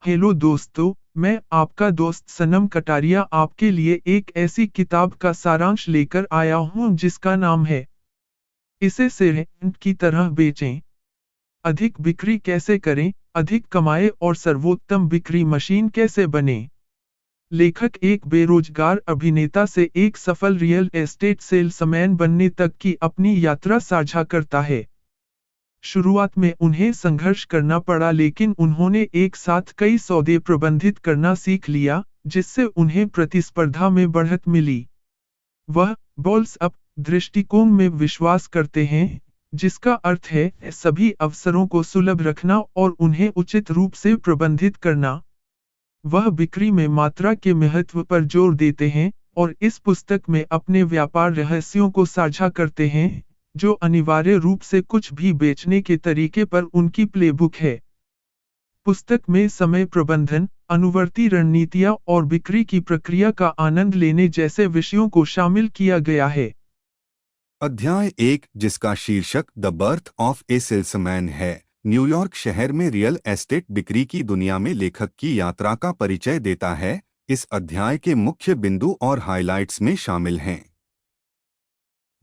Hello दोस्तों, मैं आपका दोस्त सनम कटारिया आपके लिए एक ऐसी किताब का सारांश लेकर आया हूं जिसका नाम है इसे सेकंड की तरह बेचें। अधिक बिक्री कैसे करें, अधिक कमाएं और सर्वोत्तम बिक्री मशीन कैसे बने। लेखक एक बेरोजगार अभिनेता से एक सफल रियल एस्टेट सेल्समैन बनने तक की अपनी यात्रा साझा करता है। शुरुआत में उन्हें संघर्ष करना पड़ा लेकिन उन्होंने एक साथ कई सौदे प्रबंधित करना सीख लिया, जिससे उन्हें प्रतिस्पर्धा में बढ़त मिली। वह बॉल्स अप दृष्टिकोण में विश्वास करते हैं, जिसका अर्थ है सभी अवसरों को सुलभ रखना और उन्हें उचित रूप से प्रबंधित करना। वह बिक्री में मात्रा के महत्व पर जोर देते हैं और इस पुस्तक में अपने व्यापार रहस्यों को साझा करते हैं, जो अनिवार्य रूप से कुछ भी बेचने के तरीके पर उनकी प्लेबुक है। पुस्तक में समय प्रबंधन, अनुवर्ती रणनीतियां और बिक्री की प्रक्रिया का आनंद लेने जैसे विषयों को शामिल किया गया है। अध्याय 1, जिसका शीर्षक the birth of A salesman है, न्यूयॉर्क शहर में रियल एस्टेट बिक्री की दुनिया में लेखक की यात्रा का परिचय देता है। इस अध्याय के मुख्य बिंदु और हाइलाइट्स में शामिल हैं।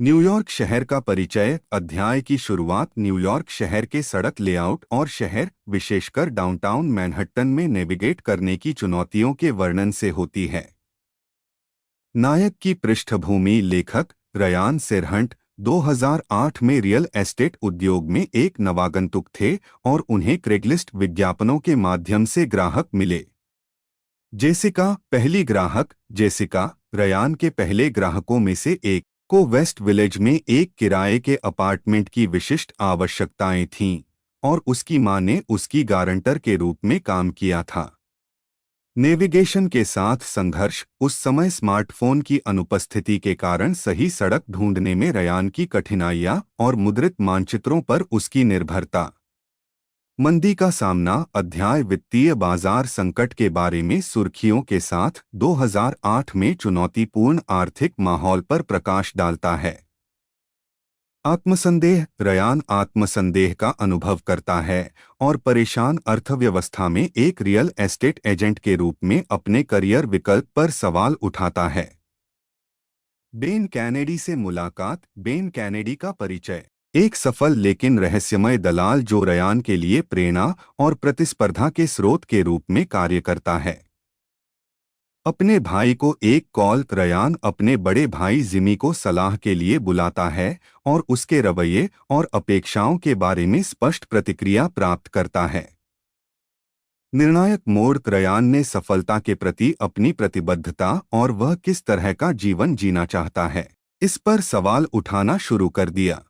न्यूयॉर्क शहर का परिचय। अध्याय की शुरुआत न्यूयॉर्क शहर के सड़क लेआउट और शहर, विशेषकर डाउनटाउन मैनहट्टन में नेविगेट करने की चुनौतियों के वर्णन से होती है। नायक की पृष्ठभूमि। लेखक रयान सेरहंट 2008 में रियल एस्टेट उद्योग में एक नवागंतुक थे और उन्हें क्रेगलिस्ट विज्ञापनों के माध्यम से ग्राहक मिले। जेसिका, पहली ग्राहक। जेसिका, रयान के पहले ग्राहकों में से एक को वेस्ट विलेज में एक किराए के अपार्टमेंट की विशिष्ट आवश्यकताएं थीं और उसकी मां ने उसकी गारंटर के रूप में काम किया था। नेविगेशन के साथ संघर्ष। उस समय स्मार्टफोन की अनुपस्थिति के कारण सही सड़क ढूंढने में रयान की कठिनाइयां और मुद्रित मानचित्रों पर उसकी निर्भरता। मंदी का सामना। अध्याय वित्तीय बाजार संकट के बारे में सुर्खियों के साथ 2008 में चुनौतीपूर्ण आर्थिक माहौल पर प्रकाश डालता है। आत्मसंदेह। रयान आत्मसंदेह का अनुभव करता है और परेशान अर्थव्यवस्था में एक रियल एस्टेट एजेंट के रूप में अपने करियर विकल्प पर सवाल उठाता है। बेन कैनेडी से मुलाकात। बेन कैनेडी का परिचय। एक सफल लेकिन रहस्यमय दलाल जो रयान के लिए प्रेरणा और प्रतिस्पर्धा के स्रोत के रूप में कार्य करता है। अपने भाई को एक कॉल। रयान अपने बड़े भाई जिमी को सलाह के लिए बुलाता है और उसके रवैये और अपेक्षाओं के बारे में स्पष्ट प्रतिक्रिया प्राप्त करता है। निर्णायक मोड़। रयान ने सफलता के प्रति अपनी प्रतिबद्धता और वह किस तरह का जीवन जीना चाहता है, इस पर सवाल उठाना शुरू कर दिया।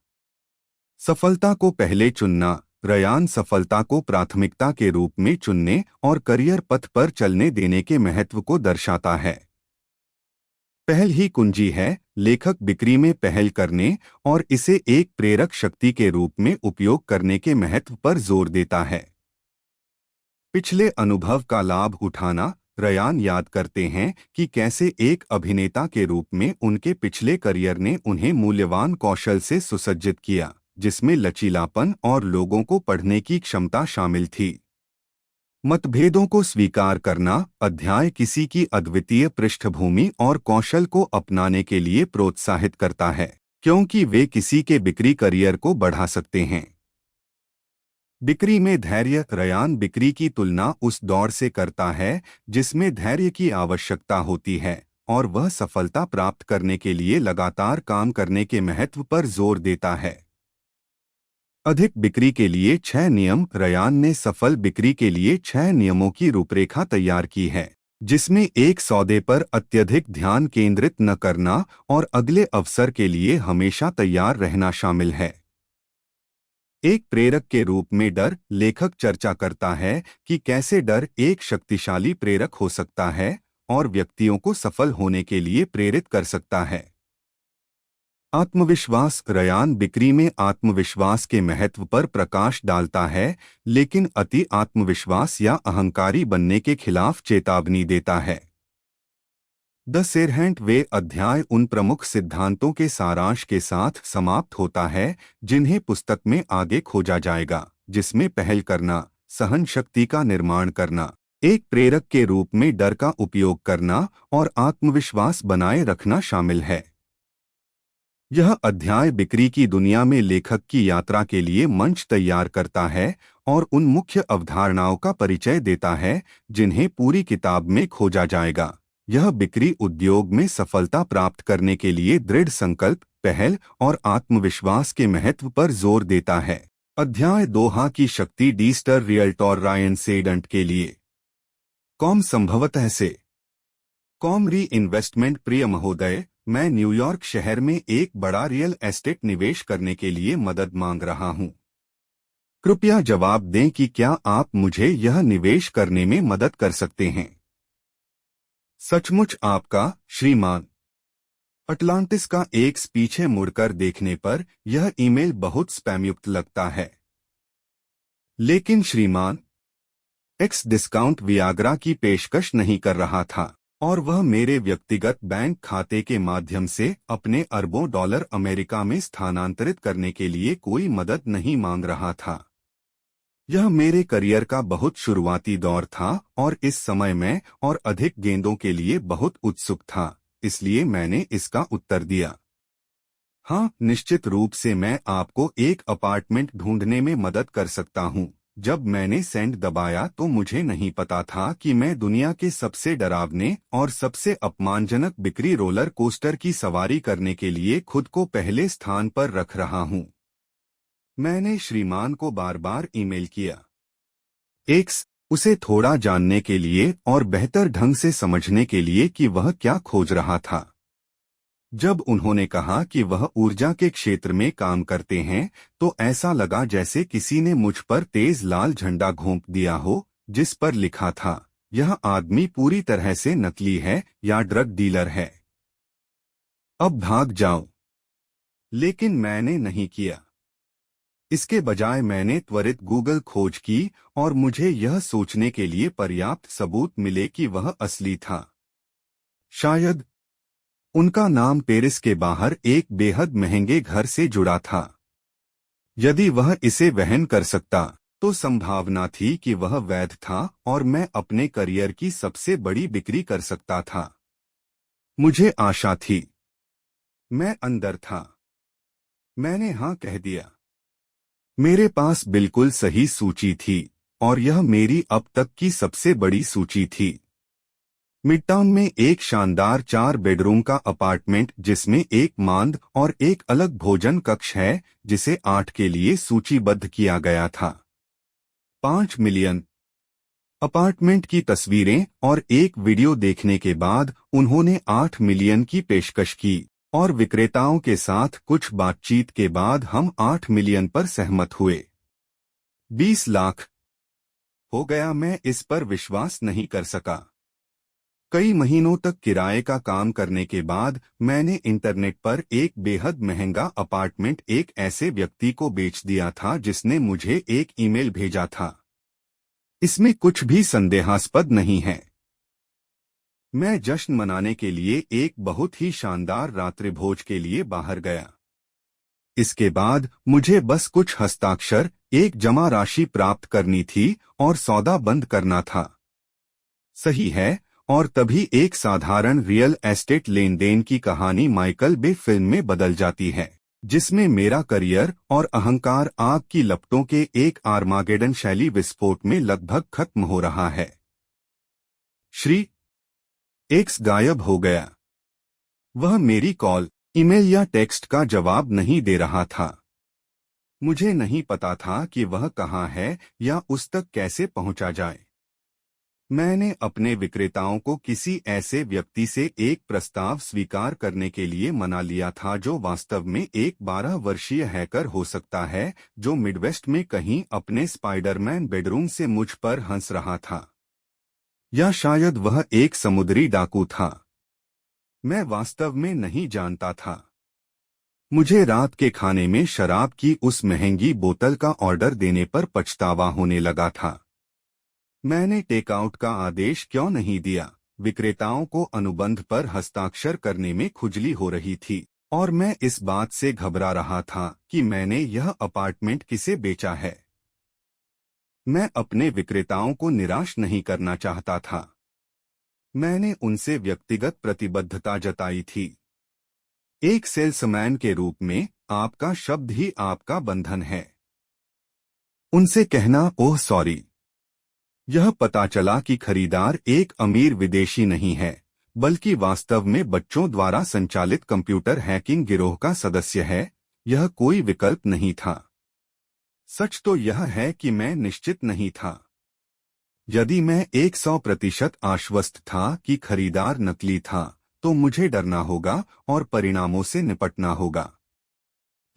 सफलता को पहले चुनना। रयान सफलता को प्राथमिकता के रूप में चुनने और करियर पथ पर चलने देने के महत्व को दर्शाता है। पहल ही कुंजी है। लेखक बिक्री में पहल करने और इसे एक प्रेरक शक्ति के रूप में उपयोग करने के महत्व पर जोर देता है। पिछले अनुभव का लाभ उठाना। रयान याद करते हैं कि कैसे एक अभिनेता के रूप में उनके पिछले करियर ने उन्हें मूल्यवान कौशल से सुसज्जित किया, जिसमें लचीलापन और लोगों को पढ़ने की क्षमता शामिल थी। मतभेदों को स्वीकार करना। अध्याय किसी की अद्वितीय पृष्ठभूमि और कौशल को अपनाने के लिए प्रोत्साहित करता है, क्योंकि वे किसी के बिक्री करियर को बढ़ा सकते हैं। बिक्री में धैर्य। रयान बिक्री की तुलना उस दौड़ से करता है जिसमें धैर्य की आवश्यकता होती है और वह सफलता प्राप्त करने के लिए लगातार काम करने के महत्व पर जोर देता है। अधिक बिक्री के लिए 6 नियम। रयान ने सफल बिक्री के लिए 6 नियमों की रूपरेखा तैयार की है, जिसमें एक सौदे पर अत्यधिक ध्यान केंद्रित न करना और अगले अवसर के लिए हमेशा तैयार रहना शामिल है। एक प्रेरक के रूप में डर। लेखक चर्चा करता है कि कैसे डर एक शक्तिशाली प्रेरक हो सकता है और व्यक्तियों को सफल होने के लिए प्रेरित कर सकता है। आत्मविश्वास। रयान बिक्री में आत्मविश्वास के महत्व पर प्रकाश डालता है, लेकिन अति आत्मविश्वास या अहंकारी बनने के खिलाफ चेतावनी देता है। द सेरहंट वे। अध्याय उन प्रमुख सिद्धांतों के सारांश के साथ समाप्त होता है जिन्हें पुस्तक में आगे खोजा जाएगा, जिसमें पहल करना, सहन शक्ति का निर्माण करना, एक प्रेरक के रूप में डर का उपयोग करना और आत्मविश्वास बनाए रखना शामिल है। यह अध्याय बिक्री की दुनिया में लेखक की यात्रा के लिए मंच तैयार करता है और उन मुख्य अवधारणाओं का परिचय देता है जिन्हें पूरी किताब में खोजा जाएगा। यह बिक्री उद्योग में सफलता प्राप्त करने के लिए दृढ़ संकल्प, पहल और आत्मविश्वास के महत्व पर जोर देता है। अध्याय 2 हाँ की शक्ति डीस्टर रियल्टोर रायन सेडंट के लिए। कॉम संभवतः से कॉम री इन्वेस्टमेंट। प्रिय महोदय, मैं न्यूयॉर्क शहर में एक बड़ा रियल एस्टेट निवेश करने के लिए मदद मांग रहा हूं। कृपया जवाब दें कि क्या आप मुझे यह निवेश करने में मदद कर सकते हैं। सचमुच आपका, श्रीमान। अटलांटिस का एक्स। पीछे मुड़कर देखने पर यह ईमेल बहुत स्पैमयुक्त लगता है। लेकिन श्रीमान एक्स डिस्काउंट वियाग्रा की पेशकश नहीं कर रहा था और वह मेरे व्यक्तिगत बैंक खाते के माध्यम से अपने अरबों डॉलर अमेरिका में स्थानांतरित करने के लिए कोई मदद नहीं मांग रहा था। यह मेरे करियर का बहुत शुरुआती दौर था और इस समय मैं और अधिक गेंदों के लिए बहुत उत्सुक था, इसलिए मैंने इसका उत्तर दिया। हाँ, निश्चित रूप से मैं आपको एक अपार्टमेंट ढूंढने में मदद कर सकता हूँ। जब मैंने सेंड दबाया तो मुझे नहीं पता था कि मैं दुनिया के सबसे डरावने और सबसे अपमानजनक बिक्री रोलर कोस्टर की सवारी करने के लिए खुद को पहले स्थान पर रख रहा हूं। मैंने श्रीमान को बार बार ईमेल किया। एक्स, उसे थोड़ा जानने के लिए और बेहतर ढंग से समझने के लिए कि वह क्या खोज रहा था। जब उन्होंने कहा कि वह ऊर्जा के क्षेत्र में काम करते हैं तो ऐसा लगा जैसे किसी ने मुझ पर तेज लाल झंडा घोंप दिया हो जिस पर लिखा था, यह आदमी पूरी तरह से नकली है या ड्रग डीलर है। अब भाग जाओ। लेकिन मैंने नहीं किया। इसके बजाय मैंने त्वरित गूगल खोज की और मुझे यह सोचने के लिए पर्याप्त सबूत मिले कि वह असली था। शायद उनका नाम पेरिस के बाहर एक बेहद महंगे घर से जुड़ा था। यदि वह इसे वहन कर सकता तो संभावना थी कि वह वैध था और मैं अपने करियर की सबसे बड़ी बिक्री कर सकता था। मुझे आशा थी। मैं अंदर था। मैंने हाँ कह दिया। मेरे पास बिल्कुल सही सूची थी और यह मेरी अब तक की सबसे बड़ी सूची थी। मिडटाउन में एक शानदार 4 बेडरूम का अपार्टमेंट जिसमें एक मांद और एक अलग भोजन कक्ष है जिसे 8 के लिए सूचीबद्ध किया गया था। 5 मिलियन। अपार्टमेंट की तस्वीरें और एक वीडियो देखने के बाद उन्होंने 8 मिलियन की पेशकश की और विक्रेताओं के साथ कुछ बातचीत के बाद हम 8 मिलियन पर सहमत हुए। 20 लाख हो गया। मैं इस पर विश्वास नहीं कर सका। कई महीनों तक किराए का काम करने के बाद मैंने इंटरनेट पर एक बेहद महंगा अपार्टमेंट एक ऐसे व्यक्ति को बेच दिया था जिसने मुझे एक ईमेल भेजा था। इसमें कुछ भी संदेहास्पद नहीं है। मैं जश्न मनाने के लिए एक बहुत ही शानदार रात्रिभोज के लिए बाहर गया। इसके बाद मुझे बस कुछ हस्ताक्षर, एक जमा राशि प्राप्त करनी थी और सौदा बंद करना था। सही है। और तभी एक साधारण रियल एस्टेट लेनदेन की कहानी माइकल बे फिल्म में बदल जाती है, जिसमें मेरा करियर और अहंकार आग की लपटों के एक आर्मागेडन शैली विस्फोट में लगभग खत्म हो रहा है। श्री एक्स गायब हो गया। वह मेरी कॉल, ईमेल या टेक्स्ट का जवाब नहीं दे रहा था। मुझे नहीं पता था कि वह कहाँ है या उस तक कैसे पहुंचा जाए। मैंने अपने विक्रेताओं को किसी ऐसे व्यक्ति से एक प्रस्ताव स्वीकार करने के लिए मना लिया था जो वास्तव में एक 12 वर्षीय हैकर हो सकता है जो मिडवेस्ट में कहीं अपने स्पाइडरमैन बेडरूम से मुझ पर हंस रहा था। या शायद वह एक समुद्री डाकू था। मैं वास्तव में नहीं जानता था। मुझे रात के खाने में शराब की उस महंगी बोतल का ऑर्डर देने पर पछतावा होने लगा था। मैंने टेकआउट का आदेश क्यों नहीं दिया? विक्रेताओं को अनुबंध पर हस्ताक्षर करने में खुजली हो रही थी और मैं इस बात से घबरा रहा था कि मैंने यह अपार्टमेंट किसे बेचा है। मैं अपने विक्रेताओं को निराश नहीं करना चाहता था। मैंने उनसे व्यक्तिगत प्रतिबद्धता जताई थी। एक सेल्समैन के रूप में आपका शब्द ही आपका बंधन है। उनसे कहना, ओह सॉरी। यह पता चला कि खरीदार एक अमीर विदेशी नहीं है, बल्कि वास्तव में बच्चों द्वारा संचालित कंप्यूटर हैकिंग गिरोह का सदस्य है। यह कोई विकल्प नहीं था। सच तो यह है कि मैं निश्चित नहीं था। यदि मैं 100% आश्वस्त था कि खरीदार नकली था, तो मुझे डरना होगा और परिणामों से निपटना होगा।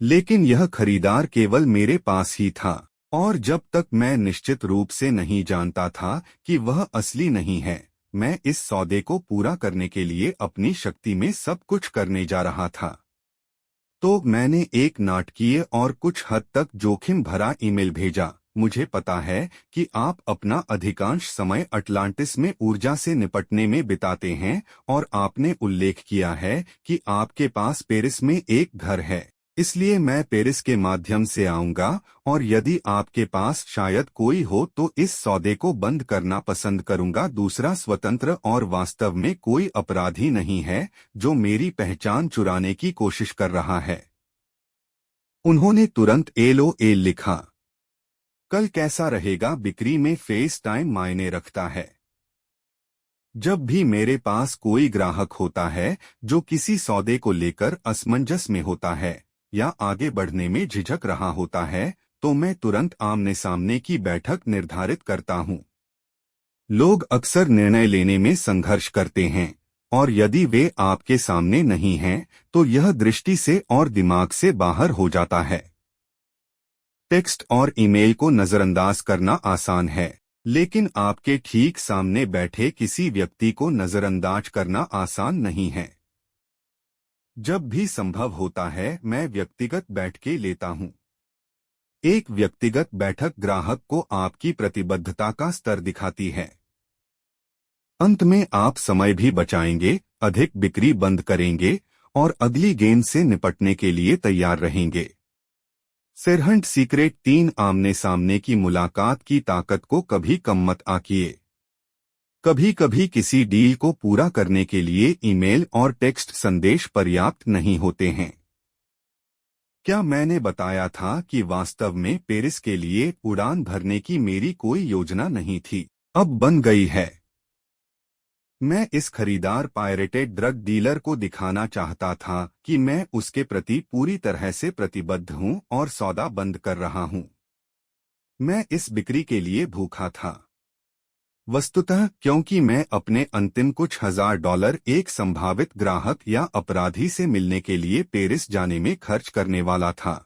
लेकिन यह खरीदार केवल मेरे पास ही था, और जब तक मैं निश्चित रूप से नहीं जानता था कि वह असली नहीं है, मैं इस सौदे को पूरा करने के लिए अपनी शक्ति में सब कुछ करने जा रहा था। तो मैंने एक नाटकीय और कुछ हद तक जोखिम भरा ईमेल भेजा। मुझे पता है कि आप अपना अधिकांश समय अटलांटिस में ऊर्जा से निपटने में बिताते हैं, और आपने उल्लेख किया है कि आपके पास पेरिस में एक घर है। इसलिए मैं पेरिस के माध्यम से आऊंगा, और यदि आपके पास शायद कोई हो तो इस सौदे को बंद करना पसंद करूंगा। दूसरा स्वतंत्र और वास्तव में कोई अपराधी नहीं है जो मेरी पहचान चुराने की कोशिश कर रहा है। उन्होंने तुरंत LOL लिखा। कल कैसा रहेगा? बिक्री में फेस टाइम मायने रखता है। जब भी मेरे पास कोई ग्राहक होता है जो किसी सौदे को लेकर असमंजस में होता है या आगे बढ़ने में झिझक रहा होता है, तो मैं तुरंत आमने सामने की बैठक निर्धारित करता हूं। लोग अक्सर निर्णय लेने में संघर्ष करते हैं, और यदि वे आपके सामने नहीं हैं, तो यह दृष्टि से और दिमाग से बाहर हो जाता है। टेक्स्ट और ईमेल को नजरअंदाज करना आसान है, लेकिन आपके ठीक सामने बैठे किसी व्यक्ति को नजरअंदाज करना आसान नहीं है। जब भी संभव होता है, मैं व्यक्तिगत बैठकें लेता हूं। एक व्यक्तिगत बैठक ग्राहक को आपकी प्रतिबद्धता का स्तर दिखाती है। अंत में आप समय भी बचाएंगे, अधिक बिक्री बंद करेंगे और अगली गेंद से निपटने के लिए तैयार रहेंगे। सेरहंट सीक्रेट 3 आमने सामने की मुलाकात की ताकत को कभी कम मत आंकिए। कभी कभी किसी डील को पूरा करने के लिए ईमेल और टेक्स्ट संदेश पर्याप्त नहीं होते हैं। क्या मैंने बताया था कि वास्तव में पेरिस के लिए उड़ान भरने की मेरी कोई योजना नहीं थी? अब बन गई है। मैं इस खरीदार पायरेटेड ड्रग डीलर को दिखाना चाहता था कि मैं उसके प्रति पूरी तरह से प्रतिबद्ध हूं और सौदा बंद कर रहा हूं। मैं इस बिक्री के लिए भूखा था। वस्तुतः क्योंकि मैं अपने अंतिम कुछ $1000 एक संभावित ग्राहक या अपराधी से मिलने के लिए पेरिस जाने में खर्च करने वाला था।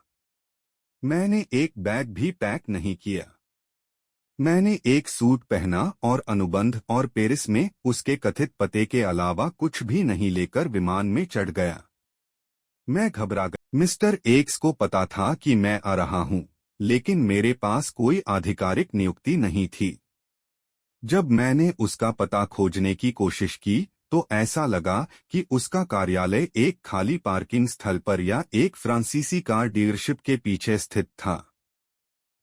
मैंने एक बैग भी पैक नहीं किया। मैंने एक सूट पहना और अनुबंध और पेरिस में उसके कथित पते के अलावा कुछ भी नहीं लेकर विमान में चढ़ गया। मैं घबरा गया। मिस्टर एक्स को पता था कि मैं आ रहा हूं, लेकिन मेरे पास कोई आधिकारिक नियुक्ति नहीं थी। जब मैंने उसका पता खोजने की कोशिश की, तो ऐसा लगा कि उसका कार्यालय एक खाली पार्किंग स्थल पर या एक फ्रांसीसी कार डीलरशिप के पीछे स्थित था।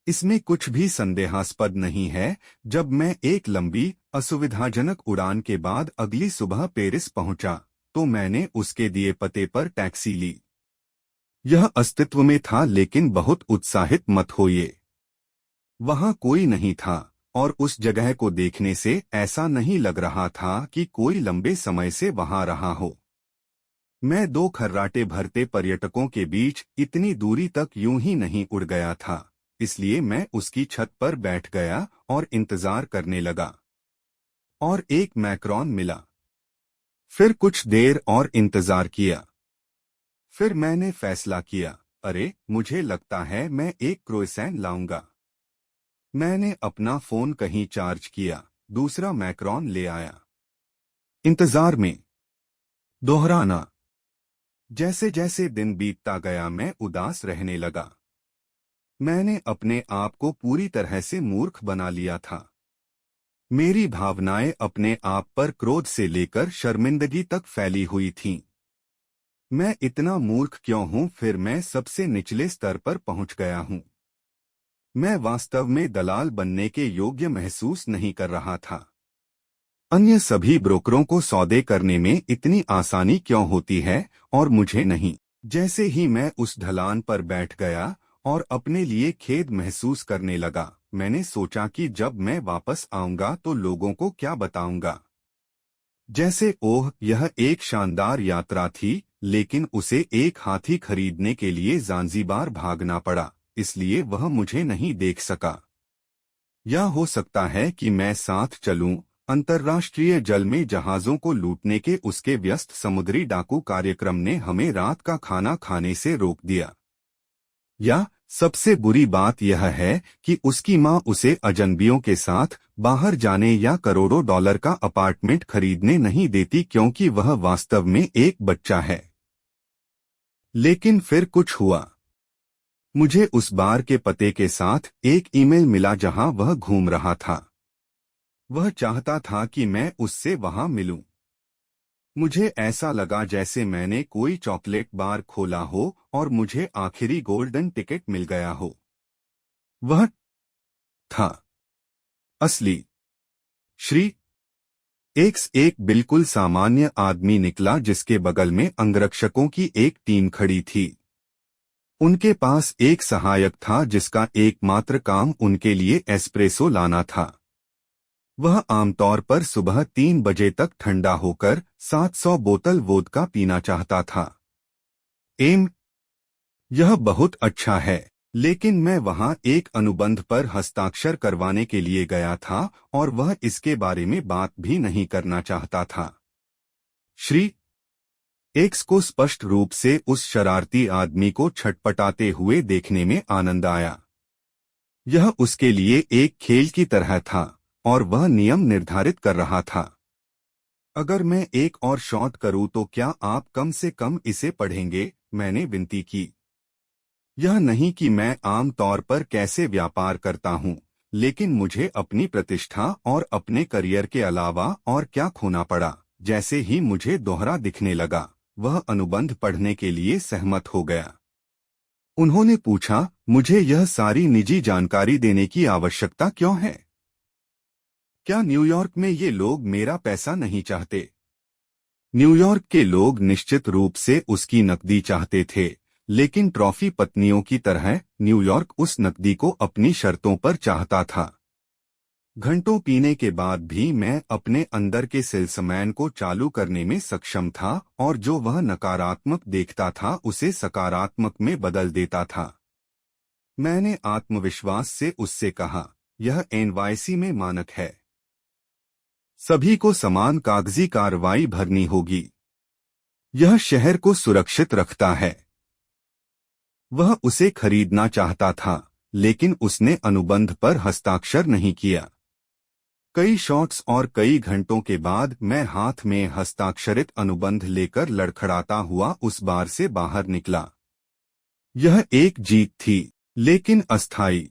इसमें कुछ भी संदेहास्पद नहीं है। जब मैं एक लंबी, असुविधाजनक उड़ान के बाद अगली सुबह पेरिस पहुंचा, तो मैंने उसके दिए पते पर टैक्सी ली। यह अस्तित्व में था, लेकिन बहुत उत्साहित मत होइए। वहां कोई नहीं था, और उस जगह को देखने से ऐसा नहीं लग रहा था कि कोई लंबे समय से वहां रहा हो। मैं 2 खर्राटे भरते पर्यटकों के बीच इतनी दूरी तक यूं ही नहीं उड़ गया था, इसलिए मैं उसकी छत पर बैठ गया और इंतजार करने लगा। और एक मैक्रोन मिला। फिर कुछ देर और इंतजार किया। फिर मैंने फैसला किया, अरे मुझे लगता है मैं एक क्रोइसैन लाऊंगा। मैंने अपना फोन कहीं चार्ज किया, दूसरा मैक्रोन ले आया। इंतजार में दोहराना। जैसे जैसे दिन बीतता गया, मैं उदास रहने लगा। मैंने अपने आप को पूरी तरह से मूर्ख बना लिया था। मेरी भावनाएं अपने आप पर क्रोध से लेकर शर्मिंदगी तक फैली हुई थीं। मैं इतना मूर्ख क्यों हूं? फिर मैं सबसे निचले स्तर पर पहुंच गया हूं। मैं वास्तव में दलाल बनने के योग्य महसूस नहीं कर रहा था। अन्य सभी ब्रोकरों को सौदे करने में इतनी आसानी क्यों होती है और मुझे नहीं। जैसे ही मैं उस ढलान पर बैठ गया और अपने लिए खेद महसूस करने लगा, मैंने सोचा कि जब मैं वापस आऊंगा तो लोगों को क्या बताऊंगा। जैसे ओह, यह एक शानदार यात्रा थी, लेकिन उसे एक हाथी खरीदने के लिए ज़ांज़ीबार भागना पड़ा, इसलिए वह मुझे नहीं देख सका। या हो सकता है कि मैं साथ चलूं। अंतर्राष्ट्रीय जल में जहाज़ों को लूटने के उसके व्यस्त समुद्री डाकू कार्यक्रम ने हमें रात का खाना खाने से रोक दिया। या सबसे बुरी बात यह है कि उसकी माँ उसे अजनबियों के साथ बाहर जाने या करोड़ों डॉलर का अपार्टमेंट खरीदने नहीं देती क्योंकि वह वास्तव में एक बच्चा है। लेकिन फिर कुछ हुआ। मुझे उस बार के पते के साथ एक ईमेल मिला जहां वह घूम रहा था। वह चाहता था कि मैं उससे वहां मिलूं। मुझे ऐसा लगा जैसे मैंने कोई चॉकलेट बार खोला हो और मुझे आखिरी गोल्डन टिकट मिल गया हो। वह था असली श्री एक्स, एक बिल्कुल सामान्य आदमी निकला जिसके बगल में अंगरक्षकों की एक टीम खड़ी थी। उनके पास एक सहायक था जिसका एकमात्र काम उनके लिए एस्प्रेसो लाना था। वह आमतौर पर सुबह 3 बजे तक ठंडा होकर 700 बोतल वोदका पीना चाहता था। यह बहुत अच्छा है, लेकिन मैं वहां एक अनुबंध पर हस्ताक्षर करवाने के लिए गया था और वह इसके बारे में बात भी नहीं करना चाहता था। श्री एक्स को स्पष्ट रूप से उस शरारती आदमी को छटपटाते हुए देखने में आनंद आया। यह उसके लिए एक खेल की तरह था और वह नियम निर्धारित कर रहा था। अगर मैं एक और शॉट करूं तो क्या आप कम से कम इसे पढ़ेंगे, मैंने विनती की। यह नहीं कि मैं आम तौर पर कैसे व्यापार करता हूं, लेकिन मुझे अपनी प्रतिष्ठा और अपने करियर के अलावा और क्या खोना पड़ा। जैसे ही मुझे दोहरा दिखने लगा, वह अनुबंध पढ़ने के लिए सहमत हो गया। उन्होंने पूछा, मुझे यह सारी निजी जानकारी देने की आवश्यकता क्यों है? क्या न्यूयॉर्क में ये लोग मेरा पैसा नहीं चाहते? न्यूयॉर्क के लोग निश्चित रूप से उसकी नकदी चाहते थे, लेकिन ट्रॉफी पत्नियों की तरह न्यूयॉर्क उस नकदी को अपनी शर्तों पर चाहता था। घंटों पीने के बाद भी मैं अपने अंदर के सेल्समैन को चालू करने में सक्षम था और जो वह नकारात्मक देखता था उसे सकारात्मक में बदल देता था। मैंने आत्मविश्वास से उससे कहा, यह एनवाईसी में मानक है। सभी को समान कागजी कार्रवाई भरनी होगी। यह शहर को सुरक्षित रखता है। वह उसे खरीदना चाहता था, लेकिन उसने अनुबंध पर हस्ताक्षर नहीं किया। कई शॉट्स और कई घंटों के बाद मैं हाथ में हस्ताक्षरित अनुबंध लेकर लड़खड़ाता हुआ उस बार से बाहर निकला। यह एक जीत थी, लेकिन अस्थायी।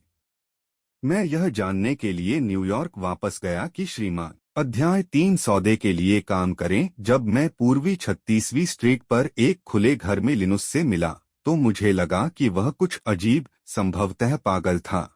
मैं यह जानने के लिए न्यूयॉर्क वापस गया कि श्रीमान अध्याय 3 सौदे के लिए काम करें। जब मैं पूर्वी 36वीं स्ट्रीट पर एक खुले घर में लिनुस से मिला तो मुझे लगा कि वह कुछ अजीब, संभवतः पागल था।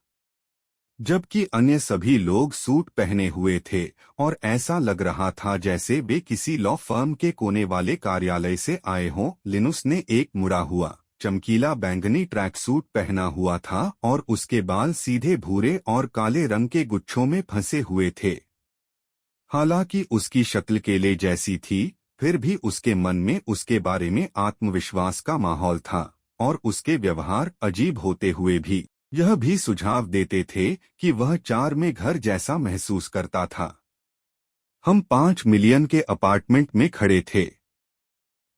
जबकि अन्य सभी लोग सूट पहने हुए थे और ऐसा लग रहा था जैसे वे किसी लॉ फर्म के कोने वाले कार्यालय से आए हों, लिनुस ने एक मुड़ा हुआ, चमकीला बैंगनी ट्रैक सूट पहना हुआ था और उसके बाल सीधे भूरे और काले रंग के गुच्छों में फंसे हुए थे। हालांकि उसकी शक्ल केले जैसी थी, फिर भी उसके मन में उसके बारे में आत्मविश्वास का माहौल था और उसके व्यवहार अजीब होते हुए भी यह भी सुझाव देते थे कि वह 4 में घर जैसा महसूस करता था। हम 5 मिलियन के अपार्टमेंट में खड़े थे।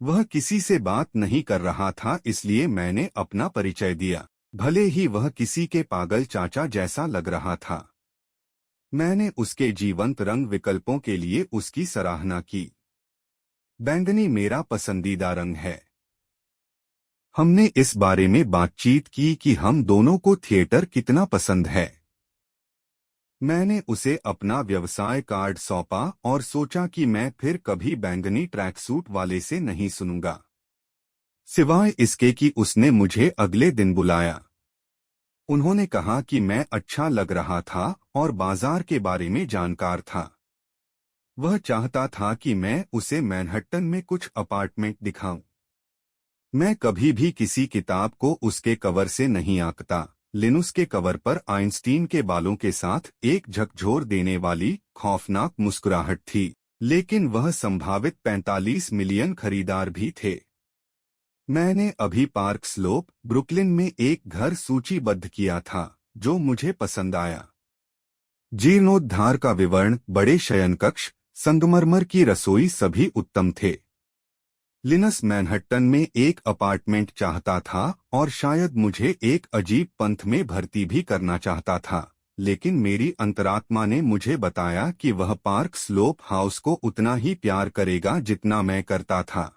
वह किसी से बात नहीं कर रहा था, इसलिए मैंने अपना परिचय दिया, भले ही वह किसी के पागल चाचा जैसा लग रहा था। मैंने उसके जीवंत रंग विकल्पों के लिए उसकी सराहना की। बैंगनी मेरा पसंदीदा रंग है। हमने इस बारे में बातचीत की कि हम दोनों को थिएटर कितना पसंद है। मैंने उसे अपना व्यवसाय कार्ड सौंपा और सोचा कि मैं फिर कभी बैंगनी ट्रैक सूट वाले से नहीं सुनूंगा, सिवाय इसके कि उसने मुझे अगले दिन बुलाया। उन्होंने कहा कि मैं अच्छा लग रहा था और बाजार के बारे में जानकार था। वह चाहता था कि मैं उसे मैनहट्टन में कुछ अपार्टमेंट दिखाऊं। मैं कभी भी किसी किताब को उसके कवर से नहीं आंकता। लिनुस के कवर पर आइंस्टीन के बालों के साथ एक झकझोर देने वाली खौफनाक मुस्कुराहट थी, लेकिन वह संभावित 45 मिलियन खरीदार भी थे। मैंने अभी पार्क स्लोप, ब्रुकलिन में एक घर सूचीबद्ध किया था जो मुझे पसंद आया। जीर्णोद्धार का विवरण, बड़े शयनकक्ष, संगमरमर की रसोई सभी उत्तम थे। लिनस मैनहट्टन में एक अपार्टमेंट चाहता था और शायद मुझे एक अजीब पंथ में भर्ती भी करना चाहता था, लेकिन मेरी अंतरात्मा ने मुझे बताया कि वह पार्क स्लोप हाउस को उतना ही प्यार करेगा जितना मैं करता था।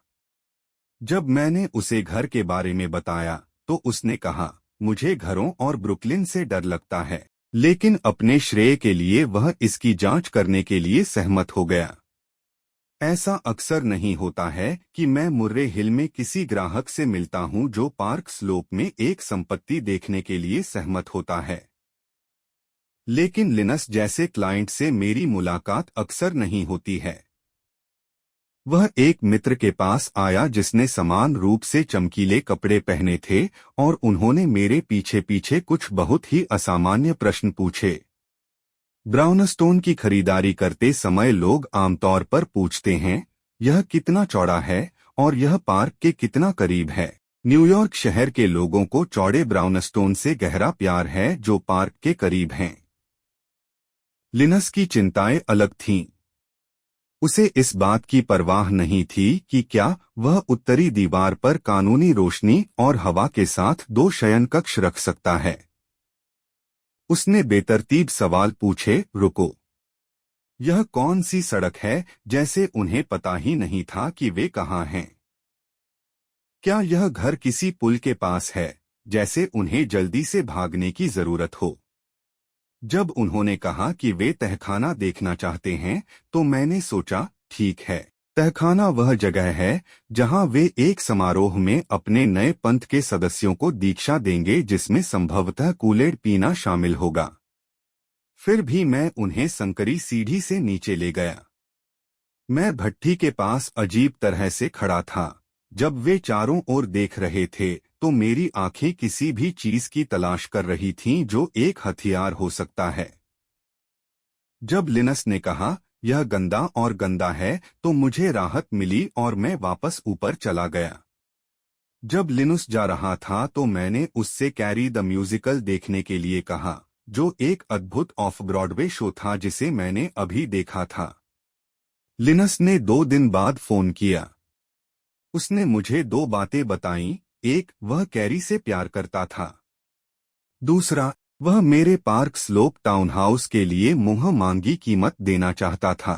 जब मैंने उसे घर के बारे में बताया तो उसने कहा, मुझे घरों और ब्रुकलिन से डर लगता है, लेकिन अपने श्रेय के लिए वह इसकी जांच करने के लिए सहमत हो गया। ऐसा अक्सर नहीं होता है कि मैं मुर्रे हिल में किसी ग्राहक से मिलता हूं जो पार्क स्लोप में एक संपत्ति देखने के लिए सहमत होता है, लेकिन लिनस जैसे क्लाइंट से मेरी मुलाकात अक्सर नहीं होती है। वह एक मित्र के पास आया जिसने समान रूप से चमकीले कपड़े पहने थे और उन्होंने मेरे पीछे पीछे कुछ बहुत ही असामान्य प्रश्न पूछे। ब्राउनस्टोन की खरीदारी करते समय लोग आमतौर पर पूछते हैं, यह कितना चौड़ा है और यह पार्क के कितना करीब है। न्यूयॉर्क शहर के लोगों को चौड़े ब्राउनस्टोन से गहरा प्यार है जो पार्क के करीब हैं। लिनस की चिंताएं अलग थीं। उसे इस बात की परवाह नहीं थी कि क्या वह उत्तरी दीवार पर कानूनी रोशनी और हवा के साथ 2 शयनकक्ष रख सकता है। उसने बेतरतीब सवाल पूछे, रुको, यह कौन सी सड़क है, जैसे उन्हें पता ही नहीं था कि वे कहाँ हैं। क्या यह घर किसी पुल के पास है, जैसे उन्हें जल्दी से भागने की जरूरत हो। जब उन्होंने कहा कि वे तहखाना देखना चाहते हैं तो मैंने सोचा, ठीक है, तहखाना वह जगह है जहां वे एक समारोह में अपने नए पंथ के सदस्यों को दीक्षा देंगे जिसमें संभवतः कूलेड पीना शामिल होगा। फिर भी मैं उन्हें संकरी सीढ़ी से नीचे ले गया। मैं भट्ठी के पास अजीब तरह से खड़ा था। जब वे चारों ओर देख रहे थे तो मेरी आंखें किसी भी चीज की तलाश कर रही थीं जो एक हथियार हो सकता है। जब लिनस ने कहा, यह गंदा और गंदा है, तो मुझे राहत मिली और मैं वापस ऊपर चला गया। जब लिनुस जा रहा था तो मैंने उससे कैरी द म्यूजिकल देखने के लिए कहा, जो एक अद्भुत ऑफ ब्रॉडवे शो था जिसे मैंने अभी देखा था। लिनस ने 2 दिन बाद फोन किया। उसने मुझे 2 बातें बताईं। एक, वह कैरी से प्यार करता था। दूसरा, वह मेरे पार्क स्लोप टाउनहाउस के लिए मुंह मांगी कीमत देना चाहता था।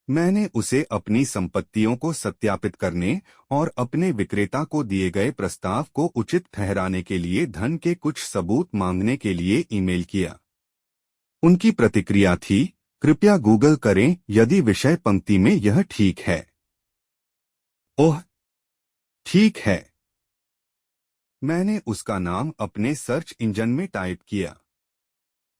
मैंने उसे अपनी संपत्तियों को सत्यापित करने और अपने विक्रेता को दिए गए प्रस्ताव को उचित ठहराने के लिए धन के कुछ सबूत मांगने के लिए ईमेल किया। उनकी प्रतिक्रिया थी, कृपया गूगल करें यदि विषय पंक्ति में यह ठीक है। ओह, ठीक है। मैंने उसका नाम अपने सर्च इंजन में टाइप किया।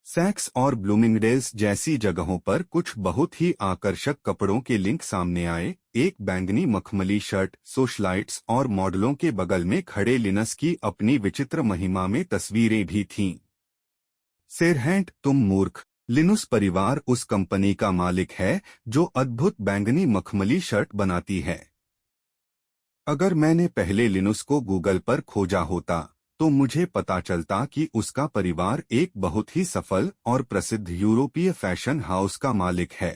सैक्स और ब्लूमिंगडेल्स जैसी जगहों पर कुछ बहुत ही आकर्षक कपड़ों के लिंक सामने आए। एक बैंगनी मखमली शर्ट, सोशलाइट्स और मॉडलों के बगल में खड़े लिनस की अपनी विचित्र महिमा में तस्वीरें भी थीं। सेरहैंट, तुम मूर्ख। लिनुस परिवार उस कंपनी का मालिक है जो अद्भुत बैंगनी मखमली शर्ट बनाती है। अगर मैंने पहले लिनुस को गूगल पर खोजा होता तो मुझे पता चलता कि उसका परिवार एक बहुत ही सफल और प्रसिद्ध यूरोपीय फैशन हाउस का मालिक है।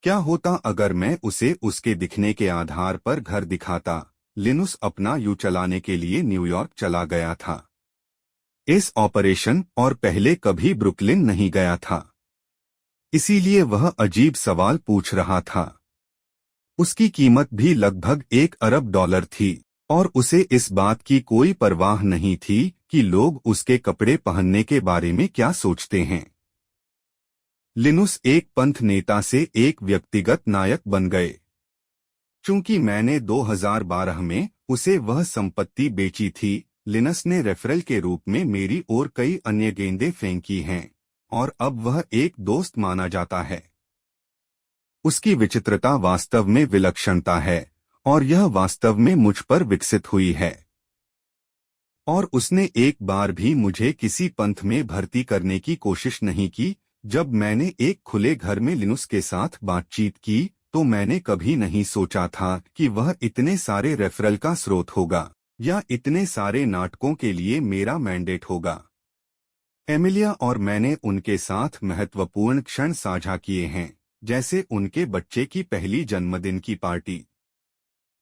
क्या होता अगर मैं उसे उसके दिखने के आधार पर घर दिखाता? लिनुस अपना यू चलाने के लिए न्यूयॉर्क चला गया था इस ऑपरेशन और पहले कभी ब्रुकलिन नहीं गया था, इसीलिए वह अजीब सवाल पूछ रहा था। उसकी कीमत भी लगभग $1 अरब थी और उसे इस बात की कोई परवाह नहीं थी कि लोग उसके कपड़े पहनने के बारे में क्या सोचते हैं। लिनुस एक पंथ नेता से एक व्यक्तिगत नायक बन गए। चूंकि मैंने 2012 में उसे वह संपत्ति बेची थी, लिनस ने रेफरल के रूप में मेरी ओर कई अन्य गेंदें फेंकी हैं और अब वह एक दोस्त माना जाता है। उसकी विचित्रता वास्तव में विलक्षणता है और यह वास्तव में मुझ पर विकसित हुई है। और उसने एक बार भी मुझे किसी पंथ में भर्ती करने की कोशिश नहीं की। जब मैंने एक खुले घर में लिनुस के साथ बातचीत की तो मैंने कभी नहीं सोचा था कि वह इतने सारे रेफरल का स्रोत होगा या इतने सारे नाटकों के लिए मेरा मैंडेट होगा। एमिलिया और मैंने उनके साथ महत्वपूर्ण क्षण साझा किए हैं, जैसे उनके बच्चे की पहली जन्मदिन की पार्टी।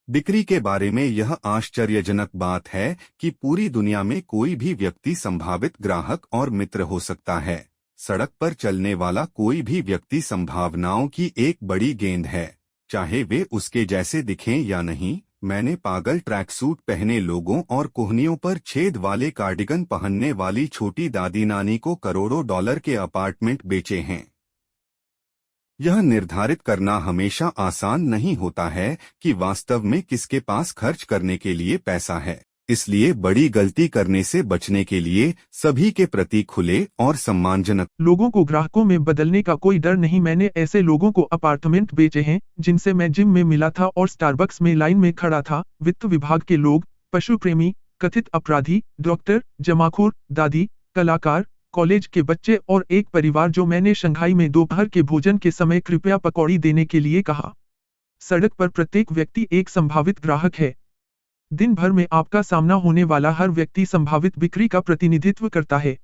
बिक्री के बारे में यह आश्चर्यजनक बात है कि पूरी दुनिया में कोई भी व्यक्ति संभावित ग्राहक और मित्र हो सकता है। सड़क पर चलने वाला कोई भी व्यक्ति संभावनाओं की एक बड़ी गेंद है, चाहे वे उसके जैसे दिखें या नहीं। मैंने पागल ट्रैक सूट पहने लोगों और कोहनियों पर छेद वाले कार्डिगन पहनने वाली छोटी दादी नानी को करोड़ों डॉलर के अपार्टमेंट बेचे हैं। यह निर्धारित करना हमेशा आसान नहीं होता है कि वास्तव में किसके पास खर्च करने के लिए पैसा है। इसलिए बड़ी गलती करने से बचने के लिए सभी के प्रति खुले और सम्मानजनक लोगों को ग्राहकों में बदलने का कोई डर नहीं। मैंने ऐसे लोगों को अपार्टमेंट बेचे हैं जिनसे मैं जिम में मिला था और स्टारबक्स में लाइन में खड़ा था। वित्त विभाग के लोग, पशु प्रेमी, कथित अपराधी, डॉक्टर, जमाखोर, दादी, कलाकार, कॉलेज के बच्चे और एक परिवार जो मैंने शंघाई में दोपहर के भोजन के समय कृपया पकौड़ी देने के लिए कहा। सड़क पर प्रत्येक व्यक्ति एक संभावित ग्राहक है। दिन भर में आपका सामना होने वाला हर व्यक्ति संभावित बिक्री का प्रतिनिधित्व करता है।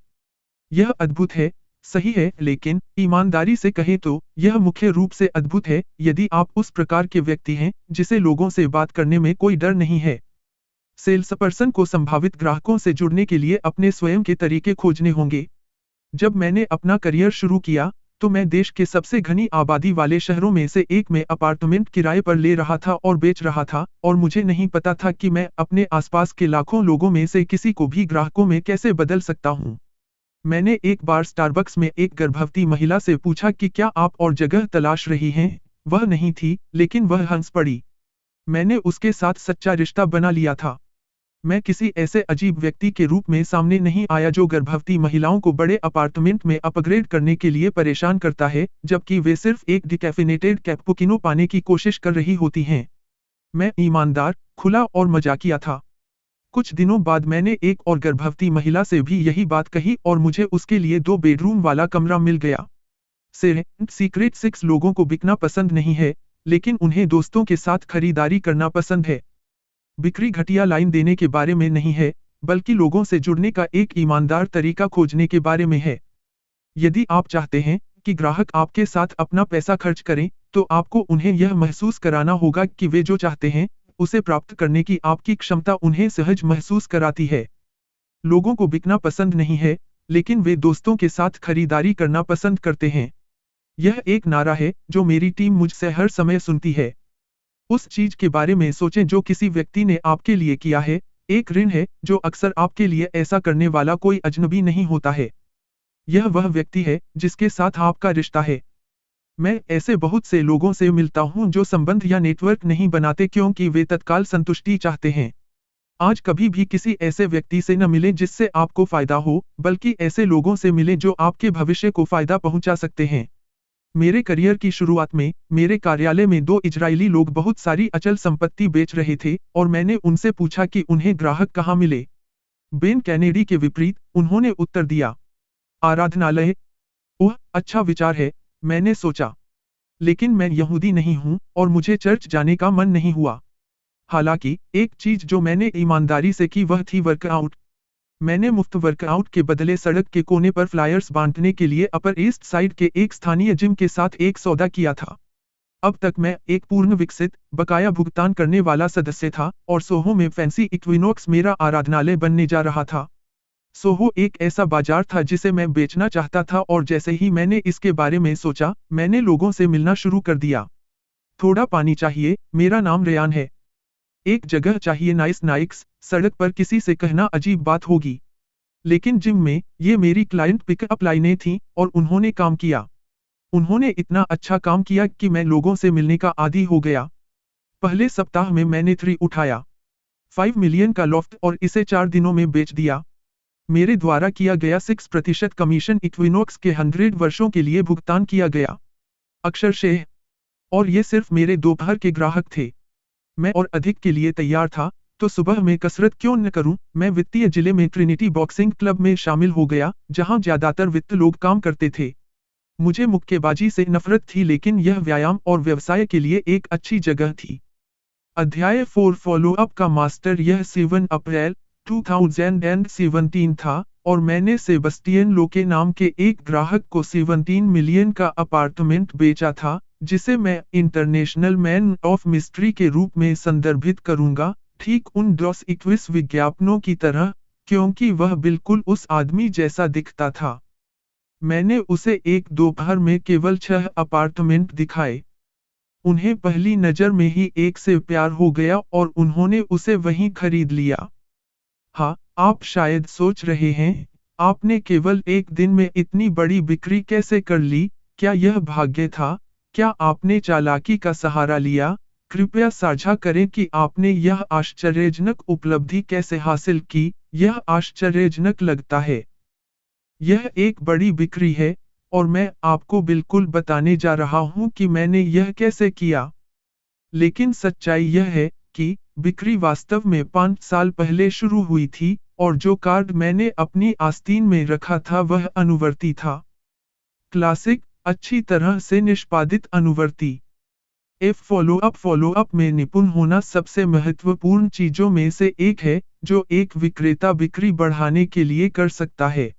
यह अद्भुत है, सही है, लेकिन ईमानदारी से कहें तो यह मुख्य रूप से अद्भुत है यदि आप उस प्रकार के व्यक्ति हैं जिसे लोगों से बात करने में कोई डर नहीं है। सेल्सपर्सन को संभावित ग्राहकों से जुड़ने के लिए अपने स्वयं के तरीके खोजने होंगे। जब मैंने अपना करियर शुरू किया तो मैं देश के सबसे घनी आबादी वाले शहरों में से एक में अपार्टमेंट किराए पर ले रहा था और बेच रहा था, और मुझे नहीं पता था कि मैं अपने आसपास के लाखों लोगों में से किसी को भी ग्राहकों में कैसे बदल सकता हूं। मैंने एक बार स्टारबक्स में एक गर्भवती महिला से पूछा कि क्या आप और जगह तलाश रही हैं? वह नहीं थी, लेकिन वह हंस पड़ी। मैंने उसके साथ सच्चा रिश्ता बना लिया था। मैं किसी ऐसे अजीब व्यक्ति के रूप में सामने नहीं आया जो गर्भवती महिलाओं को बड़े अपार्टमेंट में अपग्रेड करने के लिए परेशान करता है, जबकि वे सिर्फ एक डिकैफिनेटेड कैपुचिनो पाने की कोशिश कर रही होती हैं। मैं ईमानदार, खुला और मजाकिया था। कुछ दिनों बाद मैंने एक और गर्भवती महिला से भी यही बात कही और मुझे उसके लिए 2 बेडरूम वाला कमरा मिल गया। सीक्रेट 6 लोगों को बिकना पसंद नहीं है, लेकिन उन्हें दोस्तों के साथ खरीदारी करना पसंद है। बिक्री घटिया लाइन देने के बारे में नहीं है, बल्कि लोगों से जुड़ने का एक ईमानदार तरीका खोजने के बारे में है। यदि आप चाहते हैं कि ग्राहक आपके साथ अपना पैसा खर्च करें, तो आपको उन्हें यह महसूस कराना होगा कि वे जो चाहते हैं उसे प्राप्त करने की आपकी क्षमता उन्हें सहज महसूस कराती है। लोगों को बिकना पसंद नहीं है, लेकिन वे दोस्तों के साथ खरीदारी करना पसंद करते हैं। यह एक नारा है जो मेरी टीम मुझसे हर समय सुनती है। उस चीज के बारे में सोचें जो किसी व्यक्ति ने आपके लिए किया है। एक ऋण है जो अक्सर आपके लिए ऐसा करने वाला कोई अजनबी नहीं होता है। यह वह व्यक्ति है जिसके साथ आपका रिश्ता है। मैं ऐसे बहुत से लोगों से मिलता हूं जो संबंध या नेटवर्क नहीं बनाते क्योंकि वे तत्काल संतुष्टि चाहते हैं। आज कभी भी किसी ऐसे व्यक्ति से न मिले जिससे आपको फायदा हो, बल्कि ऐसे लोगों से मिले जो आपके भविष्य को फायदा पहुंचा सकते हैं। मेरे करियर की शुरुआत में मेरे कार्यालय में 2 इजरायली लोग बहुत सारी अचल संपत्ति बेच रहे थे और मैंने उनसे पूछा कि उन्हें ग्राहक कहाँ मिले। बेन कैनेडी के विपरीत उन्होंने उत्तर दिया, आराधनालय। ओह, अच्छा विचार है, मैंने सोचा। लेकिन मैं यहूदी नहीं हूं और मुझे चर्च जाने का मन नहीं हुआ। हालांकि एक चीज जो मैंने ईमानदारी से की वह थी वर्कआउट। मैंने मुफ्त वर्कआउट के बदले सड़क के कोने पर फ्लायर्स बांटने के लिए अपर ईस्ट साइड के एक स्थानीय जिम के साथ एक सौदा किया था। अब तक मैं एक पूर्ण विकसित, बकाया भुगतान करने वाला सदस्य था और सोहो में फैंसी इक्विनॉक्स मेरा आराधनालय बनने जा रहा था। सोहो एक ऐसा बाजार था जिसे मैं बेचना चाहता था और जैसे ही मैंने इसके बारे में सोचा, मैंने लोगों से मिलना शुरू कर दिया। थोड़ा पानी चाहिए, मेरा नाम रेयान है। एक जगह चाहिए, नाइक्स। सड़क पर किसी से कहना अजीब बात होगी, लेकिन जिम में ये मेरी क्लाइंट पिकअप लाइनें थीं और उन्होंने काम किया। उन्होंने इतना अच्छा काम किया कि मैं लोगों से मिलने का आदी हो गया। पहले सप्ताह में मैंने 3 उठाया। 5 मिलियन का लॉफ्ट और इसे 4 दिनों में बेच दिया। मेरे द्वारा किया गया 6% कमीशन इक्विनॉक्स के 100 वर्षों के लिए भुगतान किया गया। अक्षरशः। और ये सिर्फ मेरे दोपहर के ग्राहक थे। मैं और अधिक के लिए तैयार था, तो सुबह में कसरत क्यों न करूं। मैं वित्तीय जिले में ट्रिनिटी बॉक्सिंग क्लब में शामिल हो गया, जहां ज्यादातर वित्त लोग काम करते थे। मुझे मुक्केबाजी से नफरत थी, लेकिन यह व्यायाम और व्यवसाय के लिए एक अच्छी जगह थी। अध्याय 4 फॉलोअप का मास्टर। यह 7 अप्रैल 2017 था और मैंने सेबस्टियन लो के नाम के एक ग्राहक को 17 मिलियन का अपार्टमेंट बेचा था, जिसे मैं इंटरनेशनल मैन ऑफ मिस्ट्री के रूप में संदर्भित करूंगा, ठीक उन डॉस इक्विस विज्ञापनों की तरह, क्योंकि वह बिल्कुल उस आदमी जैसा दिखता था। मैंने उसे एक दोपहर में केवल 6 अपार्टमेंट दिखाए। उन्हें पहली नजर में ही एक से प्यार हो गया और उन्होंने उसे वहीं खरीद लिया। हाँ, आप शायद सोच रहे हैं, आपने केवल एक दिन में इतनी बड़ी बिक्री कैसे कर ली? क्या यह भाग्य था? क्या आपने चालाकी का सहारा लिया? कृपया साझा करें कि आपने यह आश्चर्यजनक उपलब्धि कैसे हासिल की। यह आश्चर्यजनक लगता है। यह एक बड़ी बिक्री है, और मैं आपको बिल्कुल बताने जा रहा हूं कि मैंने यह कैसे किया। लेकिन सच्चाई यह है कि बिक्री वास्तव में 5 साल पहले शुरू हुई थी, और जो कार्ड मैंने अपनी आस्तीन में रखा था वह अनुवर्ती था। क्लासिक, अच्छी तरह से निष्पादित अनुवर्ती। फॉलोअप में निपुण होना सबसे महत्वपूर्ण चीजों में से एक है, जो एक विक्रेता बिक्री बढ़ाने के लिए कर सकता है।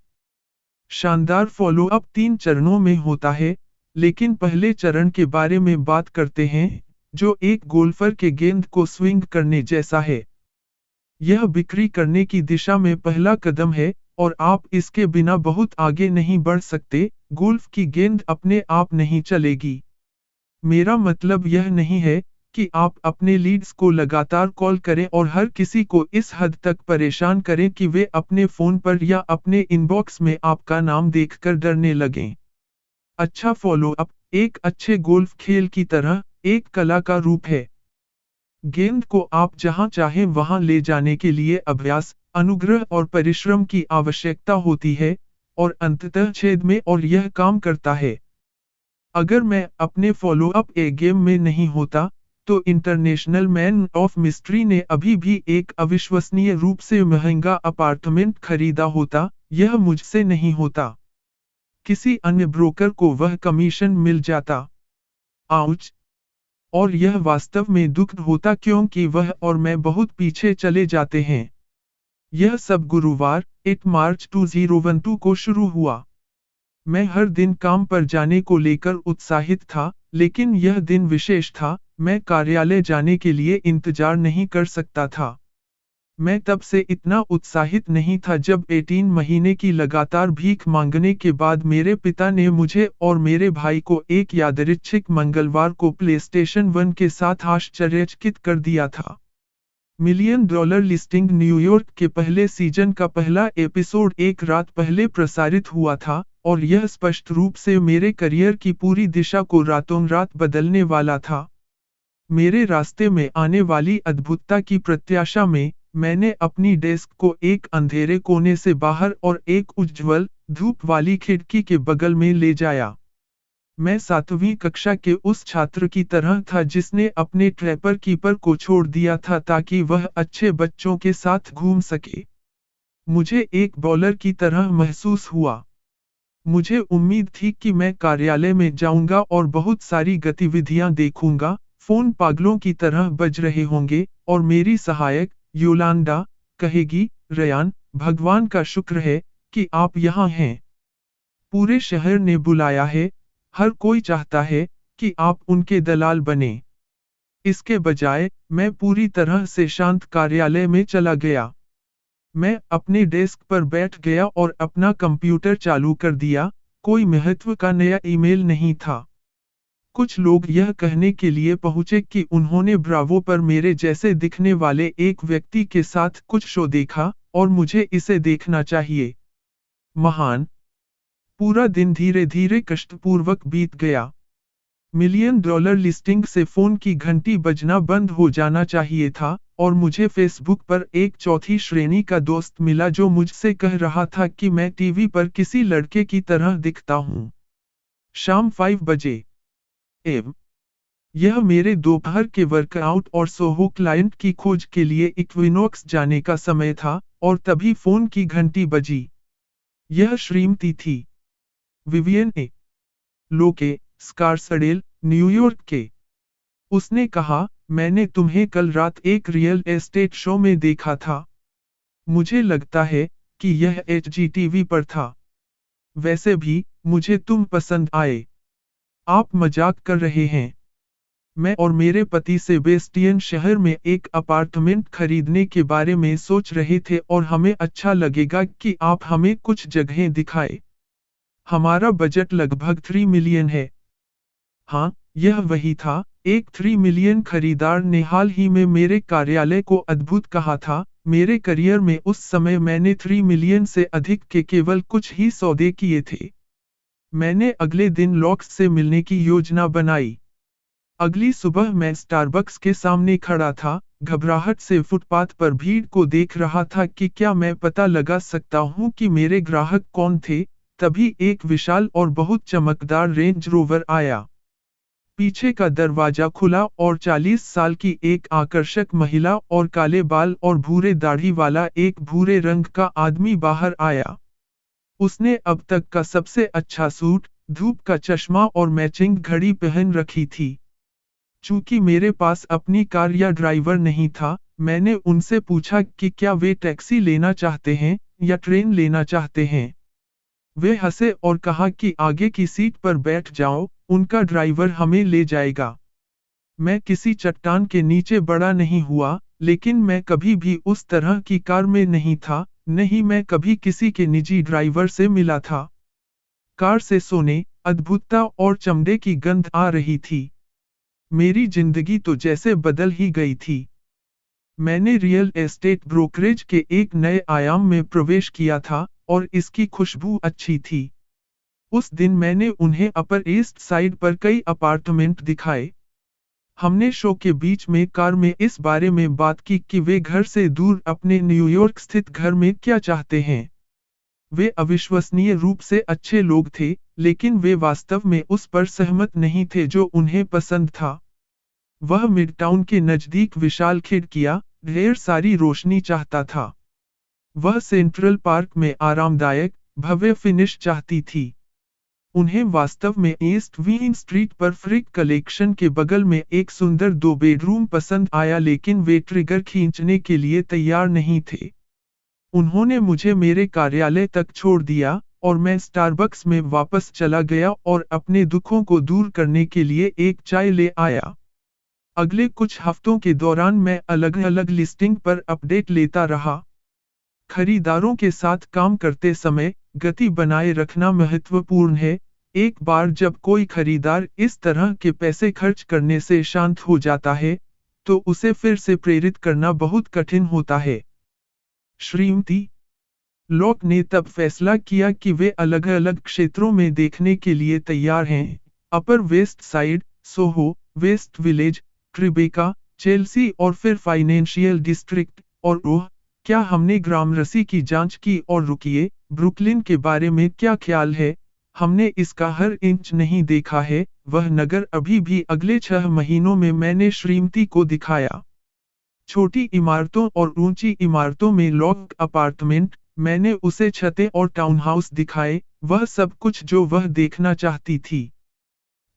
शानदार फॉलोअप 3 चरणों में होता है, लेकिन पहले चरण के बारे में बात करते हैं, जो एक गोल्फर के गेंद को स्विंग करने जैसा है। यह बिक्री करने की दिशा में पहला कदम है, और आप इसके बिना बहुत आगे नहीं बढ़ सकते। गोल्फ की गेंद अपने आप नहीं चलेगी। मेरा मतलब यह नहीं है कि आप अपने लीड्स को लगातार कॉल करें और हर किसी को इस हद तक परेशान करें कि वे अपने फोन पर या अपने इनबॉक्स में आपका नाम देखकर डरने लगें। अच्छा फॉलोअप, एक अच्छे गोल्फ खेल की तरह, एक कला का रूप है। गेंद को आप जहां चाहें वहां ले जाने के लिए अभ्यास, अनुग्रह और परिश्रम की आवश्यकता होती है, और अंततः छेद में और यह काम करता है। अगर मैं अपने फॉलोअप गेम में नहीं होता, तो इंटरनेशनल मैन ऑफ मिस्ट्री ने अभी भी एक अविश्वसनीय रूप से महंगा अपार्टमेंट खरीदा होता। यह मुझसे नहीं होता। किसी अन्य ब्रोकर को वह कमीशन मिल जाता। आउच! और यह वास्तव में दुखद होता, क्योंकि वह और मैं बहुत पीछे चले जाते हैं। यह सब गुरुवार 8 मार्च 2012 को शुरू हुआ। मैं हर दिन काम पर जाने को लेकर उत्साहित था, लेकिन यह दिन विशेष था। मैं कार्यालय जाने के लिए इंतजार नहीं कर सकता था। मैं तब से इतना उत्साहित नहीं था जब 18 महीने की लगातार भीख मांगने के बाद मेरे पिता ने मुझे और मेरे भाई को एक यादृच्छिक मंगलवार को प्लेस्टेशन 1 के साथ आश्चर्यचकित कर दिया था। $1 मिलियन लिस्टिंग न्यूयॉर्क के पहले सीजन का पहला एपिसोड एक रात पहले प्रसारित हुआ था, और यह स्पष्ट रूप से मेरे करियर की पूरी दिशा को रातों रात बदलने वाला था। मेरे रास्ते में आने वाली अद्भुतता की प्रत्याशा में, मैंने अपनी डेस्क को एक अंधेरे कोने से बाहर और एक उज्ज्वल, धूप वाली खिड़की के बगल में ले जाया। मैं 7वीं कक्षा के उस छात्र की तरह था जिसने अपने ट्रैपर कीपर को छोड़ दिया था ताकि वह अच्छे बच्चों के साथ घूम सके। मुझे एक बॉलर की तरह महसूस हुआ। मुझे उम्मीद थी कि मैं कार्यालय में जाऊंगा और बहुत सारी गतिविधियां देखूंगा, फोन पागलों की तरह बज रहे होंगे, और मेरी सहायक, योलांडा, कहेगी, रयान, भगवान का शुक्र है कि आप यहाँ हैं। पूरे शहर ने बुलाया है, हर कोई चाहता है कि आप उनके दलाल बने। इसके बजाय, मैं पूरी तरह से शांत कार्यालय में चला गया। मैं अपने डेस्क पर बैठ गया और अपना कंप्यूटर चालू कर दिया। कोई महत्व का नया ईमेल नहीं था। कुछ लोग यह कहने के लिए पहुंचे कि उन्होंने ब्रावो पर मेरे जैसे दिखने वाले एक व्यक्ति के साथ कुछ शो देखा, और मुझे इसे देखना चाहिए। महान। पूरा दिन धीरे धीरे कष्टपूर्वक बीत गया। $1 मिलियन लिस्टिंग से फोन की घंटी बजना बंद हो जाना चाहिए था, और मुझे फेसबुक पर एक चौथी श्रेणी का दोस्त मिला जो मुझसे कह रहा था कि मैं टीवी पर किसी लड़के की तरह दिखता हूँ। शाम 5 बजे एम। यह मेरे दोपहर के वर्कआउट और सोहो क्लाइंट की खोज के लिए इक्विनॉक्स जाने का समय था, और तभी फोन की घंटी बजी। यह श्रीमती थी। विवियन ए। लोके, स्कारसडेल, न्यूयॉर्क के। उसने कहा, मैंने तुम्हें कल रात एक रियल एस्टेट शो में देखा था। मुझे लगता है कि यह HGTV पर था। वैसे भी, मुझे तुम पसंद आए। आप मजाक कर रहे हैं। मैं और मेरे पति सेबेस्टियन शहर में एक अपार्टमेंट खरीदने के बारे में सोच रहे थे और हमें अच्छा लगेगा कि आप हमें कुछ जगहें दिखाएं। हमारा बजट लगभग 3 मिलियन है। हाँ, यह वही था। एक 3 मिलियन खरीदार ने हाल ही में मेरे कार्यालय को अद्भुत कहा था। मेरे करियर में उस समय मैंने 3 मिलियन से अधिक के केवल कुछ ही सौदे किए थे। मैंने अगले दिन लॉक्स से मिलने की योजना बनाई। अगली सुबह मैं स्टारबक्स के सामने खड़ा था, घबराहट से फुटपाथ पर भीड़ को देख रहा था कि क्या मैं पता लगा सकता हूं कि मेरे ग्राहक कौन थे। तभी एक विशाल और बहुत चमकदार रेंज रोवर आया। पीछे का दरवाजा खुला और 40 साल की एक आकर्षक महिला और काले बाल और भूरे दाढ़ी वाला एक भूरे रंग का आदमी बाहर आया। उसने अब तक का सबसे अच्छा सूट, धूप का चश्मा और मैचिंग घड़ी पहन रखी थी। चूंकि मेरे पास अपनी कार या ड्राइवर नहीं था, मैंने उनसे पूछा कि क्या वे टैक्सी लेना चाहते हैं या ट्रेन लेना चाहते हैं। वे हंसे और कहा कि आगे की सीट पर बैठ जाओ, उनका ड्राइवर हमें ले जाएगा। मैं किसी चट्टान के नीचे बड़ा नहीं हुआ, लेकिन मैं कभी भी उस तरह की कार में नहीं था, नहीं मैं कभी किसी के निजी ड्राइवर से मिला था। कार से सोने, अद्भुतता और चमड़े की गंध आ रही थी। मेरी जिंदगी तो जैसे बदल ही गई थी। मैंने रियल एस्टेट ब्रोकरेज के एक नए आयाम में प्रवेश किया था, और इसकी खुशबू अच्छी थी। उस दिन मैंने उन्हें अपर ईस्ट साइड पर कई अपार्टमेंट दिखाए। हमने शो के बीच में कार में इस बारे में बात की कि वे घर से दूर अपने न्यूयॉर्क स्थित घर में क्या चाहते हैं। वे अविश्वसनीय रूप से अच्छे लोग थे, लेकिन वे वास्तव में उस पर सहमत नहीं थे जो उन्हें पसंद था। वह मिडटाउन के नजदीक विशाल खिड़कियां, ढेर सारी रोशनी चाहता था। वह सेंट्रल पार्क में आरामदायक, भव्य फिनिश चाहती थी। उन्हें वास्तव में ईस्ट वीन स्ट्रीट पर फ्रिक कलेक्शन के बगल में एक सुंदर 2 बेडरूम पसंद आया, लेकिन वे ट्रिगर खींचने के लिए तैयार नहीं थे। उन्होंने मुझे मेरे कार्यालय तक छोड़ दिया, और मैं स्टारबक्स में वापस चला गया और अपने दुखों को दूर करने के लिए एक चाय ले आया। अगले कुछ हफ्तों के दौरान मैं अलग अलग लिस्टिंग पर अपडेट लेता रहा। खरीदारों के साथ काम करते समय, गति बनाए रखना महत्वपूर्ण है। एक बार जब कोई खरीदार इस तरह के पैसे खर्च करने से शांत हो जाता है, तो उसे फिर से प्रेरित करना बहुत कठिन होता है। श्रीमती लॉक ने तब फैसला किया कि वे अलग अलग क्षेत्रों में देखने के लिए तैयार हैं। Upper west side, Soho, West Village, Tribeca, Chelsea और फिर फाइनेंशियल डिस्ट्रिक्ट। और ओह, क्या हमने ग्रामरसी की जांच की? और रुकिए, ब्रुकलिन के बारे में क्या ख्याल है? हमने इसका हर इंच नहीं देखा है। वह नगर अभी भी अगले 6 महीनों में मैंने श्रीमती को दिखाया। छोटी इमारतों और ऊंची इमारतों में लॉक अपार्टमेंट, मैंने उसे छतें और टाउनहाउस दिखाए, वह सब कुछ जो वह देखना चाहती थी।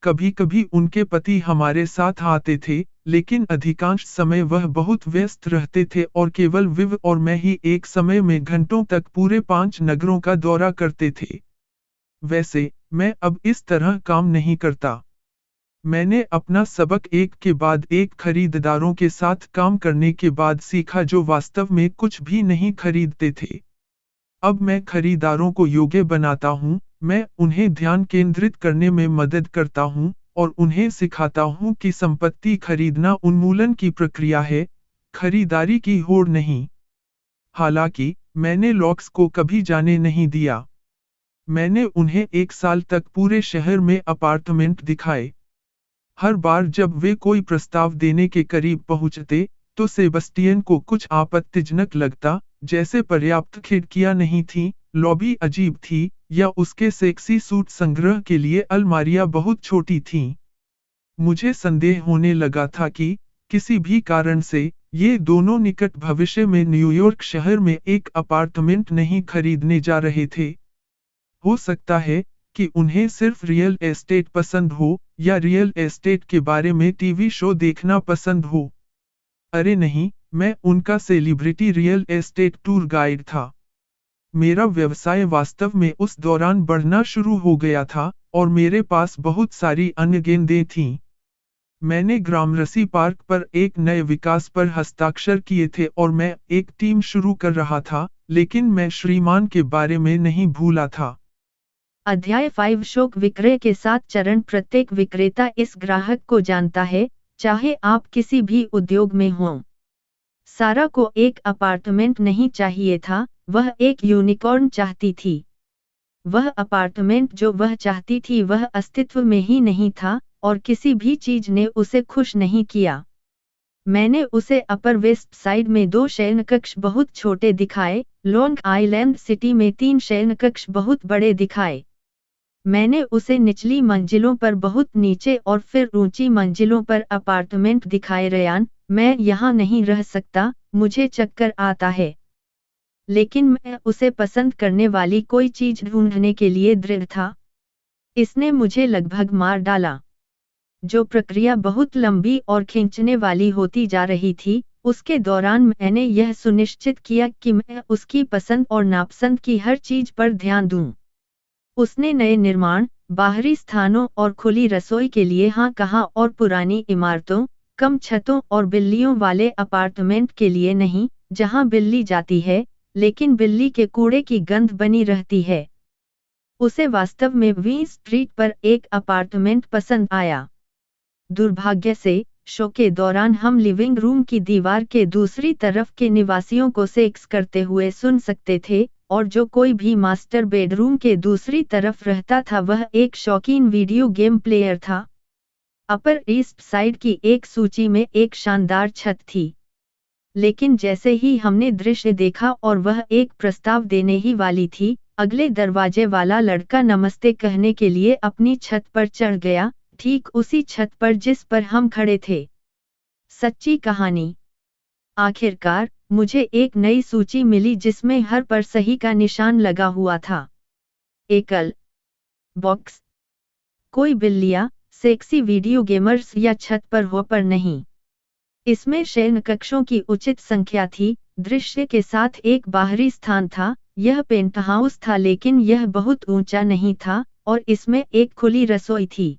कभी कभी उनके पति हमारे साथ आते थे, लेकिन अधिकांश समय वह बहुत व्यस्त रहते थे और केवल विव और मैं ही एक समय में घंटों तक पूरे 5 नगरों का दौरा करते थे। वैसे, मैं अब इस तरह काम नहीं करता। मैंने अपना सबक एक के बाद एक खरीदारों के साथ काम करने के बाद सीखा जो वास्तव में कुछ भी नहीं खरीदते थे। अब मैं खरीदारों को योग्य बनाता हूँ, मैं उन्हें ध्यान केंद्रित करने में मदद करता हूँ, और उन्हें सिखाता हूँ कि संपत्ति खरीदना उन्मूलन की प्रक्रिया है, खरीदारी की होड़ नहीं। हालांकि, मैंने लॉक्स को कभी जाने नहीं दिया। मैंने उन्हें 1 साल तक पूरे शहर में अपार्टमेंट दिखाए। हर बार जब वे कोई प्रस्ताव देने के करीब पहुंचते, तो सेबस्टियन को कुछ आपत्तिजनक लगता, जैसे पर्याप्त खिड़कियां नहीं थीं, लॉबी अजीब थी, या उसके सेक्सी सूट संग्रह के लिए अलमारियां बहुत छोटी थीं। मुझे संदेह होने लगा था कि किसी भी कारण से ये दोनों निकट भविष्य में न्यूयॉर्क शहर में एक अपार्टमेंट नहीं खरीदने जा रहे थे। हो सकता है कि उन्हें सिर्फ रियल एस्टेट पसंद हो, या रियल एस्टेट के बारे में टीवी शो देखना पसंद हो। अरे नहीं, मैं उनका celebrity real estate tour guide था। मेरा व्यवसाय वास्तव में उस दौरान बढ़ना शुरू हो गया था, और मेरे पास बहुत सारी अन्य गेंदें थीं। मैंने ग्रामरसी पार्क पर एक नए विकास पर हस्ताक्षर किए थे और मैं एक टीम शुरू कर रहा था, लेकिन मैं श्रीमान के बारे में नहीं भूला था। अध्याय 5 शौक विक्रय के साथ चरण। प्रत्येक विक्रेता इस ग्राहक को जानता है, चाहे आप किसी भी उद्योग में हों। सारा को एक अपार्टमेंट नहीं चाहिए था, वह एक यूनिकॉर्न चाहती थी। वह अपार्टमेंट जो वह चाहती थी वह अस्तित्व में ही नहीं था, और किसी भी चीज ने उसे खुश नहीं किया। मैंने उसे अपर वेस्ट साइड में 2 शयनकक्ष बहुत छोटे दिखाए, लॉन्ग आइलैंड सिटी में 3 शयनकक्ष बहुत बड़े दिखाए। मैंने उसे निचली मंजिलों पर बहुत नीचे और फिर ऊंची मंजिलों पर अपार्टमेंट दिखाए। रयान, मैं यहाँ नहीं रह सकता, मुझे चक्कर आता है। लेकिन मैं उसे पसंद करने वाली कोई चीज ढूंढने के लिए दृढ़ था। इसने मुझे लगभग मार डाला। जो प्रक्रिया बहुत लंबी और खींचने वाली होती जा रही थी, उसके दौरान मैंने यह सुनिश्चित किया कि मैं उसकी पसंद और नापसंद की हर चीज पर ध्यान दूं। उसने नए निर्माण, बाहरी स्थानों और खुली रसोई के लिए हाँ कहा और पुरानी इमारतों, कम छतों और बिल्लियों वाले अपार्टमेंट के लिए नहीं, जहां बिल्ली जाती है, लेकिन बिल्ली के कूड़े की गंध बनी रहती है। उसे वास्तव में वी स्ट्रीट पर एक अपार्टमेंट पसंद आया। दुर्भाग्य से, शो के दौरान हम लिविंग रूम की दीवार के दूसरी तरफ के निवासियों को सेक्स करते हुए सुन सकते थे, और जो कोई भी मास्टर बेडरूम के दूसरी तरफ रहता था वह एक शौकीन वीडियो गेम प्लेयर था। अपर ईस्ट साइड की एक सूची में एक शानदार छत थी। लेकिन जैसे ही हमने दृश्य देखा और वह एक प्रस्ताव देने ही वाली थी, अगले दरवाजे वाला लड़का नमस्ते कहने के लिए अपनी छत पर चढ़ गया, ठीक उसी छत पर जिस पर हम खड़े थे। सच्ची कहानी। आखिरकार, मुझे एक नई सूची मिली जिसमें हर पर सही का निशान लगा हुआ था। एकल बॉक्स। कोई बिल्लियां, सेक्सी वीडियो गेमर्स या छत पर हो पर नहीं। इसमें शयनकक्षों की उचित संख्या थी, दृश्य के साथ एक बाहरी स्थान था। यह पेंटहाउस था लेकिन यह बहुत ऊंचा नहीं था, और इसमें एक खुली रसोई थी।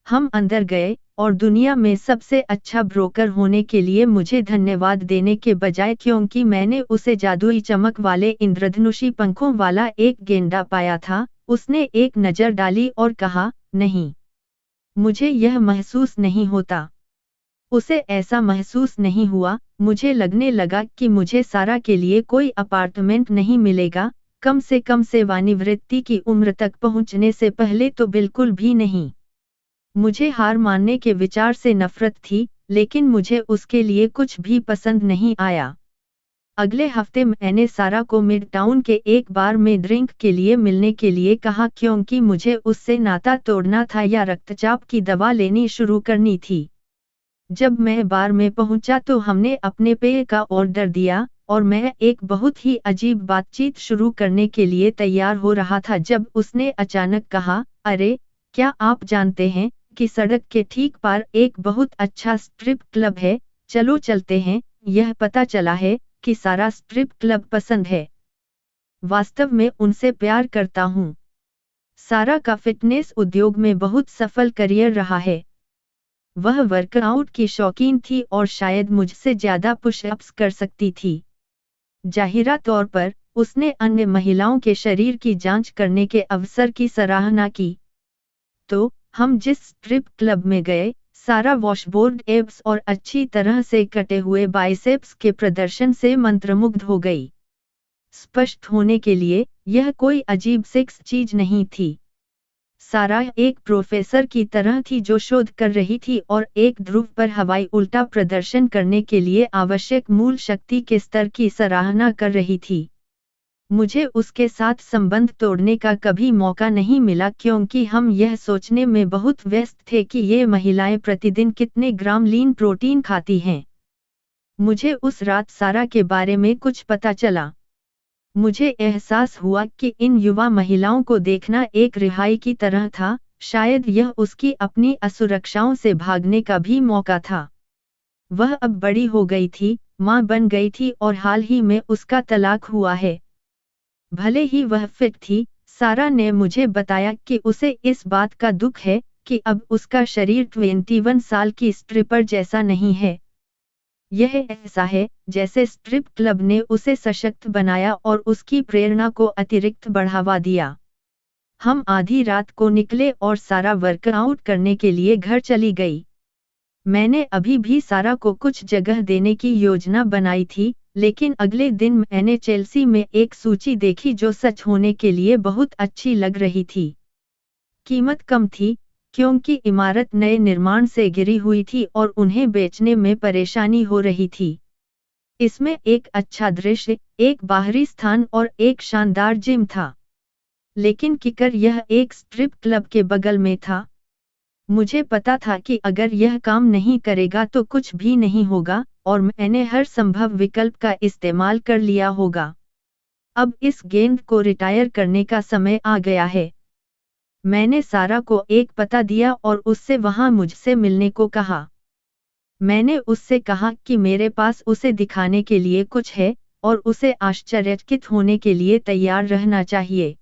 हम अंदर गए, और दुनिया में सबसे अच्छा ब्रोकर होने के लिए मुझे धन्यवाद देने के बजाय, क्योंकि मैंने उसे जादुई चमक वाले इंद्रधनुषी पंखों वाला एक गेंडा पाया था, उसने एक नज़र डाली और कहा, नहीं, मुझे यह महसूस नहीं होता। उसे ऐसा महसूस नहीं हुआ। मुझे लगने लगा कि मुझे सारा के लिए कोई अपार्टमेंट नहीं मिलेगा, कम से कम सेवानिवृत्ति की उम्र तक पहुंचने से पहले तो बिल्कुल भी नहीं। मुझे हार मानने के विचार से नफरत थी, लेकिन मुझे उसके लिए कुछ भी पसंद नहीं आया। अगले हफ्ते मैंने सारा को मिड टाउन के एक बार में ड्रिंक के लिए मिलने के लिए कहा, क्योंकि मुझे उससे नाता तोड़ना था या रक्तचाप की दवा लेनी शुरू करनी थी। जब मैं बार में पहुंचा तो हमने अपने पेय का ऑर्डर दिया, और मैं एक बहुत ही अजीब बातचीत शुरू करने के लिए तैयार हो रहा था जब उसने अचानक कहा, अरे, क्या आप जानते हैं कि सड़क के ठीक पार एक बहुत अच्छा स्ट्रिप क्लब है, चलो चलते हैं। यह पता चला है कि सारा स्ट्रिप क्लब पसंद है। वास्तव में उनसे प्यार करता हूँ। सारा का फिटनेस उद्योग में बहुत सफल करियर रहा है। वह वर्कआउट की शौकीन थी और शायद मुझसे ज्यादा पुशअप्स कर सकती थी। जाहिरा तौर पर, उसने अन्य महिलाओं के शरीर की जांच करने के अवसर की सराहना की। तो, हम जिस स्ट्रिप क्लब में गए, सारा वॉशबोर्ड एब्स और अच्छी तरह से कटे हुए बाइसेप्स के प्रदर्शन से मंत्रमुग्ध हो गई। स्पष्ट होने के लिए, यह कोई अजीब सेक्स चीज नहीं थी। सारा एक प्रोफेसर की तरह थी जो शोध कर रही थी और एक ध्रुव पर हवाई उल्टा प्रदर्शन करने के लिए आवश्यक मूल शक्ति के स्तर की सराहना कर रही थी। मुझे उसके साथ संबंध तोड़ने का कभी मौका नहीं मिला क्योंकि हम यह सोचने में बहुत व्यस्त थे कि ये महिलाएं प्रतिदिन कितने ग्राम लीन प्रोटीन खाती हैं। मुझे उस रात सारा के बारे में कुछ पता चला। मुझे एहसास हुआ कि इन युवा महिलाओं को देखना एक रिहाई की तरह था, शायद यह उसकी अपनी असुरक्षाओं से भागने का भी मौका था। वह अब बड़ी हो गई थी, मां बन गई थी और हाल ही में उसका तलाक हुआ है। भले ही वह फिट थी, सारा ने मुझे बताया कि उसे इस बात का दुख है कि अब उसका शरीर 21 साल की स्ट्रिपर जैसा नहीं है। यह ऐसा है जैसे स्ट्रिप क्लब ने उसे सशक्त बनाया और उसकी प्रेरणा को अतिरिक्त बढ़ावा दिया। हम आधी रात को निकले और सारा वर्कआउट करने के लिए घर चली गई। मैंने अभी भी सारा को कुछ जगह देने की योजना बनाई थी, लेकिन अगले दिन मैंने चेल्सी में एक सूची देखी जो सच होने के लिए बहुत अच्छी लग रही थी। कीमत कम थी क्योंकि इमारत नए निर्माण से घिरी हुई थी और उन्हें बेचने में परेशानी हो रही थी। इसमें एक अच्छा दृश्य, एक बाहरी स्थान और एक शानदार जिम था। लेकिन किकर यह एक स्ट्रिप क्लब के बगल में था। मुझे पता था कि अगर यह काम नहीं करेगा तो कुछ भी नहीं होगा और मैंने हर संभव विकल्प का इस्तेमाल कर लिया होगा। अब इस गेंद को रिटायर करने का समय आ गया है। मैंने सारा को एक पता दिया और उससे वहां मुझसे मिलने को कहा। मैंने उससे कहा कि मेरे पास उसे दिखाने के लिए कुछ है और उसे आश्चर्यचकित होने के लिए तैयार रहना चाहिए।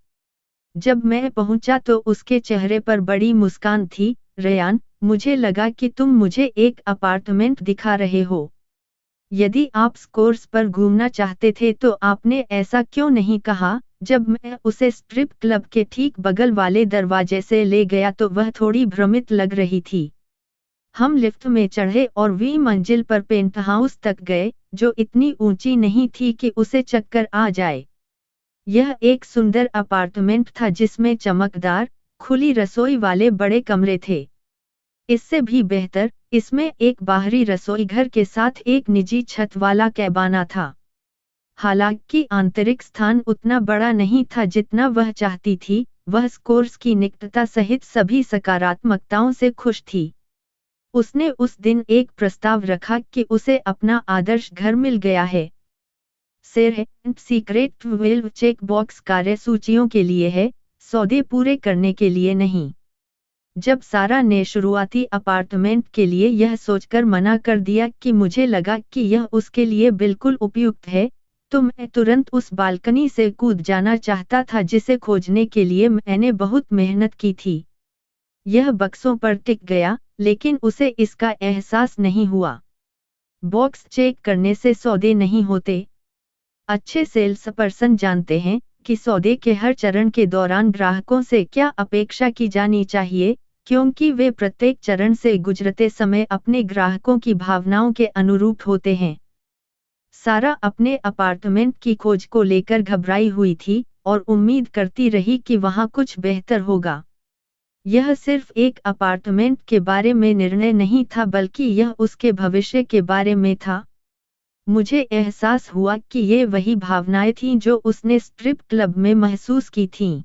जब मैं पहुंचा तो उसके चेहरे पर बड़ी मुस्कान थी। रेयान, मुझे लगा कि तुम मुझे एक अपार्टमेंट दिखा रहे हो। यदि आप स्कोर्स पर घूमना चाहते थे तो आपने ऐसा क्यों नहीं कहा? जब मैं उसे स्ट्रिप क्लब के ठीक बगल वाले दरवाजे से ले गया तो वह थोड़ी भ्रमित लग रही थी। हम लिफ्ट में चढ़े और 20 मंजिल पर पेंटहाउस तक गए, जो इतनी ऊंची नहीं थी कि उसे चक्कर आ जाए। यह एक सुंदर अपार्टमेंट था जिसमें चमकदार, खुली रसोई वाले बड़े कमरे थे। इससे भी बेहतर, इसमें एक बाहरी रसोई घर के साथ एक निजी छत वाला कैबाना था। हालांकि आंतरिक स्थान उतना बड़ा नहीं था जितना वह चाहती थी, वह स्कोर्स की निकटता सहित सभी सकारात्मकताओं से खुश थी। उसने उस दिन एक प्रस्ताव रखा कि उसे अपना आदर्श घर मिल गया है। सीक्रेट 12 चेक बॉक्स कार्य सूचियों के लिए है, सौदे पूरे करने के लिए नहीं। जब सारा ने शुरुआती अपार्टमेंट के लिए यह सोचकर मना कर दिया कि मुझे लगा कि यह उसके लिए बिल्कुल उपयुक्त है, तो मैं तुरंत उस बालकनी से कूद जाना चाहता था जिसे खोजने के लिए मैंने बहुत मेहनत की थी। यह बक्सों पर टिक गया, लेकिन उसे इसका एहसास नहीं हुआ। बॉक्स चेक करने से सौदे नहीं होते। अच्छे सेल्स पर्सन जानते हैं कि सौदे के हर चरण के दौरान ग्राहकों से क्या अपेक्षा की जानी चाहिए, क्योंकि वे प्रत्येक चरण से गुजरते समय अपने ग्राहकों की भावनाओं के अनुरूप होते हैं। सारा अपने अपार्टमेंट की खोज को लेकर घबराई हुई थी और उम्मीद करती रही कि वहां कुछ बेहतर होगा। यह सिर्फ एक अपार्टमेंट के बारे में निर्णय नहीं था बल्कि यह उसके भविष्य के बारे में था। मुझे एहसास हुआ कि ये वही भावनाएं थीं जो उसने स्ट्रिप क्लब में महसूस की थीं।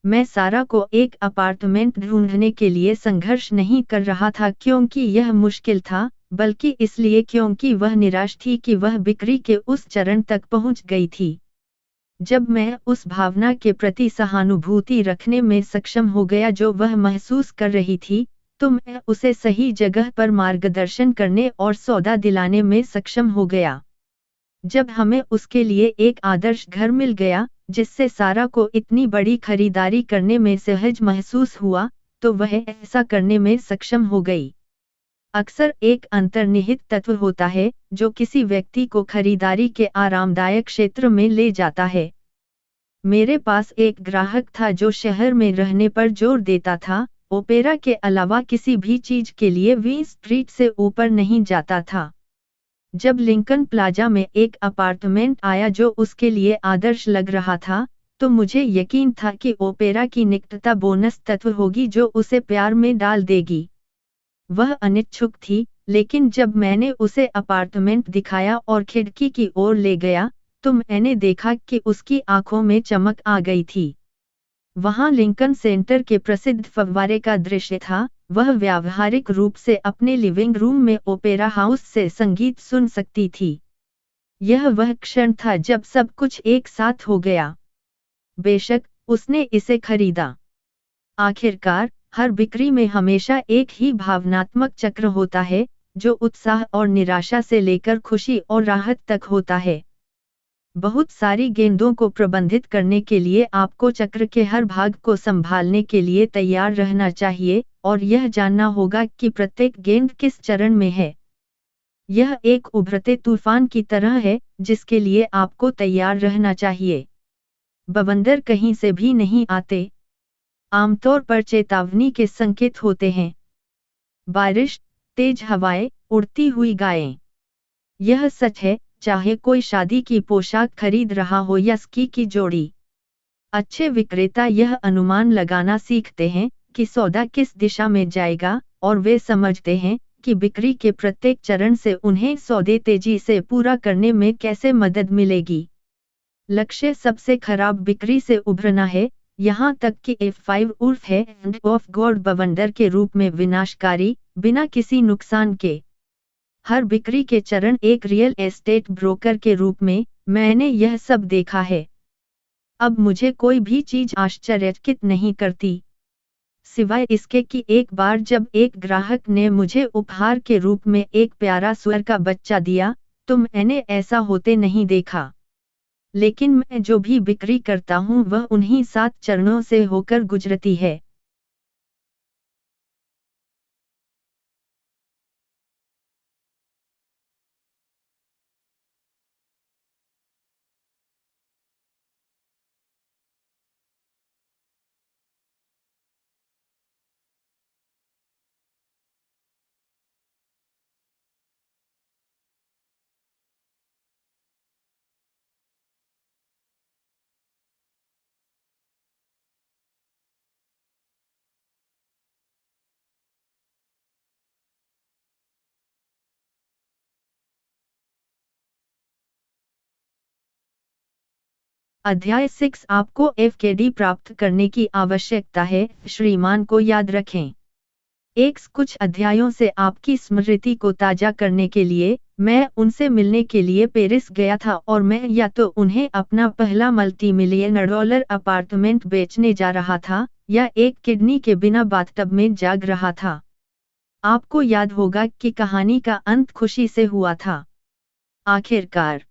मैं सारा को एक अपार्टमेंट ढूंढने के लिए संघर्ष नहीं कर रहा था क्योंकि यह मुश्किल था, बल्कि इसलिए क्योंकि वह निराश थी कि वह बिक्री के उस चरण तक पहुंच गई थी। जब मैं उस भावना के प्रति सहानुभूति रखने में सक्षम हो गया जो वह महसूस कर रही थी, तो मैं उसे सही जगह पर मार्गदर्शन करने और सौदा दिलाने में सक्षम हो गया। जब हमें उसके लिए एक आदर्श घर मिल गया, जिससे सारा को इतनी बड़ी खरीदारी करने में सहज महसूस हुआ, तो वह ऐसा करने में सक्षम हो गई। अक्सर एक अंतर्निहित तत्व होता है जो किसी व्यक्ति को खरीदारी के आरामदायक क्षेत्र में ले जाता है। मेरे पास एक ग्राहक था जो शहर में रहने पर जोर देता था, ओपेरा के अलावा किसी भी चीज के लिए वी स्ट्रीट से ऊपर नहीं जाता था। जब लिंकन प्लाजा में एक अपार्टमेंट आया जो उसके लिए आदर्श लग रहा था, तो मुझे यकीन था कि ओपेरा की निकटता बोनस तत्व होगी जो उसे प्यार में डाल देगी। वह अनिच्छुक थी, लेकिन जब मैंने उसे अपार्टमेंट दिखाया और खिड़की की ओर ले गया, तो मैंने देखा कि उसकी आंखों में चमक आ गई थी। वहां लिंकन सेंटर के प्रसिद्ध फव्वारे का दृश्य था। वह व्यावहारिक रूप से अपने लिविंग रूम में ओपेरा हाउस से संगीत सुन सकती थी। यह वह क्षण था जब सब कुछ एक साथ हो गया। बेशक, उसने इसे खरीदा। आखिरकार, हर बिक्री में हमेशा एक ही भावनात्मक चक्र होता है, जो उत्साह और निराशा से लेकर खुशी और राहत तक होता है। बहुत सारी गेंदों को प्रबंधित करने के लिए आपको चक्र के हर भाग को संभालने के लिए तैयार रहना चाहिए, और यह जानना होगा कि प्रत्येक गेंद किस चरण में है। यह एक उभरते तूफान की तरह है, जिसके लिए आपको तैयार रहना चाहिए। बवंडर कहीं से भी नहीं आते। आमतौर पर चेतावनी के संकेत होते हैं। बारिश, तेज हवाएं, उड़ती हुई गायें। यह सच है, चाहे कोई शादी की पोशाक खरीद रहा हो या स्की की जोड़ी। अच्छे विक्रेता यह अनुमान लगाना सीखते हैं कि सौदा किस दिशा में जाएगा, और वे समझते हैं कि बिक्री के प्रत्येक चरण से उन्हें सौदे तेजी से पूरा करने में कैसे मदद मिलेगी। लक्ष्य सबसे खराब बिक्री से उभरना है, यहाँ तक कि F5 उर्फ है एंड ऑफ गॉड बवंडर के रूप में विनाशकारी, बिना किसी नुकसान के। हर बिक्री के चरण एक रियल एस्टेट ब्रोकर के रूप में, मैंने यह सब देखा है। अब मुझे कोई भी चीज आश्चर्यचकित नहीं करती, सिवाय इसके कि एक बार जब एक ग्राहक ने मुझे उपहार के रूप में एक प्यारा सुअर का बच्चा दिया, तो मैंने ऐसा होते नहीं देखा। लेकिन मैं जो भी बिक्री करता हूँ वह उन्हीं 7 चरणों से होकर गुजरती है। अध्याय 6 आपको FKD प्राप्त करने की आवश्यकता है, श्रीमान को याद रखें। कुछ अध्यायों से आपकी स्मृति को ताजा करने के लिए, मैं उनसे मिलने के लिए पेरिस गया था और मैं या तो उन्हें अपना पहला $multi-million अपार्टमेंट बेचने जा रहा था, या एक किडनी के बिना बाथटब में जाग रहा था। आपको याद होगा कि कहानी का अंत खुशी से हुआ था। आखिरकार,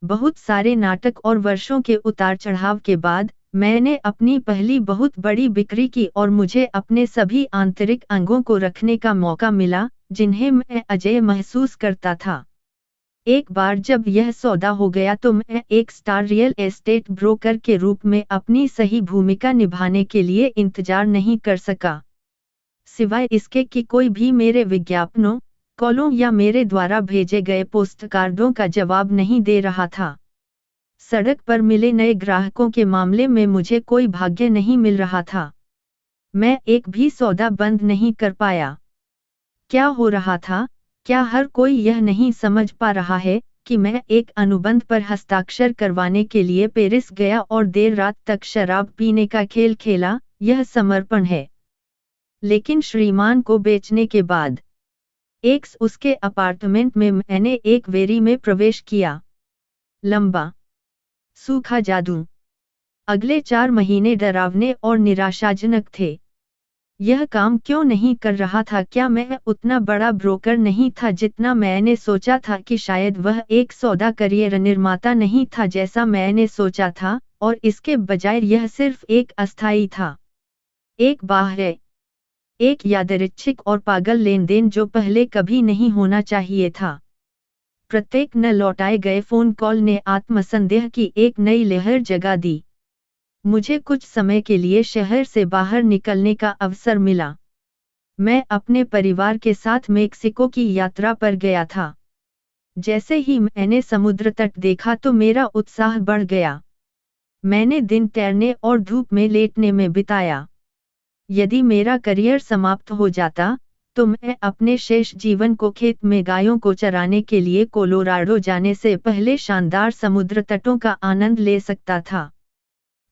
बहुत सारे नाटक और वर्षों के उतार चढ़ाव के बाद, मैंने अपनी पहली बहुत बड़ी बिक्री की और मुझे अपने सभी आंतरिक अंगों को रखने का मौका मिला, जिन्हें मैं अजेय महसूस करता था। एक बार जब यह सौदा हो गया तो मैं एक स्टार रियल एस्टेट ब्रोकर के रूप में अपनी सही भूमिका निभाने के लिए इंतजार नहीं कर सका। सिवाय इसके कि कोई भी मेरे विज्ञापनों, कॉलों या मेरे द्वारा भेजे गए पोस्टकार्डों का जवाब नहीं दे रहा था। सड़क पर मिले नए ग्राहकों के मामले में मुझे कोई भाग्य नहीं मिल रहा था। मैं एक भी सौदा बंद नहीं कर पाया। क्या हो रहा था? क्या हर कोई यह नहीं समझ पा रहा है कि मैं एक अनुबंध पर हस्ताक्षर करवाने के लिए पेरिस गया और देर रात तक शराब पीने का खेल खेला? यह समर्पण है। लेकिन श्रीमान को बेचने के बाद उसके अपार्टमेंट में मैंने एक वेरी में प्रवेश किया। लंबा, सूखा जादू। अगले 4 महीने डरावने और निराशाजनक थे। यह काम क्यों नहीं कर रहा था? क्या मैं उतना बड़ा ब्रोकर नहीं था जितना मैंने सोचा था? कि शायद वह एक सौदा करियर निर्माता नहीं था जैसा मैंने सोचा था, और इसके बजाय यह सिर्फ एक अस्थायी था, एक बाह्य, एक यादृच्छिक और पागल लेनदेन जो पहले कभी नहीं होना चाहिए था। प्रत्येक न लौटाए गए फोन कॉल ने आत्मसंदेह की एक नई लहर जगा दी। मुझे कुछ समय के लिए शहर से बाहर निकलने का अवसर मिला। मैं अपने परिवार के साथ मेक्सिको की यात्रा पर गया था। जैसे ही मैंने समुद्र तट देखा तो मेरा उत्साह बढ़ गया। मैंने दिन तैरने और धूप में लेटने में बिताया। यदि मेरा करियर समाप्त हो जाता, तो मैं अपने शेष जीवन को खेत में गायों को चराने के लिए कोलोराडो जाने से पहले शानदार समुद्र तटों का आनंद ले सकता था।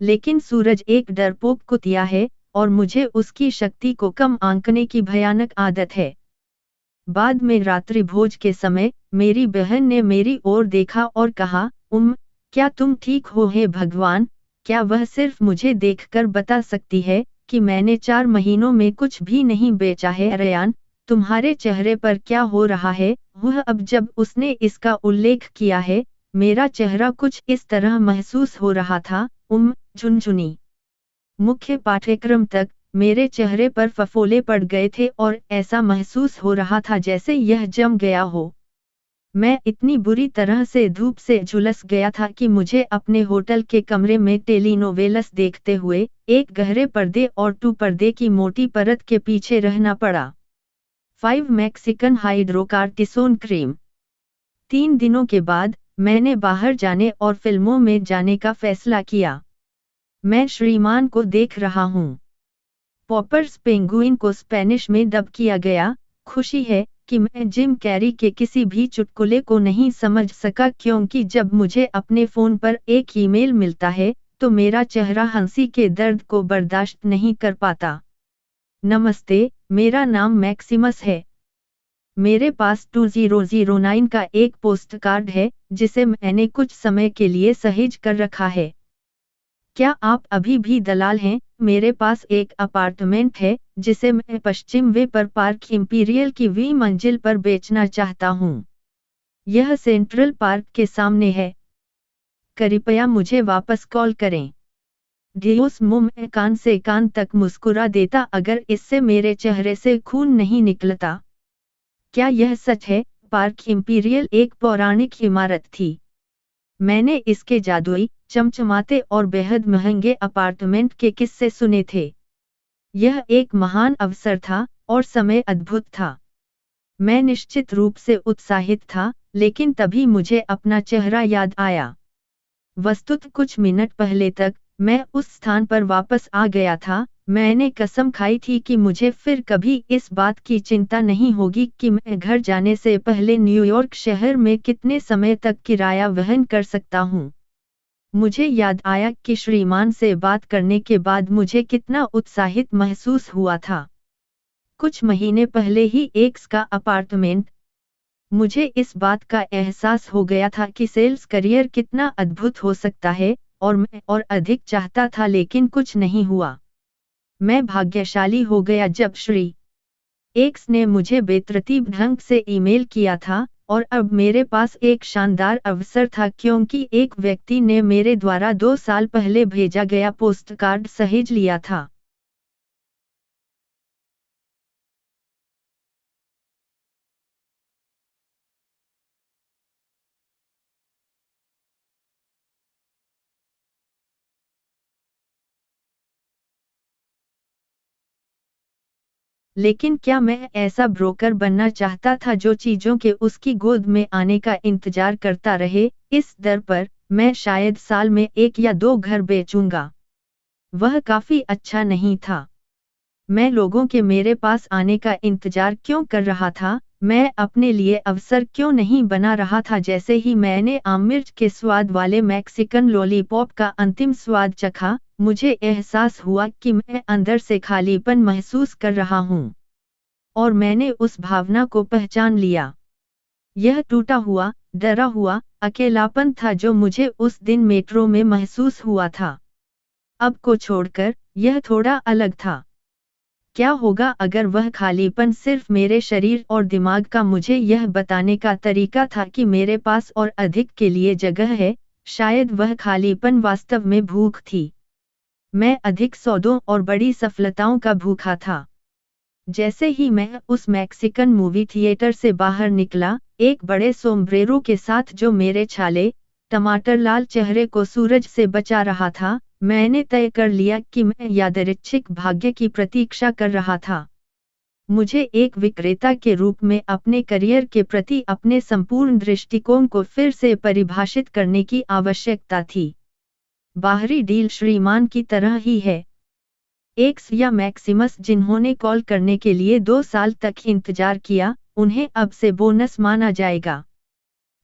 लेकिन सूरज एक डरपोक कुतिया है, और मुझे उसकी शक्ति को कम आंकने की भयानक आदत है। बाद में रात्रि भोज के समय, मेरी बहन ने मेरी ओर देखा और कहा, क्या तुम ठीक हो? हे भगवान, क्या वह सिर्फ मुझे देखकर बता सकती है कि मैंने 4 महीनों में कुछ भी नहीं बेचा है? रयान, तुम्हारे चेहरे पर क्या हो रहा है? वह अब जब उसने इसका उल्लेख किया है, मेरा चेहरा कुछ इस तरह महसूस हो रहा था, झुनझुनी। मुख्य पाठ्यक्रम तक मेरे चेहरे पर फफोले पड़ गए थे और ऐसा महसूस हो रहा था जैसे यह जम गया हो। मैं इतनी बुरी तरह से धूप से झुलस गया था कि मुझे अपने होटल के कमरे में टेलीनोवेलस देखते हुए एक गहरे पर्दे और 2 पर्दे की मोटी परत के पीछे रहना पड़ा। 5 मैक्सिकन हाइड्रोकार्टिसोन क्रीम। 3 दिनों के बाद मैंने बाहर जाने और फिल्मों में जाने का फैसला किया। मैं श्रीमान को देख रहा हूँ। पॉपर्स पेंगुइन को स्पेनिश में डब किया गया। खुशी है कि मैं जिम कैरी के किसी भी चुटकुले को नहीं समझ सका, क्योंकि जब मुझे अपने फोन पर एक ईमेल मिलता है तो मेरा चेहरा हंसी के दर्द को बर्दाश्त नहीं कर पाता। नमस्ते, मेरा नाम मैक्सिमस है। मेरे पास 2009 का एक पोस्ट कार्ड है जिसे मैंने कुछ समय के लिए सहेज कर रखा है। क्या आप अभी भी दलाल हैं? मेरे पास एक अपार्टमेंट है जिसे मैं पश्चिम वे पर पार्क इंपीरियल की 20 मंजिल पर बेचना चाहता हूँ। यह सेंट्रल पार्क के सामने है। कृपया मुझे वापस कॉल करें। डियोस मैं कान से कान तक मुस्कुरा देता अगर इससे मेरे चेहरे से खून नहीं निकलता। क्या यह सच है? पार्क इंपीरियल एक पौराणिक इमारत थी। मैंने इसके जादुई, चमचमाते और बेहद महंगे अपार्टमेंट के किस्से सुने थे। यह एक महान अवसर था और समय अद्भुत था। मैं निश्चित रूप से उत्साहित था, लेकिन तभी मुझे अपना चेहरा याद आया। वस्तुतः कुछ मिनट पहले तक मैं उस स्थान पर वापस आ गया था। मैंने कसम खाई थी कि मुझे फिर कभी इस बात की चिंता नहीं होगी कि मैं घर जाने से पहले न्यूयॉर्क शहर में कितने समय तक किराया वहन कर सकता हूँ। मुझे याद आया कि श्रीमान से बात करने के बाद मुझे कितना उत्साहित महसूस हुआ था। कुछ महीने पहले ही एक्स का अपार्टमेंट। मुझे इस बात का एहसास हो गया था कि सेल्स करियर कितना अद्भुत हो सकता है, और मैं और अधिक चाहता था, लेकिन कुछ नहीं हुआ। मैं भाग्यशाली हो गया जब श्री एक्स ने मुझे बेतरतीब ढंग से ईमेल किया था, और अब मेरे पास एक शानदार अवसर था क्योंकि एक व्यक्ति ने मेरे द्वारा 2 साल पहले भेजा गया पोस्टकार्ड सहेज लिया था। लेकिन क्या मैं ऐसा ब्रोकर बनना चाहता था जो चीजों के उसकी गोद में आने का इंतजार करता रहे? इस दर पर मैं शायद साल में 1 या 2 घर बेचूंगा। वह काफी अच्छा नहीं था। मैं लोगों के मेरे पास आने का इंतजार क्यों कर रहा था? मैं अपने लिए अवसर क्यों नहीं बना रहा था? जैसे ही मैंने आम मिर्च के स्वाद वाले मैक्सिकन लॉलीपॉप का अंतिम स्वाद चखा, मुझे एहसास हुआ कि मैं अंदर से खालीपन महसूस कर रहा हूँ। और मैंने उस भावना को पहचान लिया। यह टूटा हुआ, डरा हुआ अकेलापन था जो मुझे उस दिन मेट्रो में महसूस हुआ था। अब को छोड़कर यह थोड़ा अलग था। क्या होगा अगर वह खालीपन सिर्फ मेरे शरीर और दिमाग का मुझे यह बताने का तरीका था कि मेरे पास और अधिक के लिए जगह है? शायद वह खालीपन वास्तव में भूख थी। मैं अधिक सौदों और बड़ी सफलताओं का भूखा था। जैसे ही मैं उस मैक्सिकन मूवी थिएटर से बाहर निकला, एक बड़े सोम्ब्रेरो के साथ जो मेरे छाले, टमाटर लाल चेहरे को सूरज से बचा रहा था, मैंने तय कर लिया कि मैं यादृच्छिक भाग्य की प्रतीक्षा कर रहा था। मुझे एक विक्रेता के रूप में अपने करियर के प्रति अपने संपूर्ण दृष्टिकोण को फिर से परिभाषित करने की आवश्यकता थी। बाहरी डील श्रीमान की तरह ही है। एक्स या मैक्सिमस जिन्होंने कॉल करने के लिए 2 साल तक इंतजार किया, उन्हें अब से बोनस माना जाएगा।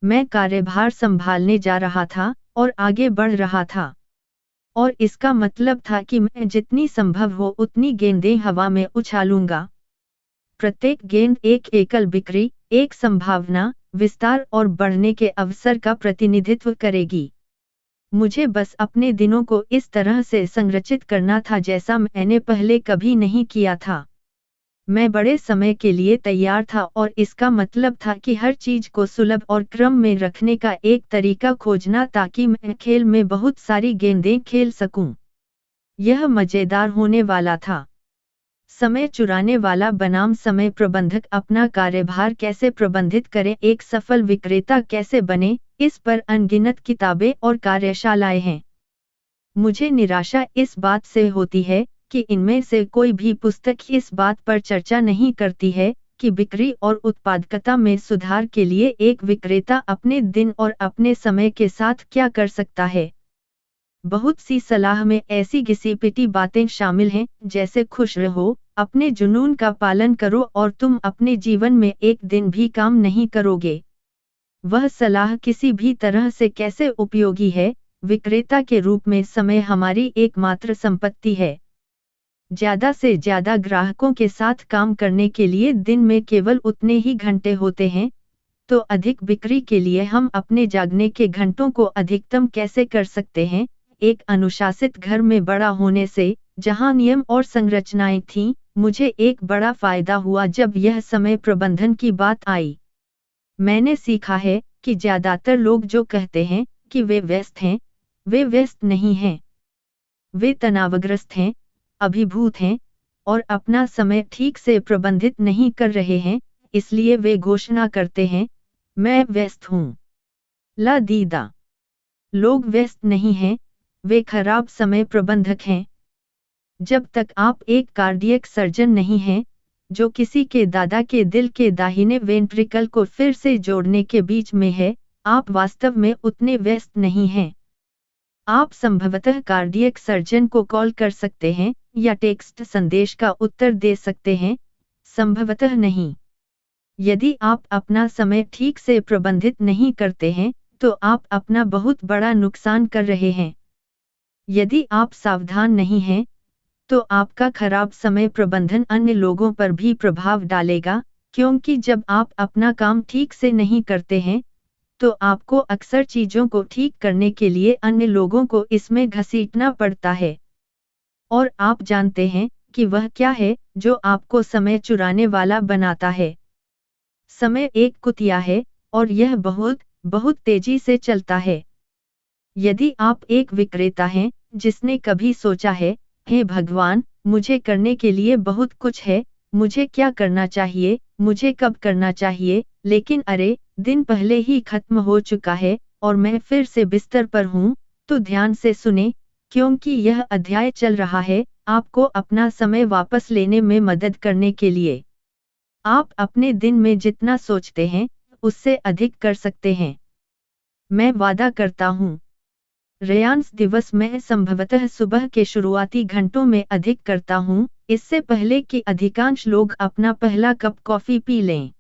मैं कार्यभार संभालने जा रहा था और आगे बढ़ रहा था, और इसका मतलब था कि मैं जितनी संभव हो उतनी गेंदें हवा में उछालूंगा। प्रत्येक गेंद एक एकल बिक्री, एक संभावना, विस्तार और बढ़ने के अवसर का प्रतिनिधित्व करेगी। मुझे बस अपने दिनों को इस तरह से संरचित करना था जैसा मैंने पहले कभी नहीं किया था। मैं बड़े समय के लिए तैयार था और इसका मतलब था कि हर चीज को सुलभ और क्रम में रखने का एक तरीका खोजना ताकि मैं खेल में बहुत सारी गेंदें खेल सकूं। यह मजेदार होने वाला था। समय चुराने वाला बनाम समय प्रबंधक अपना कार्यभार कैसे प्रबंधित करें, एक सफल विक्रेता कैसे बने, इस पर अनगिनत किताबें और कार्यशालाएं हैं। मुझे निराशा इस बात से होती है कि इनमें से कोई भी पुस्तक इस बात पर चर्चा नहीं करती है कि बिक्री और उत्पादकता में सुधार के लिए एक विक्रेता अपने दिन और अपने समय के साथ क्या कर सकता है। बहुत सी सलाह में ऐसी घिसी-पिटी बातें शामिल हैं, जैसे खुश रहो, अपने जुनून का पालन करो और तुम अपने जीवन में एक दिन भी काम नहीं करोगे। वह सलाह किसी भी तरह से कैसे उपयोगी है? विक्रेता के रूप में समय हमारी एकमात्र संपत्ति है। ज्यादा से ज्यादा ग्राहकों के साथ काम करने के लिए दिन में केवल उतने ही घंटे होते हैं, तो अधिक बिक्री के लिए हम अपने जागने के घंटों को अधिकतम कैसे कर सकते हैं? एक अनुशासित घर में बड़ा होने से, जहां नियम और संरचनाएं थीं, मुझे एक बड़ा फायदा हुआ जब यह समय प्रबंधन की बात आई। मैंने सीखा है कि ज्यादातर लोग जो कहते हैं कि वे व्यस्त हैं, वे व्यस्त नहीं हैं। वे तनावग्रस्त हैं, अभिभूत हैं, और अपना समय ठीक से प्रबंधित नहीं कर रहे हैं, इसलिए वे घोषणा करते हैं, मैं व्यस्त हूँ। ला दीदा। लोग व्यस्त नहीं हैं, वे खराब समय प्रबंधक हैं। जब तक आप एक कार्डियक सर्जन नहीं हैं, जो किसी के दादा के दिल के दाहिने वेंट्रिकल को फिर से जोड़ने के बीच में है, आप वास्तव में उतने व्यस्त नहीं हैं। आप संभवतः कार्डियक सर्जन को कॉल कर सकते हैं या टेक्स्ट संदेश का उत्तर दे सकते हैं, संभवतः नहीं। यदि आप अपना समय ठीक से प्रबंधित नहीं करते हैं, तो आप अपना बहुत बड़ा नुकसान कर रहे हैं। यदि आप सावधान नहीं हैं, तो आपका खराब समय प्रबंधन अन्य लोगों पर भी प्रभाव डालेगा, क्योंकि जब आप अपना काम ठीक से नहीं करते हैं, तो आपको अक्सर चीजों को ठीक करने के लिए अन्य लोगों को इसमें घसीटना पड़ता है। और आप जानते हैं कि वह क्या है जो आपको समय चुराने वाला बनाता है। समय एक कुतिया है, और यह बहुत, बहुत तेजी से चलता है। यदि आप एक विक्रेता हैं, जिसने कभी सोचा है, हे भगवान, मुझे करने के लिए बहुत कुछ है, मुझे क्या करना चाहिए, मुझे कब करना चाहिए, लेकिन अरे, दिन पहले ही खत्म हो चुका है, और मैं फिर से बिस्तर पर हूँ, तो ध्यान से सुने, क्योंकि यह अध्याय चल रहा है, आपको अपना समय वापस लेने में मदद करने के लिए। आप अपने दिन में जितना सोचते हैं, उससे अधिक कर सकते हैं। मैं वादा करता हूँ। रेयांस दिवस में संभवतः सुबह के शुरुआती घंटों में अधिक करता हूँ, इससे पहले कि अधिकांश लोग अपना पहला कप कॉफी पी लें।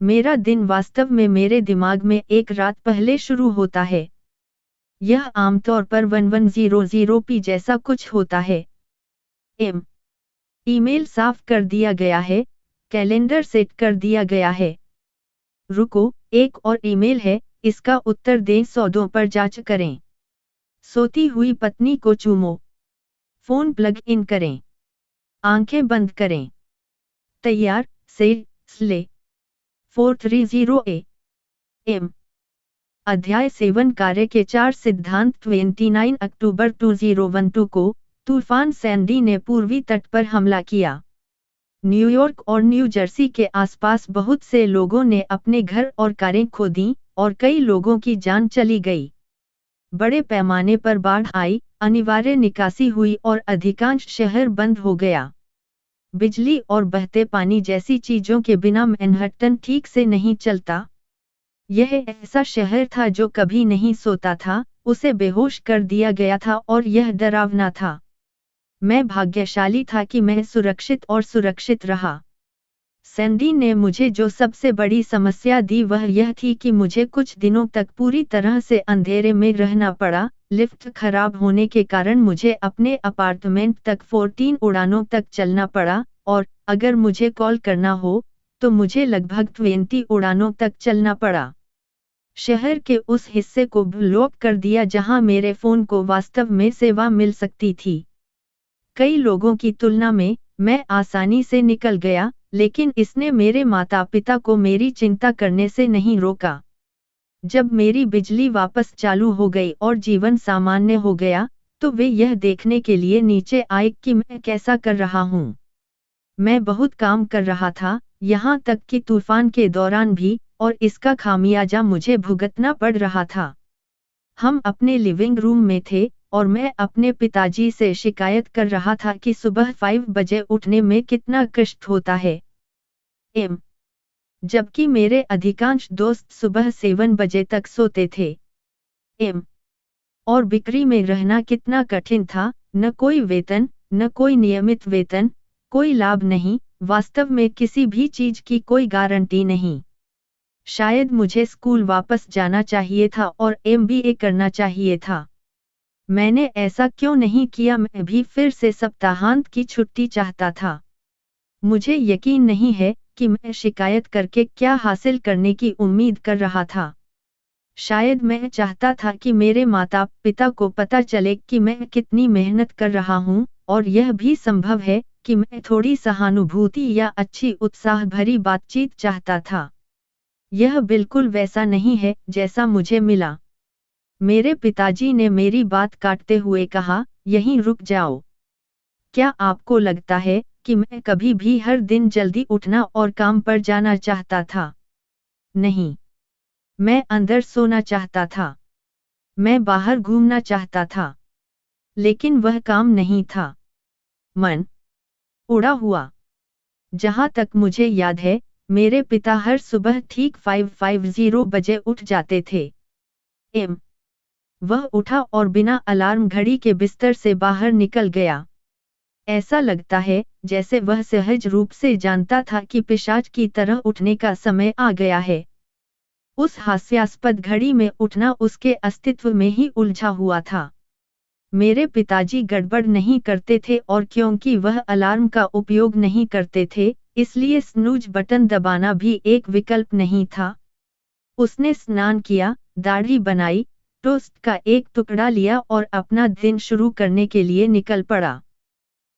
मेरा दिन वास्तव में मेरे दिमाग में एक रात पहले शुरू होता है। यह आमतौर पर 1100 पी जैसा कुछ होता है। ईमेल साफ कर दिया गया है, कैलेंडर सेट कर दिया गया है। रुको, एक और ईमेल है, इसका उत्तर दें, सौदों पर जांच करें। सोती हुई पत्नी को चूमो। फोन प्लग इन करें। आंखें बंद करें। तैयार, से, स्ले। 430 AM। अध्याय 7 कार्य के 4 सिद्धांत। 29 अक्टूबर 2012 को, तूफान सैंडी ने पूर्वी तट पर हमला किया। न्यूयॉर्क और न्यू जर्सी के आसपास बहुत से लोगों ने अपने घर और कारें खो दीं, और कई लोगों की जान चली गई। बड़े पैमाने पर बाढ़ आई, अनिवार्य निकासी हुई और अधिकांश शहर बंद हो गया। बिजली और बहते पानी जैसी चीजों के बिना मैनहट्टन ठीक से नहीं चलता। यह ऐसा शहर था जो कभी नहीं सोता था, उसे बेहोश कर दिया गया था और यह डरावना था। मैं भाग्यशाली था कि मैं सुरक्षित रहा। सैंडी ने मुझे जो सबसे बड़ी समस्या दी वह यह थी कि मुझे कुछ दिनों तक पूरी तरह से अंधेरे में रहना पड़ा। लिफ्ट खराब होने के कारण मुझे अपने अपार्टमेंट तक 14 उड़ानों तक चलना पड़ा, और अगर मुझे कॉल करना हो तो मुझे लगभग 20 उड़ानों तक चलना पड़ा। शहर के उस हिस्से को ब्लॉक कर दिया जहां मेरे फोन को वास्तव में सेवा मिल सकती थी। कई लोगों की तुलना में मैं आसानी से निकल गया, लेकिन इसने मेरे माता पिता को मेरी चिंता करने से नहीं रोका। जब मेरी बिजली वापस चालू हो गई और जीवन सामान्य हो गया, तो वे यह देखने के लिए नीचे आए कि मैं कैसा कर रहा हूँ। मैं बहुत काम कर रहा था, यहाँ तक कि तूफान के दौरान भी, और इसका खामियाजा मुझे भुगतना पड़ रहा था। हम अपने लिविंग रूम में थे और मैं अपने पिताजी से शिकायत कर रहा था कि सुबह 5 बजे उठने में कितना कष्ट होता है। एम जबकि मेरे अधिकांश दोस्त सुबह 7 बजे तक सोते थे। एम और बिक्री में रहना कितना कठिन था, न कोई वेतन, न कोई नियमित वेतन, कोई लाभ नहीं, वास्तव में किसी भी चीज की कोई गारंटी नहीं। शायद मुझे स्कूल वापस जाना चाहिए था और एमबीए करना चाहिए था। मैंने ऐसा क्यों नहीं किया? मैं भी फिर से सप्ताहांत की छुट्टी चाहता था। मुझे यकीन नहीं है कि मैं शिकायत करके क्या हासिल करने की उम्मीद कर रहा था। शायद मैं चाहता था कि मेरे माता पिता को पता चले कि मैं कितनी मेहनत कर रहा हूँ, और यह भी संभव है कि मैं थोड़ी सहानुभूति या अच्छी उत्साह भरी बातचीत चाहता था। यह बिल्कुल वैसा नहीं है जैसा मुझे मिला। मेरे पिताजी ने मेरी बात काटते हुए कहा, यहीं रुक जाओ। क्या आपको लगता है कि मैं कभी भी हर दिन जल्दी उठना और काम पर जाना चाहता था? नहीं। मैं अंदर सोना चाहता था। मैं बाहर घूमना चाहता था। लेकिन वह काम नहीं था। मन उड़ा हुआ। जहां तक मुझे याद है, मेरे पिता हर सुबह ठीक 5:50 बजे उठ जाते थे। एम वह उठा और बिना अलार्म घड़ी के बिस्तर से बाहर निकल गया। ऐसा लगता है जैसे वह सहज रूप से जानता था कि पिशाच की तरह उठने का समय आ गया है। उस हास्यास्पद घड़ी में उठना उसके अस्तित्व में ही उलझा हुआ था। मेरे पिताजी गड़बड़ नहीं करते थे और क्योंकि वह अलार्म का उपयोग नहीं करते थे, इसलिए स्नूज बटन दबाना भी एक विकल्प नहीं था। उसने स्नान किया, दाढ़ी बनाई, टोस्ट का एक टुकड़ा लिया और अपना दिन शुरू करने के लिए निकल पड़ा।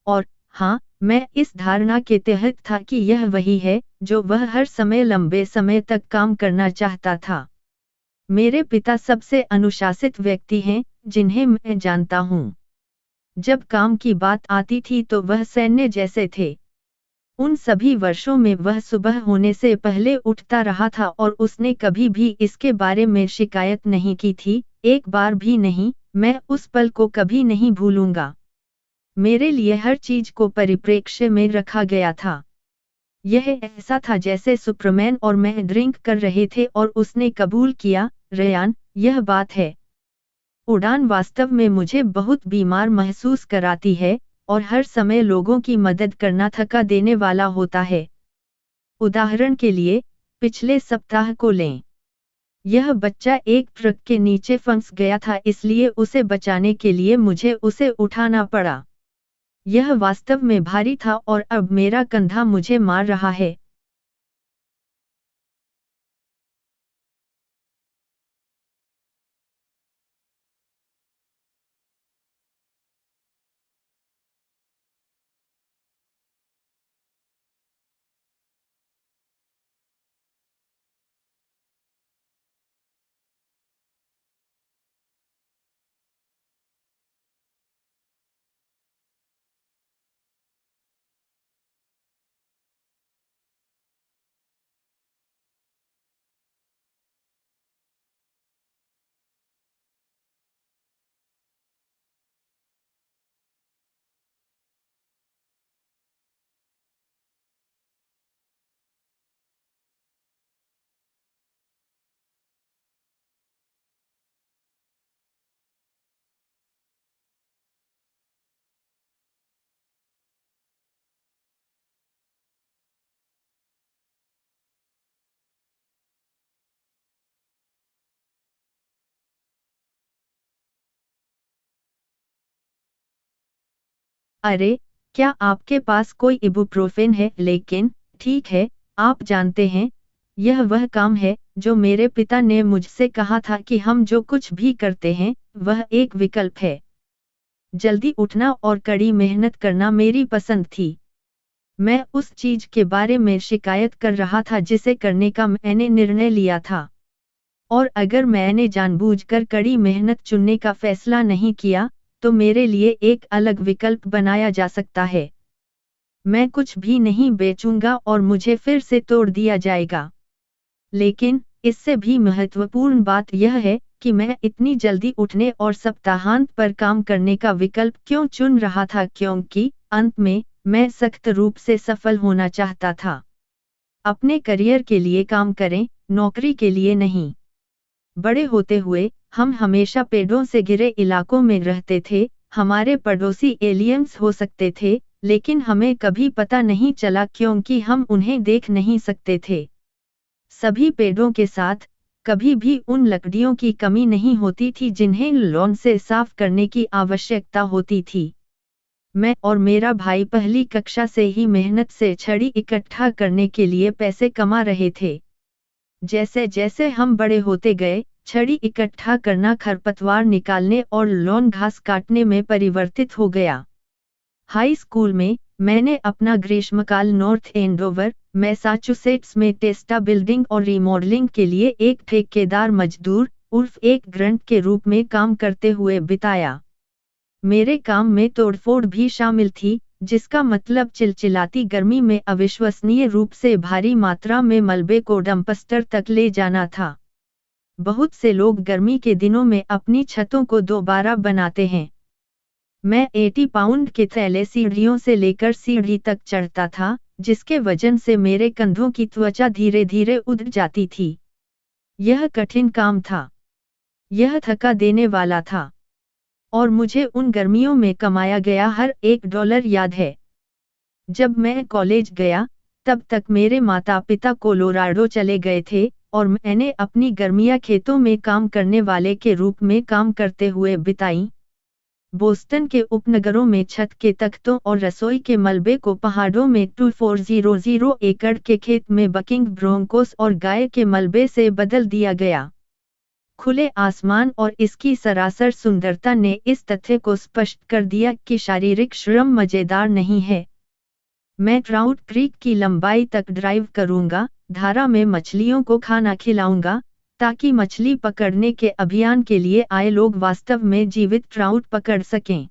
और हाँ, मैं इस धारणा के तहत था कि यह वही है जो वह हर समय लंबे समय तक काम करना चाहता था। मेरे पिता सबसे अनुशासित व्यक्ति हैं जिन्हें मैं जानता हूँ। जब काम की बात आती थी तो वह सैन्य जैसे थे। उन सभी वर्षों में वह सुबह होने से पहले उठता रहा था और उसने कभी भी इसके बारे में शिकायत नहीं की थी, एक बार भी नहीं। मैं उस पल को कभी नहीं भूलूंगा। मेरे लिए हर चीज को परिप्रेक्ष्य में रखा गया था। यह ऐसा था जैसे सुपरमैन और मैं ड्रिंक कर रहे थे और उसने कबूल किया, रेयान, यह बात है। उड़ान वास्तव में मुझे बहुत बीमार महसूस कराती है, और हर समय लोगों की मदद करना थका देने वाला होता है। उदाहरण के लिए, पिछले सप्ताह को लें। यह बच्चा एक ट्रक के नीचे फंस गया था, इसलिए उसे बचाने के लिए मुझे उसे उठाना पड़ा। यह वास्तव में भारी था और अब मेरा कंधा मुझे मार रहा है। अरे, क्या आपके पास कोई इबुप्रोफेन है? लेकिन ठीक है, आप जानते हैं, यह वह काम है जो मेरे पिता ने मुझसे कहा था कि हम जो कुछ भी करते हैं, वह एक विकल्प है। जल्दी उठना और कड़ी मेहनत करना मेरी पसंद थी। मैं उस चीज के बारे में शिकायत कर रहा था जिसे करने का मैंने निर्णय लिया था। और अगर मैंने जानबूझकर कड़ी मेहनत चुनने का फैसला नहीं किया, तो मेरे लिए एक अलग विकल्प बनाया जा सकता है। मैं कुछ भी नहीं बेचूंगा और मुझे फिर से तोड़ दिया जाएगा। लेकिन इससे भी महत्वपूर्ण बात यह है कि मैं इतनी जल्दी उठने और सप्ताहांत पर काम करने का विकल्प क्यों चुन रहा था, क्योंकि अंत में मैं सख्त रूप से सफल होना चाहता था। अपने करियर के लिए काम करें, नौकरी के लिए नहीं। बड़े होते हुए हम हमेशा पेड़ों से घिरे इलाकों में रहते थे। हमारे पड़ोसी एलियंस हो सकते थे, लेकिन हमें कभी पता नहीं चला क्योंकि हम उन्हें देख नहीं सकते थे। सभी पेड़ों के साथ कभी भी उन लकड़ियों की कमी नहीं होती थी जिन्हें लॉन से साफ करने की आवश्यकता होती थी। मैं और मेरा भाई पहली कक्षा से ही मेहनत से छड़ी इकट्ठा करने के लिए पैसे कमा रहे थे। जैसे जैसे हम बड़े होते गए, छड़ी इकट्ठा करना खरपतवार निकालने और लॉन घास काटने में परिवर्तित हो गया। हाई स्कूल में मैंने अपना ग्रीष्मकाल नॉर्थ एंडोवर, मैसाचुसेट्स में टेस्टा बिल्डिंग और रिमॉडलिंग के लिए एक ठेकेदार मजदूर उर्फ एक ग्रंट के रूप में काम करते हुए बिताया। मेरे काम में तोड़फोड़ भी शामिल थी, जिसका मतलब चिलचिलाती गर्मी में अविश्वसनीय रूप से भारी मात्रा में मलबे को डंपस्टर तक ले जाना था। बहुत से लोग गर्मी के दिनों में अपनी छतों को दोबारा बनाते हैं। मैं 80 पाउंड के थैले सीढ़ियों से लेकर सीढ़ी तक चढ़ता था, जिसके वजन से मेरे कंधों की त्वचा धीरे धीरे उठ जाती थी। यह कठिन काम था। यह थका देने वाला था। और मुझे उन गर्मियों में कमाया गया हर $1 याद है। जब मैं कॉलेज गया, तब तक मेरे माता पिता कोलोराडो चले गए थे, और मैंने अपनी गर्मियां खेतों में काम करने वाले के रूप में काम करते हुए बिताई। बोस्टन के उपनगरों में छत के तख्तों और रसोई के मलबे को पहाड़ों में 2400 एकड़ के खेत में बकिंग ब्रोंकोस और गाय के मलबे से बदल दिया गया। खुले आसमान और इसकी सरासर सुंदरता ने इस तथ्य को स्पष्ट कर दिया कि शारीरिक श्रम मजेदार नहीं है। मैं ट्राउट क्रीक की लंबाई तक ड्राइव करूंगा, धारा में मछलियों को खाना खिलाऊंगा, ताकि मछली पकड़ने के अभियान के लिए आए लोग वास्तव में जीवित ट्राउट पकड़ सकें।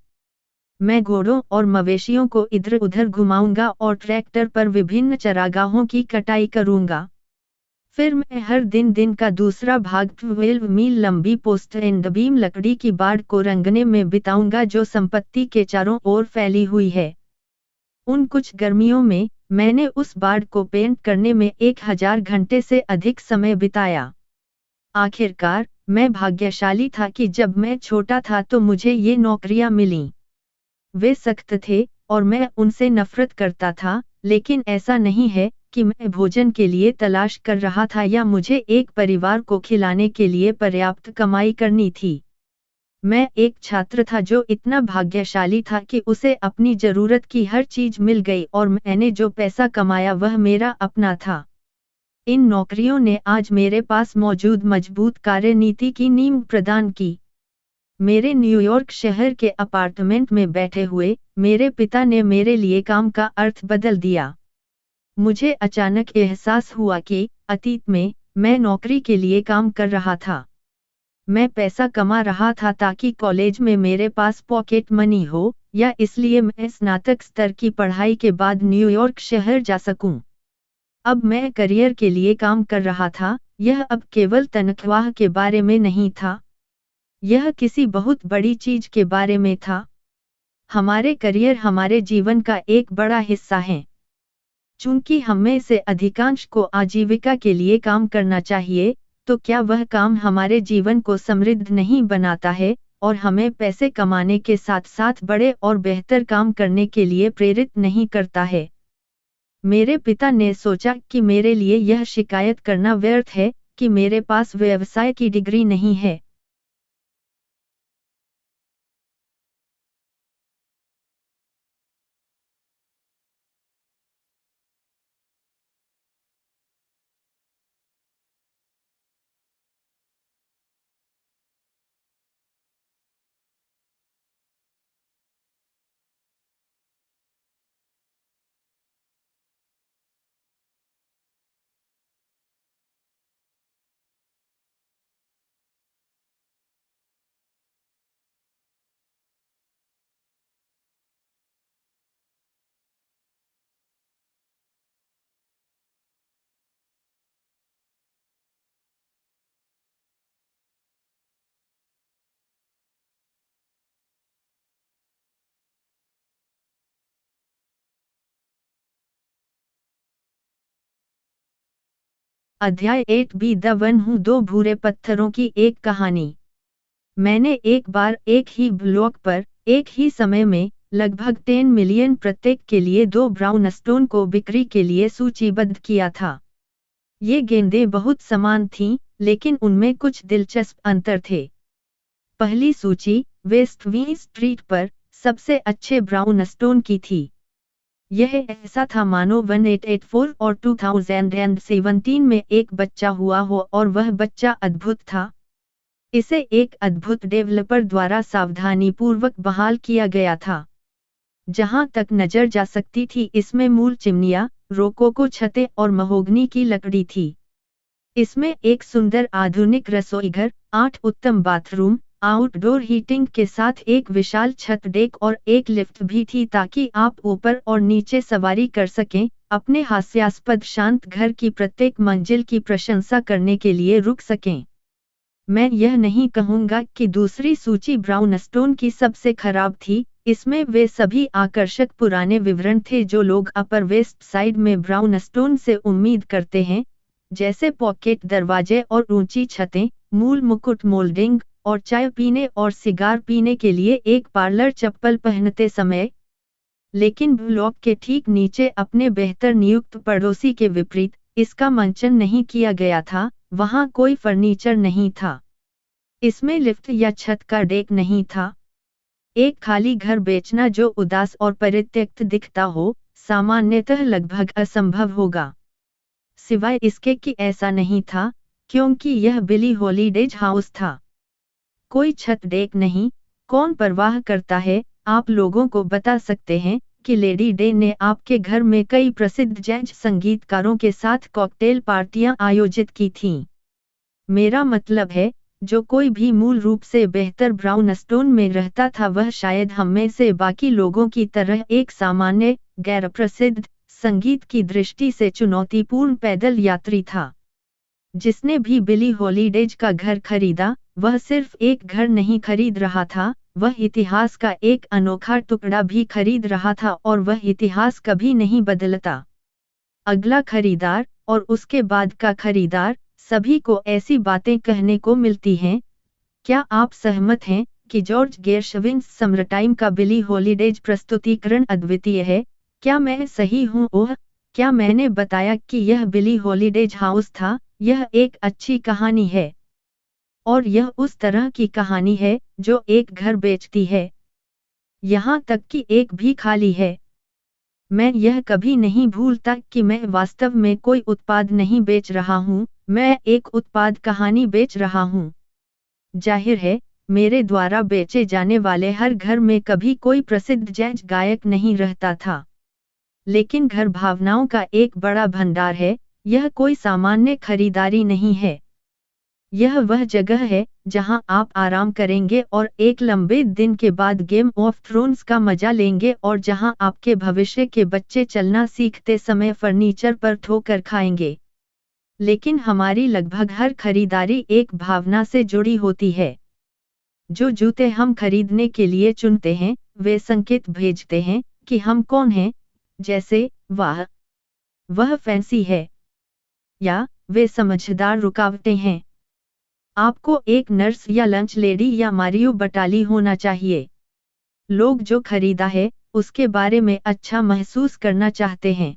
मैं घोड़ों और मवेशियों को इधर उधर घुमाऊंगा और ट्रैक्टर पर विभिन्न चरागाहों की कटाई करूंगा। फिर मैं हर दिन का दूसरा भाग 12 मील लंबी पोस्ट एंड बीम लकड़ी की बाड़ को रंगने में बिताऊंगा जो संपत्ति के चारों ओर फैली हुई है। उन कुछ गर्मियों में मैंने उस बाड़ को पेंट करने में 1000 घंटे से अधिक समय बिताया। आखिरकार मैं भाग्यशाली था कि जब मैं छोटा था तो मुझे ये नौकरियां मिलीं। वे सख्त थे और मैं उनसे नफरत करता था, लेकिन ऐसा नहीं है कि मैं भोजन के लिए तलाश कर रहा था या मुझे एक परिवार को खिलाने के लिए पर्याप्त कमाई करनी थी। मैं एक छात्र था जो इतना भाग्यशाली था कि उसे अपनी जरूरत की हर चीज मिल गई और मैंने जो पैसा कमाया वह मेरा अपना था। इन नौकरियों ने आज मेरे पास मौजूद मजबूत कार्यनीति की नींव प्रदान की। मेरे न्यूयॉर्क शहर के अपार्टमेंट में बैठे हुए मेरे पिता ने मेरे लिए काम का अर्थ बदल दिया। मुझे अचानक एहसास हुआ कि अतीत में मैं नौकरी के लिए काम कर रहा था। मैं पैसा कमा रहा था ताकि कॉलेज में मेरे पास पॉकेट मनी हो, या इसलिए मैं स्नातक स्तर की पढ़ाई के बाद न्यूयॉर्क शहर जा सकूं। अब मैं करियर के लिए काम कर रहा था, यह अब केवल तनख्वाह के बारे में नहीं था। यह किसी बहुत बड़ी चीज के बारे में था। हमारे करियर हमारे जीवन का एक बड़ा हिस्सा हैं। चूंकि हमें से अधिकांश को आजीविका के लिए काम करना चाहिए, तो क्या वह काम हमारे जीवन को समृद्ध नहीं बनाता है और हमें पैसे कमाने के साथ साथ बड़े और बेहतर काम करने के लिए प्रेरित नहीं करता है? मेरे पिता ने सोचा कि मेरे लिए यह शिकायत करना व्यर्थ है कि मेरे पास व्यवसाय की डिग्री नहीं है। अध्याय 8B द वन हूँ दो भूरे पत्थरों की एक कहानी। मैंने एक बार एक ही ब्लॉक पर एक ही समय में लगभग 10 मिलियन प्रत्येक के लिए 2 ब्राउन स्टोन को बिक्री के लिए सूचीबद्ध किया था। ये गेंदें बहुत समान थीं, लेकिन उनमें कुछ दिलचस्प अंतर थे। पहली सूची वेस्ट वी स्ट्रीट पर सबसे अच्छे ब्राउन स्टोन की थी। यह ऐसा था मानो 1884 और 2017 में एक बच्चा हुआ हो और वह बच्चा अद्भुत था। इसे एक अद्भुत डेवलपर द्वारा सावधानीपूर्वक बहाल किया गया था। जहां तक नजर जा सकती थी इसमें मूल चिमनियां, रोकोको छतें और महोगनी की लकड़ी थी। इसमें एक सुंदर आधुनिक रसोईघर, 8 उत्तम बाथरूम, आउटडोर हीटिंग के साथ एक विशाल छत डेक और एक लिफ्ट भी थी ताकि आप ऊपर और नीचे सवारी कर सकें, अपने हास्यास्पद शांत घर की प्रत्येक मंजिल की प्रशंसा करने के लिए रुक सकें। मैं यह नहीं कहूंगा कि दूसरी सूची ब्राउन स्टोन की सबसे खराब थी, इसमें वे सभी आकर्षक पुराने विवरण थे जो लोग अपर वेस्ट साइड में ब्राउन स्टोन से उम्मीद करते हैं, जैसे पॉकेट दरवाजे और ऊंची छतें, मूल मुकुट मोल्डिंग, और चाय पीने और सिगार पीने के लिए एक पार्लर चप्पल पहनते समय। लेकिन ब्लॉक के ठीक नीचे अपने बेहतर नियुक्त पड़ोसी के विपरीत, इसका मंचन नहीं किया गया था, वहां कोई फर्नीचर नहीं था। इसमें लिफ्ट या छत का डेक नहीं था। एक खाली घर बेचना जो उदास और परित्यक्त दिखता हो, सामान्यतः लगभग असंभव होगा। सिवाय इसके कि ऐसा नहीं था, क्योंकि यह बिली हॉलीडेज हाउस था। कोई छत डेक नहीं, कौन परवाह करता है। आप लोगों को बता सकते हैं कि लेडी डे ने आपके घर में कई प्रसिद्ध जैज संगीतकारों के साथ कॉकटेल पार्टियां आयोजित की थीं। मेरा मतलब है, जो कोई भी मूल रूप से बेहतर ब्राउन स्टोन में रहता था वह शायद हम में से बाकी लोगों की तरह एक सामान्य, गैर प्रसिद्ध, संगीत की दृष्टि से चुनौतीपूर्ण पैदल यात्री था। जिसने भी बिली हॉलीडेज का घर खरीदा, वह सिर्फ एक घर नहीं खरीद रहा था, वह इतिहास का एक अनोखा टुकड़ा भी खरीद रहा था और वह इतिहास कभी नहीं बदलता। अगला खरीदार और उसके बाद का खरीदार, सभी को ऐसी बातें कहने को मिलती हैं। क्या आप सहमत हैं कि जॉर्ज गेरशविन समरटाइम का बिली हॉलीडेज प्रस्तुतिकरण अद्वितीय है? क्या मैं सही हूँ? ओह, क्या मैंने बताया कि यह बिली हॉलीडेज हाउस था? यह एक अच्छी कहानी है। और यह उस तरह की कहानी है जो एक घर बेचती है, यहाँ तक कि एक भी खाली है। मैं यह कभी नहीं भूलता कि मैं वास्तव में कोई उत्पाद नहीं बेच रहा हूँ, मैं एक उत्पाद कहानी बेच रहा हूँ। जाहिर है, मेरे द्वारा बेचे जाने वाले हर घर में कभी कोई प्रसिद्ध जैज गायक नहीं रहता था। लेकिन घर भावनाओं का एक बड़ा भंडार है, यह कोई सामान्य खरीदारी नहीं है। यह वह जगह है जहां आप आराम करेंगे और एक लंबे दिन के बाद गेम ऑफ थ्रोन्स का मजा लेंगे और जहां आपके भविष्य के बच्चे चलना सीखते समय फर्नीचर पर ठोकर खाएंगे। लेकिन हमारी लगभग हर खरीदारी एक भावना से जुड़ी होती है। जो जूते हम खरीदने के लिए चुनते हैं, वे संकेत भेजते हैं कि हम कौन हैं, जैसे वाह, वह फैंसी है, या वे समझदार रुकावटें हैं। आपको एक नर्स या लंच लेडी या मारियो बटाली होना चाहिए। लोग जो खरीदा है, उसके बारे में अच्छा महसूस करना चाहते हैं।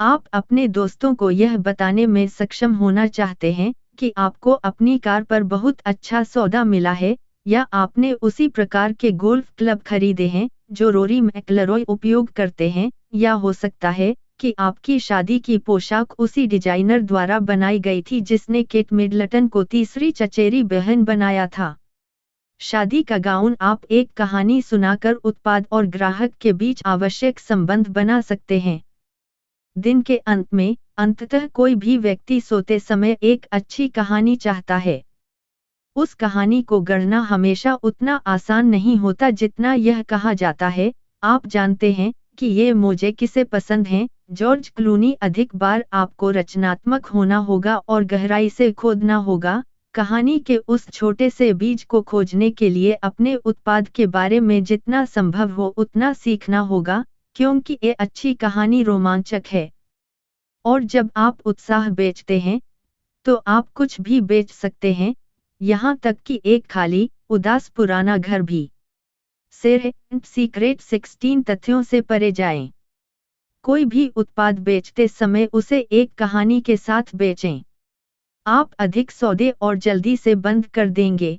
आप अपने दोस्तों को यह बताने में सक्षम होना चाहते हैं कि आपको अपनी कार पर बहुत अच्छा सौदा मिला है, या आपने उसी प्रकार के गोल्फ क्लब खरीदे हैं जो रोरी मैकलरॉय उपयोग करते हैं, या हो सकता है कि आपकी शादी की पोशाक उसी डिजाइनर द्वारा बनाई गई थी जिसने केट मिडलटन को तीसरी चचेरी बहन बनाया था। शादी का गाउन आप एक कहानी सुनाकर उत्पाद और ग्राहक के बीच आवश्यक संबंध बना सकते हैं। दिन के अंत में, अंततः कोई भी व्यक्ति सोते समय एक अच्छी कहानी चाहता है। उस कहानी को गढ़ना हमेशा उतना आसान नहीं होता जितना यह कहा जाता है। आप जानते हैं कि ये मुझे किसे पसंद हैं। George Clooney. अधिक बार आपको रचनात्मक होना होगा और गहराई से खोदना होगा, कहानी के उस छोटे से बीज को खोजने के लिए अपने उत्पाद के बारे में जितना संभव हो उतना सीखना होगा, क्योंकि ये अच्छी कहानी रोमांचक है। और जब आप उत्साह बेचते हैं तो आप कुछ भी बेच सकते हैं, यहाँ तक कि एक खाली उदास पुराना घर भी। सीक्रेट 16 तथ्यों से परे जाएं। कोई भी उत्पाद बेचते समय उसे एक कहानी के साथ बेचें। आप अधिक सौदे और जल्दी से बंद कर देंगे।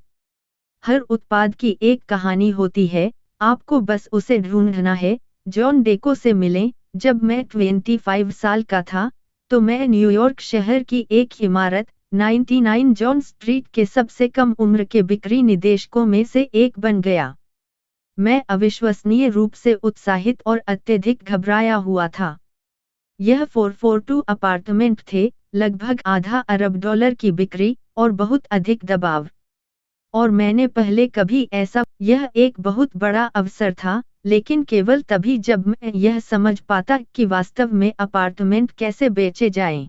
हर उत्पाद की एक कहानी होती है, आपको बस उसे ढूंढना है। जॉन डेको से मिलें। जब मैं 25 साल का था तो मैं न्यूयॉर्क शहर की एक इमारत 99 जॉन स्ट्रीट के सबसे कम उम्र के बिक्री निदेशकों में से एक बन गया। मैं अविश्वसनीय रूप से उत्साहित और अत्यधिक घबराया हुआ था। यह 442 अपार्टमेंट थे, लगभग $500 अरब की बिक्री और बहुत अधिक दबाव। और मैंने पहले कभी ऐसा, यह एक बहुत बड़ा अवसर था, लेकिन केवल तभी जब मैं यह समझ पाता कि वास्तव में अपार्टमेंट कैसे बेचे जाएं।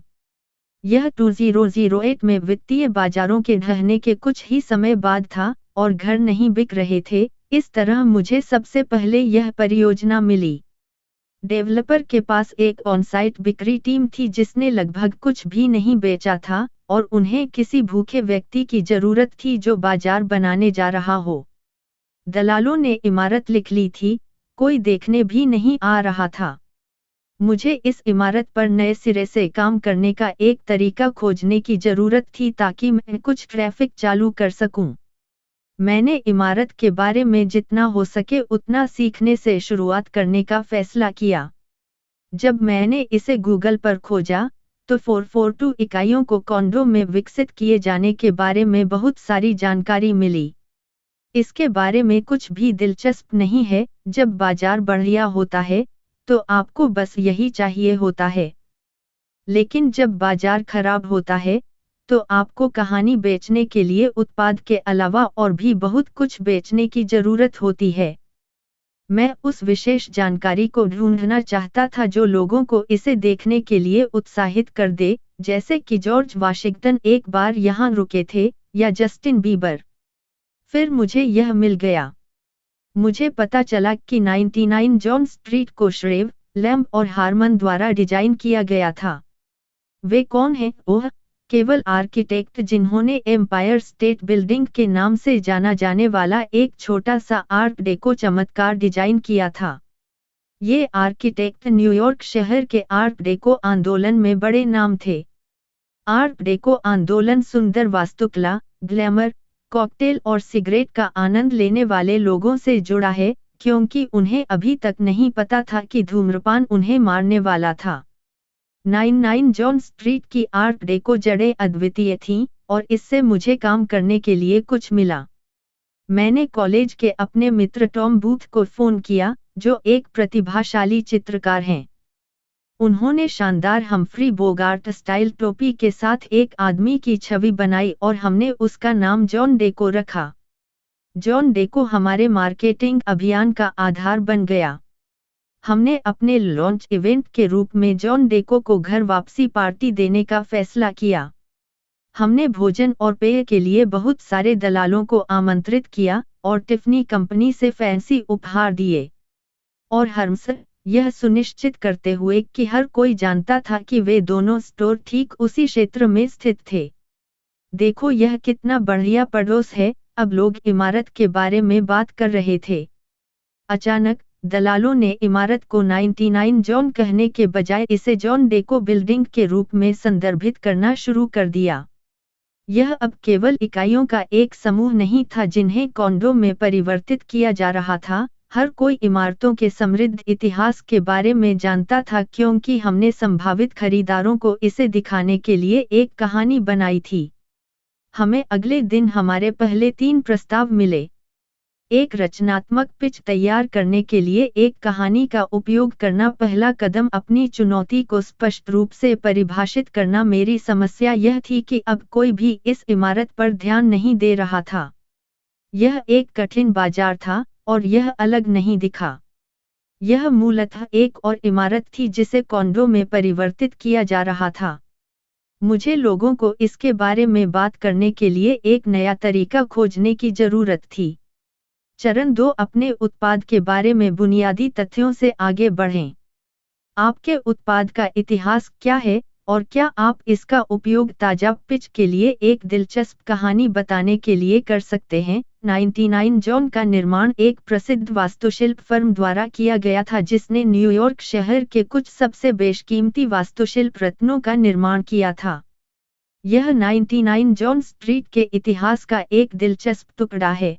यह 2008 में वित्तीय बाजारों के ढहने के कुछ ही समय बाद था और घर नहीं बिक रहे थे। इस तरह मुझे सबसे पहले यह परियोजना मिली। डेवलपर के पास एक ऑनसाइट बिक्री टीम थी जिसने लगभग कुछ भी नहीं बेचा था और उन्हें किसी भूखे व्यक्ति की जरूरत थी जो बाजार बनाने जा रहा हो। दलालों ने इमारत लिख ली थी, कोई देखने भी नहीं आ रहा था। मुझे इस इमारत पर नए सिरे से काम करने का एक तरीका खोजने की जरूरत थी ताकि मैं कुछ ट्रैफिक चालू कर सकूं। मैंने इमारत के बारे में जितना हो सके उतना सीखने से शुरुआत करने का फैसला किया। जब मैंने इसे गूगल पर खोजा तो 442 इकाइयों को कॉन्डो में विकसित किए जाने के बारे में बहुत सारी जानकारी मिली। इसके बारे में कुछ भी दिलचस्प नहीं है। जब बाजार बढ़िया होता है तो आपको बस यही चाहिए होता है, लेकिन जब बाजार खराब होता है तो आपको कहानी बेचने के लिए उत्पाद के अलावा और भी बहुत कुछ बेचने की जरूरत होती है। मैं उस विशेष जानकारी को ढूंढना चाहता था जो लोगों को इसे देखने के लिए उत्साहित कर दे, जैसे कि जॉर्ज वाशिंगटन एक बार यहाँ रुके थे या जस्टिन बीबर। फिर मुझे यह मिल गया। मुझे पता चला कि 99 जॉन स्ट्रीट को श्रेव, लैम्ब और हारमन द्वारा डिजाइन किया गया था। वे कौन हैं? ओह, केवल आर्किटेक्ट जिन्होंने एम्पायर स्टेट बिल्डिंग के नाम से जाना जाने वाला एक छोटा सा आर्ट डेको चमत्कार डिजाइन किया था। ये आर्किटेक्ट न्यूयॉर्क शहर के आर्ट डेको आंदोलन में बड़े नाम थे। आर्ट डेको आंदोलन सुंदर वास्तुकला, ग्लैमर, कॉकटेल और सिगरेट का आनंद लेने वाले लोगों से जुड़ा है, क्योंकि उन्हें अभी तक नहीं पता था कि धूम्रपान उन्हें मारने वाला था। 99 जॉन स्ट्रीट की आर्ट डेको जड़ें अद्वितीय थीं और इससे मुझे काम करने के लिए कुछ मिला। मैंने कॉलेज के अपने मित्र टॉम बूथ को फोन किया, जो एक प्रतिभाशाली चित्रकार हैं। उन्होंने शानदार हम्फ्री बोगार्ट स्टाइल टोपी के साथ एक आदमी की छवि बनाई और हमने उसका नाम जॉन डेको रखा। जॉन डेको हमारे मार्केटिंग अभियान का आधार बन गया। हमने अपने लॉन्च इवेंट के रूप में जॉन डेको को घर वापसी पार्टी देने का फैसला किया। हमने भोजन और पेय के लिए बहुत सारे दलालों को आमंत्रित किया और टिफनी कंपनी से फैंसी उपहार दिए। और हर्म्स, यह सुनिश्चित करते हुए कि हर कोई जानता था कि वे दोनों स्टोर ठीक उसी क्षेत्र में स्थित थे। देखो यह कितना बढ़िया पड़ोस है। अब लोग इमारत के बारे में बात कर रहे थे। अचानक दलालों ने इमारत को 99 जॉन कहने के बजाय इसे जॉन डेको बिल्डिंग के रूप में संदर्भित करना शुरू कर दिया। यह अब केवल इकाइयों का एक समूह नहीं था जिन्हें कॉन्डो में परिवर्तित किया जा रहा था। हर कोई इमारतों के समृद्ध इतिहास के बारे में जानता था क्योंकि हमने संभावित खरीदारों को इसे दिखाने के लिए एक कहानी बनाई थी। हमें अगले दिन हमारे पहले 3 प्रस्ताव मिले। एक रचनात्मक पिच तैयार करने के लिए एक कहानी का उपयोग करना। पहला कदम अपनी चुनौती को स्पष्ट रूप से परिभाषित करना। मेरी समस्या यह थी कि अब कोई भी इस इमारत पर ध्यान नहीं दे रहा था। यह एक कठिन बाजार था और यह अलग नहीं दिखा। यह मूलतः एक और इमारत थी जिसे कॉन्डो में परिवर्तित किया जा रहा था। मुझे लोगों को इसके बारे में बात करने के लिए एक नया तरीका खोजने की जरूरत थी। चरण 2, अपने उत्पाद के बारे में बुनियादी तथ्यों से आगे बढ़ें। आपके उत्पाद का इतिहास क्या है और क्या आप इसका उपयोग ताजा पिच के लिए एक दिलचस्प कहानी बताने के लिए कर सकते हैं। 99 जॉन का निर्माण एक प्रसिद्ध वास्तुशिल्प फर्म द्वारा किया गया था जिसने न्यूयॉर्क शहर के कुछ सबसे बेशकीमती वास्तुशिल्प रत्नों का निर्माण किया था। यह 99 जॉन स्ट्रीट के इतिहास का एक दिलचस्प टुकड़ा है।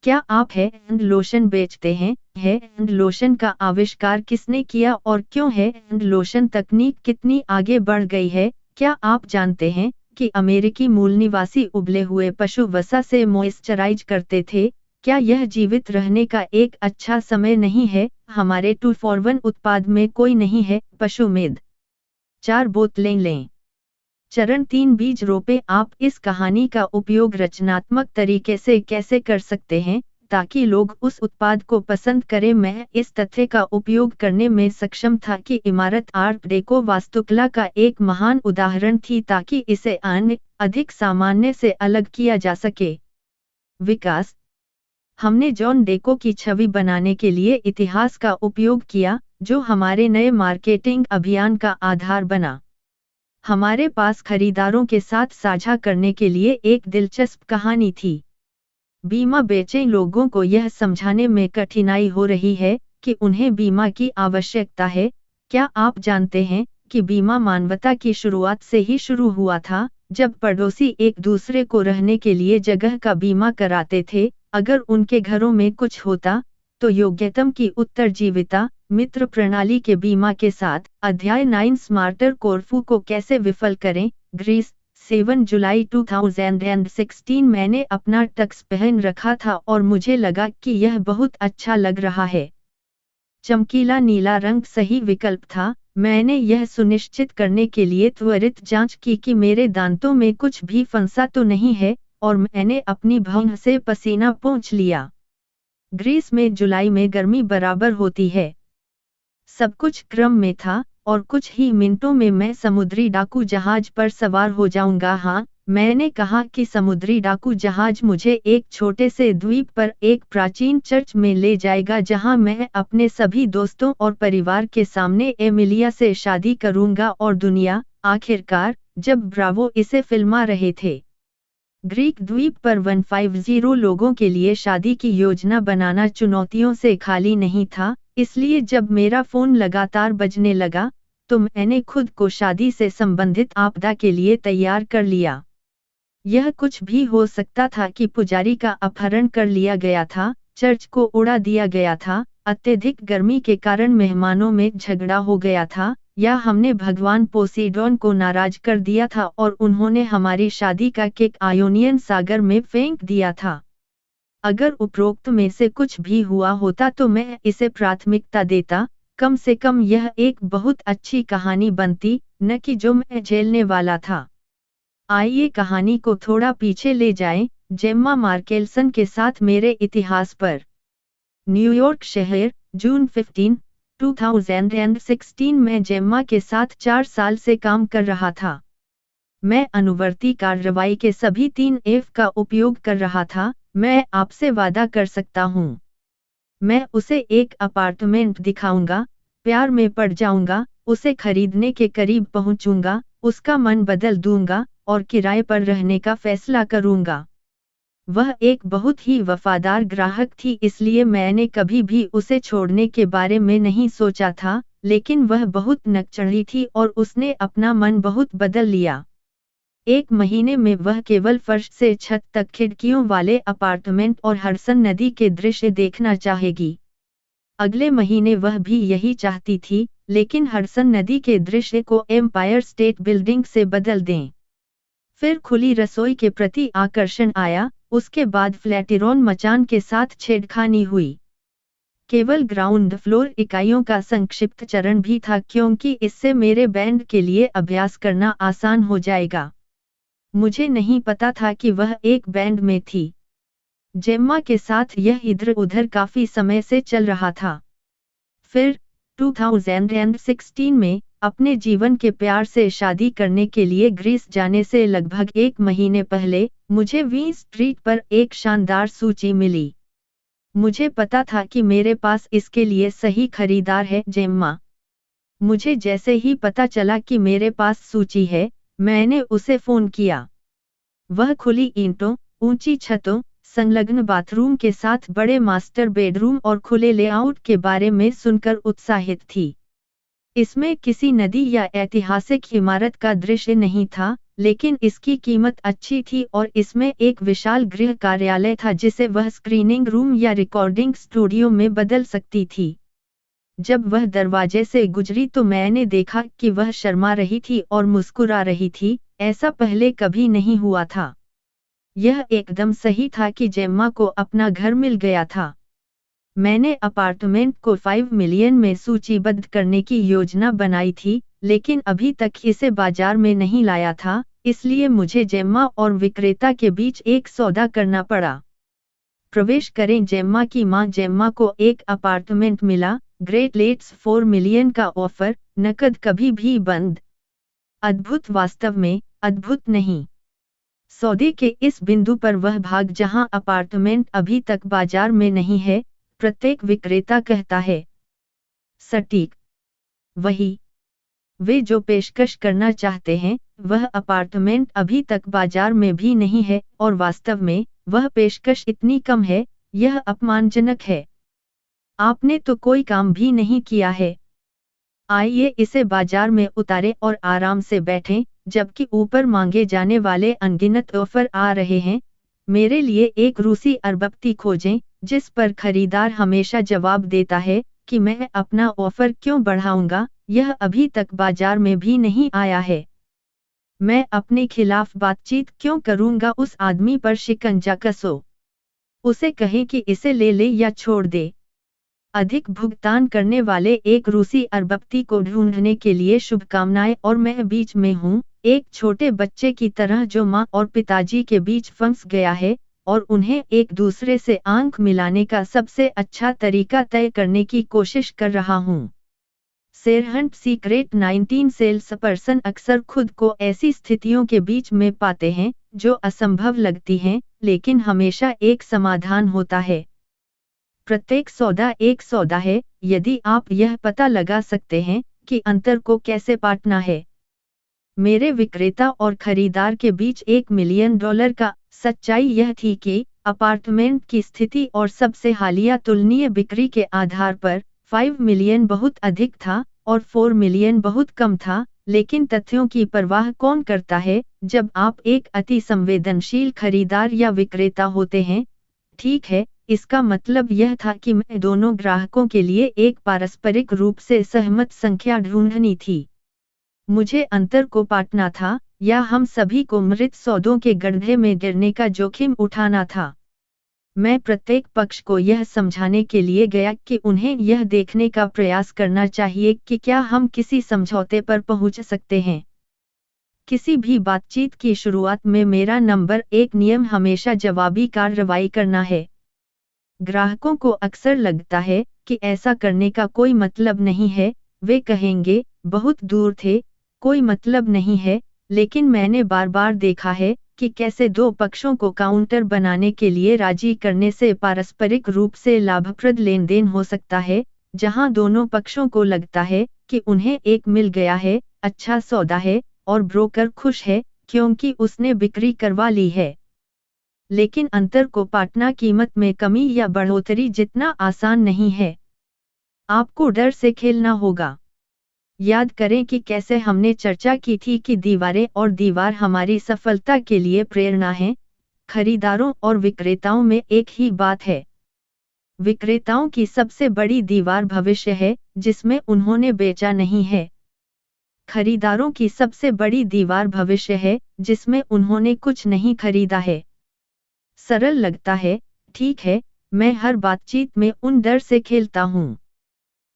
क्या आप हैंड लोशन बेचते हैं? हैंड लोशन का आविष्कार किसने किया और क्यों है हैंड लोशन तकनीक कितनी आगे बढ़ गई है? क्या आप जानते हैं कि अमेरिकी मूल निवासी उबले हुए पशु वसा से मॉइस्चराइज करते थे? क्या यह जीवित रहने का एक अच्छा समय नहीं है? हमारे 2 for 1 उत्पाद में कोई नहीं है पशु मेद। 4 बोतलें लें। चरण 3 बीज रोपे। आप इस कहानी का उपयोग रचनात्मक तरीके से कैसे कर सकते हैं ताकि लोग उस उत्पाद को पसंद करें? मैं इस तथ्य का उपयोग करने में सक्षम था कि इमारत आर्ट डेको वास्तुकला का एक महान उदाहरण थी ताकि इसे अन्य अधिक सामान्य से अलग किया जा सके। विकास। हमने जॉन डेको की छवि बनाने के लिए इतिहास का उपयोग किया जो हमारे नए मार्केटिंग अभियान का आधार बना। हमारे पास खरीदारों के साथ साझा करने के लिए एक दिलचस्प कहानी थी। बीमा बेचें। लोगों को यह समझाने में कठिनाई हो रही है कि उन्हें बीमा की आवश्यकता है। क्या आप जानते हैं कि बीमा मानवता की शुरुआत से ही शुरू हुआ था जब पड़ोसी एक दूसरे को रहने के लिए जगह का बीमा कराते थे। अगर उनके घरों में कुछ होता तो योग्यतम की उत्तरजीविता मित्र प्रणाली के बीमा के साथ। अध्याय 9 स्मार्टर कोर्फू को कैसे विफल करें। ग्रीस 7 जुलाई 2016। मैंने अपना टक्स पहन रखा था और मुझे लगा कि यह बहुत अच्छा लग रहा है। चमकीला नीला रंग सही विकल्प था। मैंने यह सुनिश्चित करने के लिए त्वरित जांच की कि मेरे दांतों में कुछ भी फंसा तो नहीं है और मैंने अपनी भौं से पसीना पोंछ लिया। ग्रीस में जुलाई में गर्मी बराबर होती है। सब कुछ क्रम में था और कुछ ही मिनटों में मैं समुद्री डाकू जहाज पर सवार हो जाऊंगा। हाँ, मैंने कहा कि समुद्री डाकू जहाज मुझे एक छोटे से द्वीप पर एक प्राचीन चर्च में ले जाएगा जहां मैं अपने सभी दोस्तों और परिवार के सामने एमिलिया से शादी करूंगा और दुनिया। आखिरकार जब ब्रावो इसे फिल्मा रहे थे, ग्रीक द्वीप पर 150 लोगों के लिए शादी की योजना बनाना चुनौतियों से खाली नहीं था। इसलिए जब मेरा फोन लगातार बजने लगा तो मैंने खुद को शादी से संबंधित आपदा के लिए तैयार कर लिया। यह कुछ भी हो सकता था कि पुजारी का अपहरण कर लिया गया था, चर्च को उड़ा दिया गया था, अत्यधिक गर्मी के कारण मेहमानों में झगड़ा हो गया था, या हमने भगवान पोसीडोन को नाराज कर दिया था और उन्होंने हमारी शादी का केक आयोनियन सागर में फेंक दिया था। अगर उपरोक्त में से कुछ भी हुआ होता तो मैं इसे प्राथमिकता देता। कम से कम यह एक बहुत अच्छी कहानी बनती, न कि जो मैं झेलने वाला था। आइए कहानी को थोड़ा पीछे ले जाएं, जेम्मा मार्केल्सन के साथ मेरे इतिहास पर। न्यूयॉर्क शहर, जून 15, 2016 में जेम्मा के साथ 4 साल से काम कर रहा था। मैं अनुवर्ती कार्रवाई के सभी 3 F का उपयोग कर रहा था। मैं आपसे वादा कर सकता हूँ। मैं उसे एक अपार्टमेंट दिखाऊंगा, प्यार में पड़ जाऊंगा, उसे खरीदने के करीब पहुंचूंगा, उसका मन बदल दूंगा और किराए पर रहने का फैसला करूंगा। वह एक बहुत ही वफादार ग्राहक थी, इसलिए मैंने कभी भी उसे छोड़ने के बारे में नहीं सोचा था, लेकिन वह बहुत नकचढ़ी थी और उसने अपना मन बहुत बदल लिया। 1 महीने में वह केवल फर्श से छत तक खिड़कियों वाले अपार्टमेंट और हडसन नदी के दृश्य देखना चाहेगी। अगले महीने वह भी यही चाहती थी, लेकिन हडसन नदी के दृश्य को एम्पायर स्टेट बिल्डिंग से बदल दें। फिर खुली रसोई के प्रति आकर्षण आया, उसके बाद फ्लैटिरॉन मचान के साथ छेड़खानी हुई। केवल ग्राउंड फ्लोर इकाइयों का संक्षिप्त चरण भी था क्योंकि इससे मेरे बैंड के लिए अभ्यास करना आसान हो जाएगा। मुझे नहीं पता था कि वह एक बैंड में थी। जेम्मा के साथ यह इधर उधर काफी समय से चल रहा था। फिर 2016 में अपने जीवन के प्यार से शादी करने के लिए ग्रीस जाने से लगभग 1 महीने पहले मुझे वी स्ट्रीट पर एक शानदार सूची मिली। मुझे पता था कि मेरे पास इसके लिए सही खरीदार है। जेम्मा मुझे जैसे ही पता चला कि मेरे पास सूची है, मैंने उसे फोन किया। वह खुली ईंटों, ऊंची छतों, संलग्न बाथरूम के साथ बड़े मास्टर बेडरूम और खुले लेआउट के बारे में सुनकर उत्साहित थी। इसमें किसी नदी या ऐतिहासिक इमारत का दृश्य नहीं था, लेकिन इसकी कीमत अच्छी थी और इसमें एक विशाल गृह कार्यालय था जिसे वह स्क्रीनिंग रूम या रिकॉर्डिंग स्टूडियो में बदल सकती थी। जब वह दरवाजे से गुजरी तो मैंने देखा कि वह शर्मा रही थी और मुस्कुरा रही थी, ऐसा पहले कभी नहीं हुआ था। यह एकदम सही था कि जेम्मा को अपना घर मिल गया था। मैंने अपार्टमेंट को 5 मिलियन में सूचीबद्ध करने की योजना बनाई थी, लेकिन अभी तक इसे बाजार में नहीं लाया था, इसलिए मुझे जेम्मा और विक्रेता के बीच एक सौदा करना पड़ा। प्रवेश करें। जेम्मा की मां। जेम्मा को एक अपार्टमेंट मिला, ग्रेट लेट्स 4 मिलियन का ऑफर, नकद कभी भी बंद। अद्भुत, वास्तव में अद्भुत नहीं। सौदे के इस बिंदु पर वह भाग जहां अपार्टमेंट अभी तक बाजार में नहीं है, प्रत्येक विक्रेता कहता है। सटीक वही। वे जो पेशकश करना चाहते हैं, वह अपार्टमेंट अभी तक बाजार में भी नहीं है और वास्तव में वह पेशकश इतनी कम है, यह अपमानजनक है। आपने तो कोई काम भी नहीं किया है। आइए इसे बाजार में उतारें और आराम से बैठें, जबकि ऊपर मांगे जाने वाले अनगिनत ऑफर आ रहे हैं। मेरे लिए एक रूसी अरबपति खोजें, जिस पर खरीदार हमेशा जवाब देता है कि मैं अपना ऑफर क्यों बढ़ाऊंगा, यह अभी तक बाजार में भी नहीं आया है। मैं अपने खिलाफ बातचीत क्यों करूंगा। उस आदमी पर शिकंजा कसो। उसे कहें कि इसे ले ले या छोड़ दे। अधिक भुगतान करने वाले एक रूसी अरबपति को ढूंढने के लिए शुभकामनाएं। और मैं बीच में हूँ, एक छोटे बच्चे की तरह जो माँ और पिताजी के बीच फंस गया है और उन्हें एक दूसरे से आंख मिलाने का सबसे अच्छा तरीका तय करने की कोशिश कर रहा हूँ। सेरहंट सीक्रेट 19 सेल्सपर्सन अक्सर खुद को ऐसी स्थितियों के बीच में पाते हैं जो असंभव लगती हैं, लेकिन हमेशा एक समाधान होता है। प्रत्येक सौदा एक सौदा है, यदि आप यह पता लगा सकते हैं कि अंतर को कैसे पाटना है। मेरे विक्रेता और खरीदार के बीच $1 मिलियन का। सच्चाई यह थी कि अपार्टमेंट की स्थिति और सबसे हालिया तुलनीय बिक्री के आधार पर 5 मिलियन बहुत अधिक था और 4 मिलियन बहुत कम था, लेकिन तथ्यों की परवाह कौन करता है जब आप एक अति संवेदनशील खरीदार या विक्रेता होते हैं। ठीक है, इसका मतलब यह था कि मैं दोनों ग्राहकों के लिए एक पारस्परिक रूप से सहमत संख्या ढूंढनी थी। मुझे अंतर को पाटना था, या हम सभी को मृत सौदों के गड्ढे में गिरने का जोखिम उठाना था। मैं प्रत्येक पक्ष को यह समझाने के लिए गया कि उन्हें यह देखने का प्रयास करना चाहिए कि क्या हम किसी समझौते पर पहुंच सकते हैं। किसी भी बातचीत की शुरुआत में मेरा नंबर 1 नियम हमेशा जवाबी कार्रवाई करना है। ग्राहकों को अक्सर लगता है कि ऐसा करने का कोई मतलब नहीं है, वे कहेंगे, बहुत दूर थे, कोई मतलब नहीं है, लेकिन मैंने बार बार देखा है कि कैसे दो पक्षों को काउंटर बनाने के लिए राजी करने से पारस्परिक रूप से लाभप्रद लेनदेन हो सकता है, जहां दोनों पक्षों को लगता है कि उन्हें एक मिल गया है, अच्छा सौदा है, और ब्रोकर खुश है क्योंकि उसने बिक्री करवा ली है। लेकिन अंतर को पाटना कीमत में कमी या बढ़ोतरी जितना आसान नहीं है। आपको डर से खेलना होगा। याद करें कि कैसे हमने चर्चा की थी कि दीवारें और दीवार हमारी सफलता के लिए प्रेरणा हैं। खरीदारों और विक्रेताओं में एक ही बात है। विक्रेताओं की सबसे बड़ी दीवार भविष्य है, जिसमें उन्होंने बेचा नहीं है। खरीदारों की सबसे बड़ी दीवार भविष्य है, जिसमें उन्होंने कुछ नहीं खरीदा है। सरल लगता है, ठीक है, मैं हर बातचीत में उन डर से खेलता हूँ।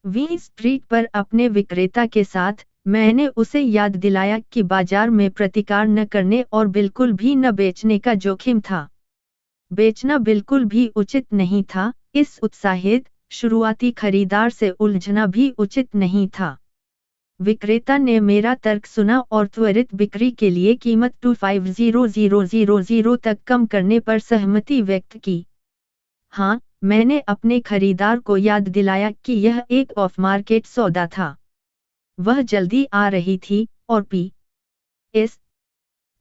वी स्ट्रीट पर अपने विक्रेता के साथ, मैंने उसे याद दिलाया कि बाजार में प्रतिकार न करने और बिल्कुल भी न बेचने का जोखिम था। बेचना बिल्कुल भी उचित नहीं था, इस उत्साहित, शुरुआती खरीदार से उलझना भी उचित नहीं था। विक्रेता ने मेरा तर्क सुना और त्वरित बिक्री के लिए कीमत 250000 तक कम करने पर सहमति व्यक्त की। हाँ, मैंने अपने खरीदार को याद दिलाया कि यह एक ऑफ मार्केट सौदा था। वह जल्दी आ रही थी, और पी.एस.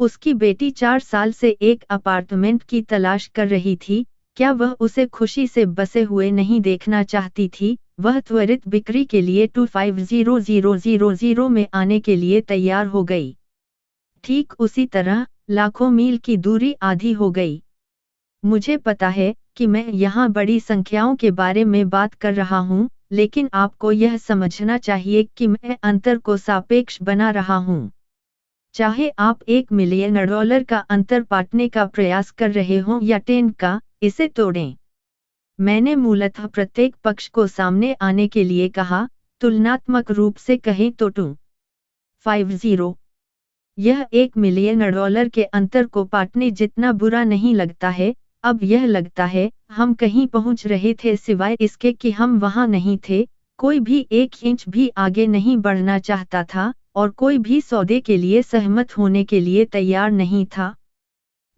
उसकी बेटी 4 साल से एक अपार्टमेंट की तलाश कर रही थी। क्या वह उसे खुशी से बसे हुए नहीं देखना चाहती थी? वह त्वरित बिक्री के लिए 250000 में आने के लिए तैयार हो गई। ठीक उसी तरह लाखों मील की दूरी आधी हो गई। मुझे पता है कि मैं यहाँ बड़ी संख्याओं के बारे में बात कर रहा हूँ, लेकिन आपको यह समझना चाहिए कि मैं अंतर को सापेक्ष बना रहा हूँ। चाहे आप $1 मिलियन का अंतर पाटने का प्रयास कर रहे हों या 10 का, इसे तोड़ें। मैंने मूलतः प्रत्येक पक्ष को सामने आने के लिए कहा, तुलनात्मक रूप से कहें तो 250। यह $1 मिलियन के अंतर को पाटने जितना बुरा नहीं लगता है। अब यह लगता है, हम कहीं पहुंच रहे थे सिवाय इसके कि हम वहां नहीं थे। कोई भी 1 इंच भी आगे नहीं बढ़ना चाहता था, और कोई भी सौदे के लिए सहमत होने के लिए तैयार नहीं था।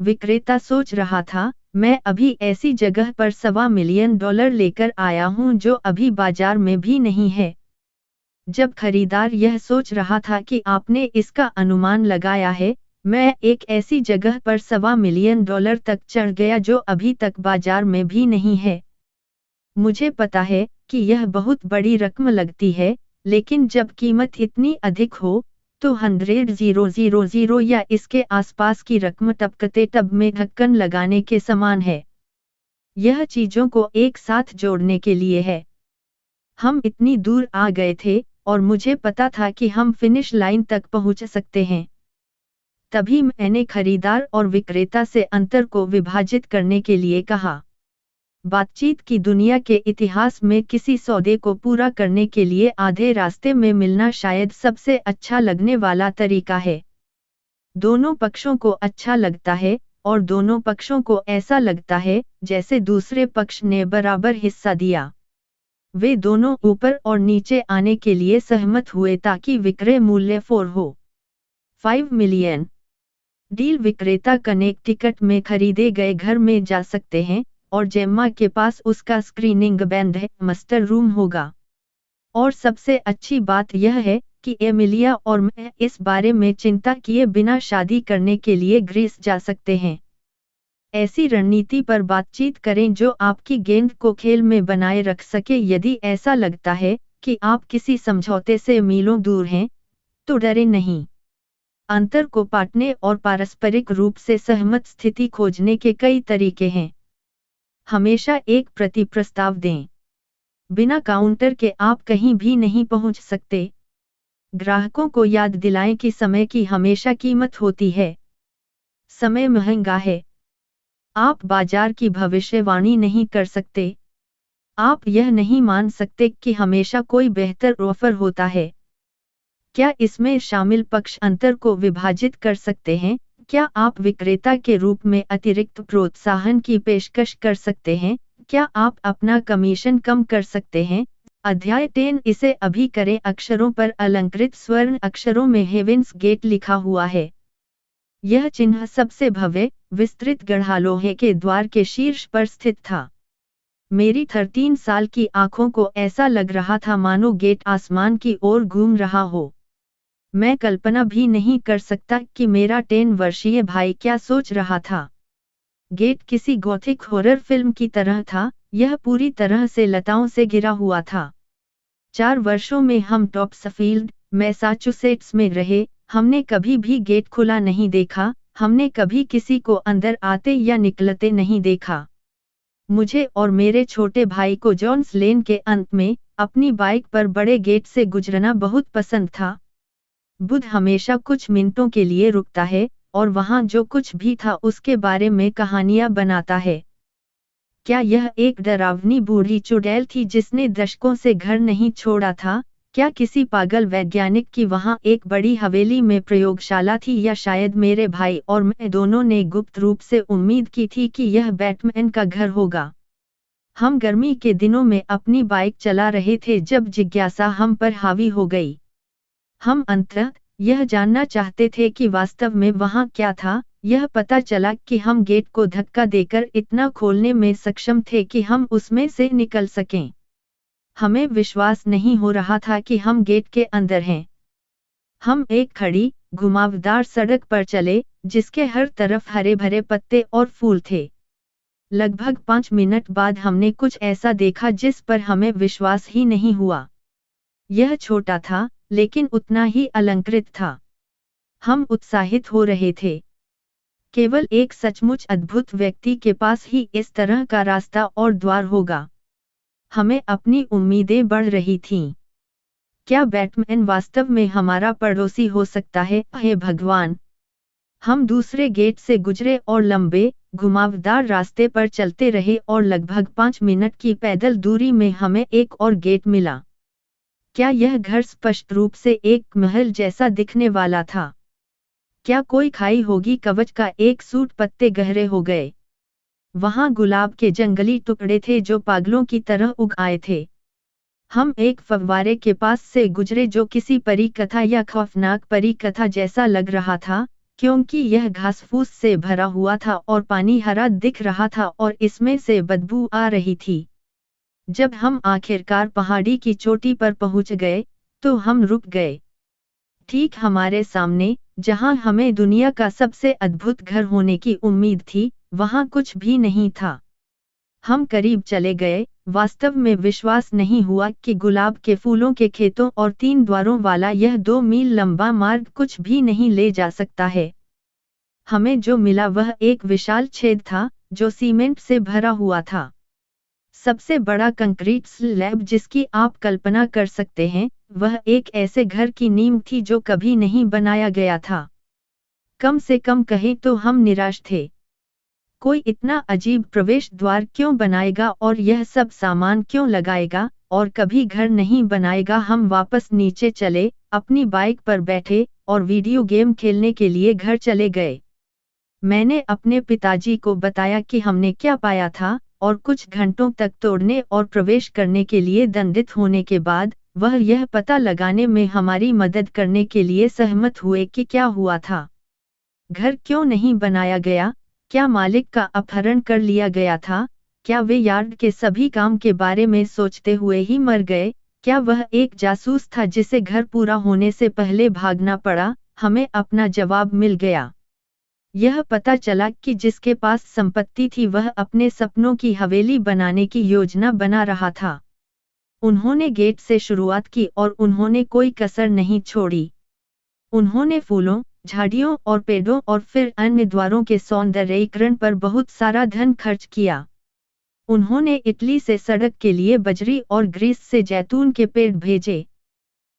विक्रेता सोच रहा था, मैं अभी ऐसी जगह पर $1.25 मिलियन लेकर आया हूं जो अभी बाजार में भी नहीं है। जब खरीदार यह सोच रहा था कि आपने इसका अनुमान लगाया है, मैं एक ऐसी जगह पर $1.25 मिलियन तक चढ़ गया जो अभी तक बाजार में भी नहीं है। मुझे पता है कि यह बहुत बड़ी रकम लगती है, लेकिन जब कीमत इतनी अधिक हो, तो 100,000 या इसके आसपास की रकम टपकते टब में ढक्कन लगाने के समान है। यह चीजों को एक साथ जोड़ने के लिए है। हम इतनी दूर आ गए थे, और मुझे पता था कि हम फिनिश लाइन तक पहुंच सकते हैं। तभी मैंने खरीदार और विक्रेता से अंतर को विभाजित करने के लिए कहा। बातचीत की दुनिया के इतिहास में किसी सौदे को पूरा करने के लिए आधे रास्ते में मिलना शायद सबसे अच्छा लगने वाला तरीका है। दोनों पक्षों को अच्छा लगता है, और दोनों पक्षों को ऐसा लगता है जैसे दूसरे पक्ष ने बराबर हिस्सा दिया। वे दोनों ऊपर और नीचे आने के लिए सहमत हुए ताकि विक्रय मूल्य 4 हो। 5 मिलियन डील विक्रेता कनेक्टिकट में खरीदे गए घर में जा सकते हैं, और जेम्मा के पास उसका स्क्रीनिंग बैंड है, मास्टर रूम होगा। और सबसे अच्छी बात यह है कि एमिलिया और मैं इस बारे में चिंता किए बिना शादी करने के लिए ग्रीस जा सकते हैं। ऐसी रणनीति पर बातचीत करें जो आपकी गेंद को खेल में बनाए रख सके। यदि ऐसा लगता है कि आप किसी समझौते से मीलों दूर हैं, तो डरे नहीं। अंतर को पाटने और पारस्परिक रूप से सहमत स्थिति खोजने के कई तरीके हैं। हमेशा एक प्रति प्रस्ताव दें। बिना काउंटर के आप कहीं भी नहीं पहुंच सकते। ग्राहकों को याद दिलाएं कि समय की हमेशा कीमत होती है। समय महंगा है। आप बाजार की भविष्यवाणी नहीं कर सकते। आप यह नहीं मान सकते कि हमेशा कोई बेहतर ऑफर होता है। क्या इसमें शामिल पक्ष अंतर को विभाजित कर सकते हैं? क्या आप विक्रेता के रूप में अतिरिक्त प्रोत्साहन की पेशकश कर सकते हैं? क्या आप अपना कमीशन कम कर सकते हैं? अध्याय 10 इसे अभी करें। अक्षरों पर अलंकृत स्वर्ण अक्षरों में हेवेंस गेट लिखा हुआ है। यह चिन्ह सबसे भव्य, विस्तृत गढ़ा लोहे के द्वार के शीर्ष पर स्थित था। मेरी 13 साल की आंखों को ऐसा लग रहा था मानो गेट आसमान की ओर घूम रहा हो। मैं कल्पना भी नहीं कर सकता कि मेरा 10 वर्षीय भाई क्या सोच रहा था। गेट किसी गॉथिक हॉरर फिल्म की तरह था। यह पूरी तरह से लताओं से घिरा हुआ था। 4 वर्षों में हम टॉप्सफील्ड, मैसाचुसेट्स में रहे। हमने कभी भी गेट खुला नहीं देखा। हमने कभी किसी को अंदर आते या निकलते नहीं देखा। मुझे और मेरे छोटे भाई को जॉन्स लेन के अंत में अपनी बाइक पर बड़े गेट से गुजरना बहुत पसंद था। बुध हमेशा कुछ मिनटों के लिए रुकता है, और वहां जो कुछ भी था उसके बारे में कहानियां बनाता है। क्या यह एक डरावनी बूढ़ी चुड़ैल थी जिसने दशकों से घर नहीं छोड़ा था? क्या किसी पागल वैज्ञानिक की वहां एक बड़ी हवेली में प्रयोगशाला थी? या शायद मेरे भाई और मैं दोनों ने गुप्त रूप से उम्मीद की थी कि यह बैटमैन का घर होगा। हम गर्मी के दिनों में अपनी बाइक चला रहे थे जब जिज्ञासा हम पर हावी हो गई। हम अंततः यह जानना चाहते थे कि वास्तव में वहां क्या था। यह पता चला कि हम गेट को धक्का देकर इतना खोलने में सक्षम थे कि हम उसमें से निकल सकें। हमें विश्वास नहीं हो रहा था कि हम गेट के अंदर हैं। हम एक खड़ी, घुमावदार सड़क पर चले, जिसके हर तरफ हरे भरे पत्ते और फूल थे। लगभग 5 मिनट बाद हमने कुछ ऐसा देखा जिस पर हमें विश्वास ही नहीं हुआ। यह छोटा था, लेकिन उतना ही अलंकृत था। हम उत्साहित हो रहे थे। केवल एक सचमुच अद्भुत व्यक्ति के पास ही इस तरह का रास्ता और द्वार होगा। हमें अपनी उम्मीदें बढ़ रही थीं। क्या बैटमैन वास्तव में हमारा पड़ोसी हो सकता है? हे भगवान! हम दूसरे गेट से गुजरे और लंबे, घुमावदार रास्ते पर चलते रहे और लगभग 5 मिनट की पैदल दूरी में हमें एक और गेट मिला। क्या यह घर स्पष्ट रूप से एक महल जैसा दिखने वाला था? क्या कोई खाई होगी? कवच का एक सूट पत्ते गहरे हो गए। वहां गुलाब के जंगली टुकड़े थे जो पागलों की तरह उग आए थे। हम एक फव्वारे के पास से गुजरे जो किसी परी कथा या खौफनाक परी कथा जैसा लग रहा था, क्योंकि यह घास फूस से भरा हुआ था और पानी हरा दिख रहा था और इसमें से बदबू आ रही थी। जब हम आखिरकार पहाड़ी की चोटी पर पहुंच गए, तो हम रुक गए। ठीक हमारे सामने, जहां हमें दुनिया का सबसे अद्भुत घर होने की उम्मीद थी, वहां कुछ भी नहीं था। हम करीब चले गए, वास्तव में विश्वास नहीं हुआ कि गुलाब के फूलों के खेतों और 3 द्वारों वाला यह 2 मील लंबा मार्ग कुछ भी नहीं ले जा सकता है। हमें जो मिला वह एक विशाल छेद था, जो सीमेंट से भरा हुआ था। सबसे बड़ा कंक्रीट स्लैब जिसकी आप कल्पना कर सकते हैं, वह एक ऐसे घर की नींव थी जो कभी नहीं बनाया गया था। कम से कम कहें तो हम निराश थे। कोई इतना अजीब प्रवेश द्वार क्यों बनाएगा और यह सब सामान क्यों लगाएगा, और कभी घर नहीं बनाएगा। हम वापस नीचे चले, अपनी बाइक पर बैठे और वीडियो गेम खेलने के लिए घर चले गए। मैंने अपने पिताजी को बताया कि हमने क्या पाया था, और कुछ घंटों तक तोड़ने और प्रवेश करने के लिए दंडित होने के बाद, वह यह पता लगाने में हमारी मदद करने के लिए सहमत हुए कि क्या हुआ था। घर क्यों नहीं बनाया गया? क्या मालिक का अपहरण कर लिया गया था? क्या वे यार्ड के सभी काम के बारे में सोचते हुए ही मर गए? क्या वह एक जासूस था जिसे घर पूरा होने से पहले भागना पड़ा? हमें अपना जवाब मिल गया। यह पता चला कि जिसके पास संपत्ति थी वह अपने सपनों की हवेली बनाने की योजना बना रहा था। उन्होंने गेट से शुरुआत की और उन्होंने कोई कसर नहीं छोड़ी। उन्होंने फूलों, झाड़ियों और पेड़ों और फिर अन्य द्वारों के सौंदर्यीकरण पर बहुत सारा धन खर्च किया। उन्होंने इटली से सड़क के लिए बजरी और ग्रीस से जैतून के पेड़ भेजे।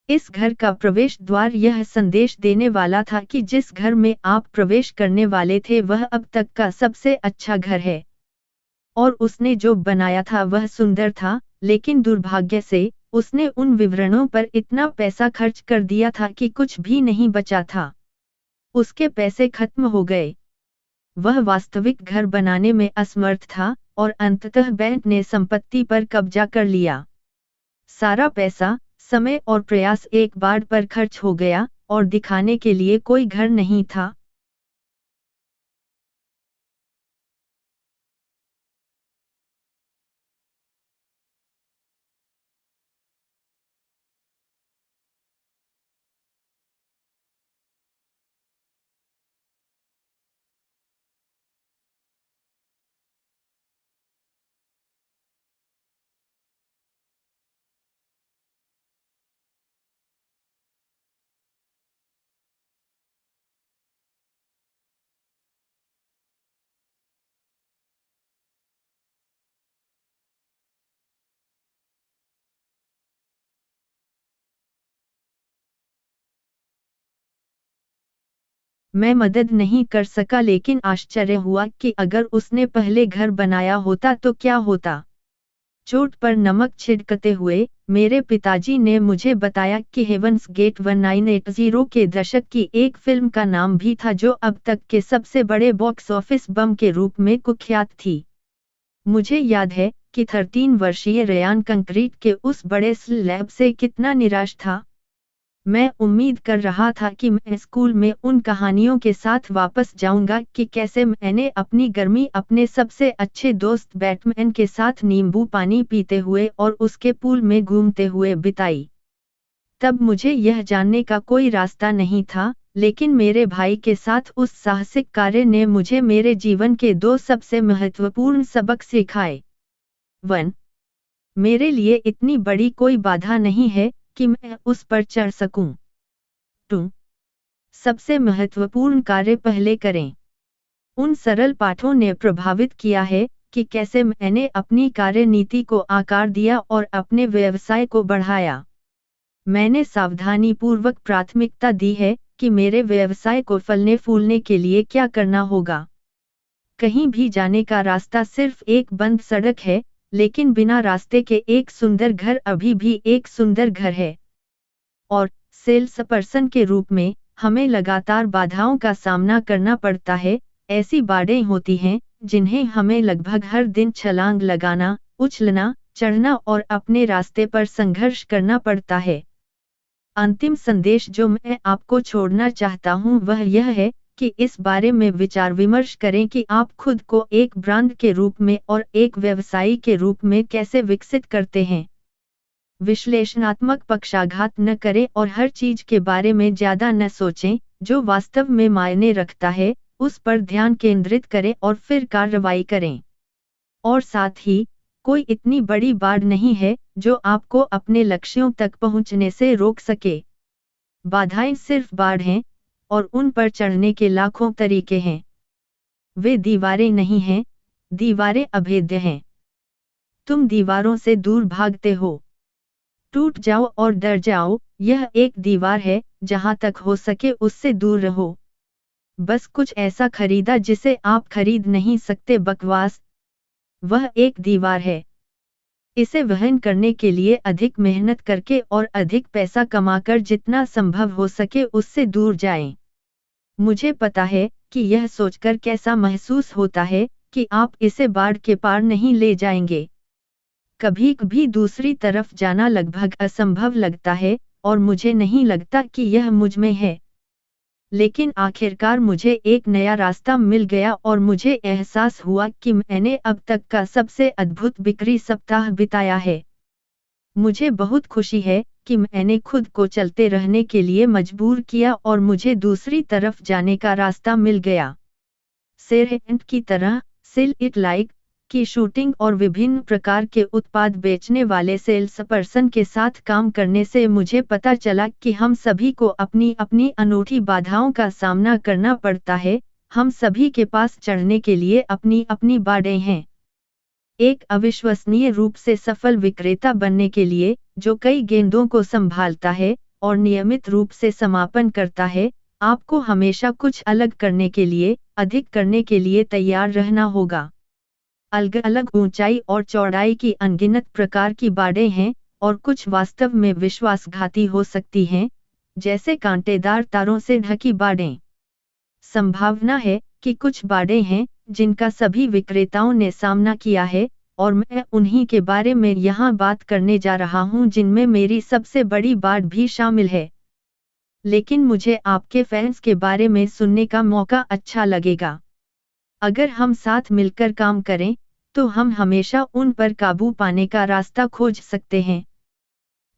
इस घर का प्रवेश द्वार यह संदेश देने वाला था कि जिस घर में आप प्रवेश करने वाले थे वह अब तक का सबसे अच्छा घर है। और उसने जो बनाया था वह सुंदर था, लेकिन दुर्भाग्य से, उसने उन विवरणों पर इतना पैसा खर्च कर दिया था कि कुछ भी नहीं बचा था। उसके पैसे खत्म हो गए। वह वास्तविक घर बनाने में असमर्थ था, और अंततः बैंक ने संपत्ति पर कब्जा कर लिया। सारा पैसा, समय और प्रयास एक बार पर खर्च हो गया, और दिखाने के लिए कोई घर नहीं था। मैं मदद नहीं कर सका, लेकिन आश्चर्य हुआ कि अगर उसने पहले घर बनाया होता तो क्या होता। चोट पर नमक छिड़कते हुए, मेरे पिताजी ने मुझे बताया कि हेवंस गेट 1980 के दशक की एक फिल्म का नाम भी था जो अब तक के सबसे बड़े बॉक्स ऑफिस बम के रूप में कुख्यात थी। मुझे याद है कि 13 वर्षीय रेयान कंक्रीट के उस बड़े स्लैब से कितना निराश था। मैं उम्मीद कर रहा था कि मैं स्कूल में उन कहानियों के साथ वापस जाऊंगा कि कैसे मैंने अपनी गर्मी अपने सबसे अच्छे दोस्त बैटमैन के साथ नींबू पानी पीते हुए और उसके पूल में घूमते हुए बिताई। तब मुझे यह जानने का कोई रास्ता नहीं था, लेकिन मेरे भाई के साथ उस साहसिक कार्य ने मुझे मेरे जीवन के 2 सबसे महत्वपूर्ण सबक सिखाए। 1. मेरे लिए इतनी बड़ी कोई बाधा नहीं है कि मैं उस पर चढ़ सकूं। 2. सबसे महत्वपूर्ण कार्य पहले करें। उन सरल पाठों ने प्रभावित किया है कि कैसे मैंने अपनी कार्यनीति को आकार दिया और अपने व्यवसाय को बढ़ाया। मैंने सावधानीपूर्वक प्राथमिकता दी है कि मेरे व्यवसाय को फलने फूलने के लिए क्या करना होगा। कहीं भी जाने का रास्ता सिर्फ एक बंद सड़क है, लेकिन बिना रास्ते के एक सुंदर घर अभी भी एक सुंदर घर है। और सेल्स पर्सन के रूप में हमें लगातार बाधाओं का सामना करना पड़ता है। ऐसी बाधाएं होती हैं जिन्हें हमें लगभग हर दिन छलांग लगाना, उछलना, चढ़ना और अपने रास्ते पर संघर्ष करना पड़ता है। अंतिम संदेश जो मैं आपको छोड़ना चाहता हूं वह यह है कि इस बारे में विचार विमर्श करें कि आप खुद को एक ब्रांड के रूप में और एक व्यवसायी के रूप में कैसे विकसित करते हैं। विश्लेषणात्मक पक्षाघात न करें और हर चीज के बारे में ज्यादा न सोचें। जो वास्तव में मायने रखता है उस पर ध्यान केंद्रित करें और फिर कार्रवाई करें। और साथ ही कोई इतनी बड़ी बाढ़ नहीं है जो आपको अपने लक्ष्यों तक पहुंचने से रोक सके। बाधाएं सिर्फ बाढ़ हैं और उन पर चढ़ने के लाखों तरीके हैं। वे दीवारें नहीं हैं, दीवारें अभेद्य हैं। तुम दीवारों से दूर भागते हो। टूट जाओ और डर जाओ, यह एक दीवार है, जहां तक हो सके उससे दूर रहो। बस कुछ ऐसा खरीदा जिसे आप खरीद नहीं सकते, बकवास। वह एक दीवार है। इसे वहन करने के लिए अधिक मेहनत करके और अधिक पैसा कमाकर जितना संभव हो सके उससे दूर जाएं। मुझे पता है कि यह सोचकर कैसा महसूस होता है कि आप इसे बाढ़ के पार नहीं ले जाएंगे। कभी कभी दूसरी तरफ जाना लगभग असंभव लगता है और मुझे नहीं लगता कि यह मुझ में है। लेकिन आखिरकार मुझे एक नया रास्ता मिल गया और मुझे एहसास हुआ कि मैंने अब तक का सबसे अद्भुत बिक्री सप्ताह बिताया है। मुझे बहुत खुशी है कि मैंने खुद को चलते रहने के लिए मजबूर किया और मुझे दूसरी तरफ जाने का रास्ता मिल गया। सेल की तरह सेल इट लाइक की शूटिंग और विभिन्न प्रकार के उत्पाद बेचने वाले सेल्स पर्सन के साथ काम करने से मुझे पता चला कि हम सभी को अपनी अपनी अनूठी बाधाओं का सामना करना पड़ता है। हम सभी के पास चढ़ने के लिए अपनी अपनी बाधाएं हैं। एक अविश्वसनीय रूप से सफल विक्रेता बनने के लिए जो कई गेंदों को संभालता है और नियमित रूप से समापन करता है, आपको हमेशा कुछ अलग करने के लिए, अधिक करने के लिए तैयार रहना होगा। अलग अलग ऊंचाई और चौड़ाई की अनगिनत प्रकार की बाड़ें हैं और कुछ वास्तव में विश्वासघाती हो सकती हैं, जैसे कांटेदार तारों से ढकी बाड़ें। संभावना है कि कुछ बाड़ें हैं जिनका सभी विक्रेताओं ने सामना किया है और मैं उन्हीं के बारे में यहाँ बात करने जा रहा हूँ जिनमें मेरी सबसे बड़ी बाड़ भी शामिल है। लेकिन मुझे आपके फैंस के बारे में सुनने का मौका अच्छा लगेगा। अगर हम साथ मिलकर काम करें तो हम हमेशा उन पर काबू पाने का रास्ता खोज सकते हैं।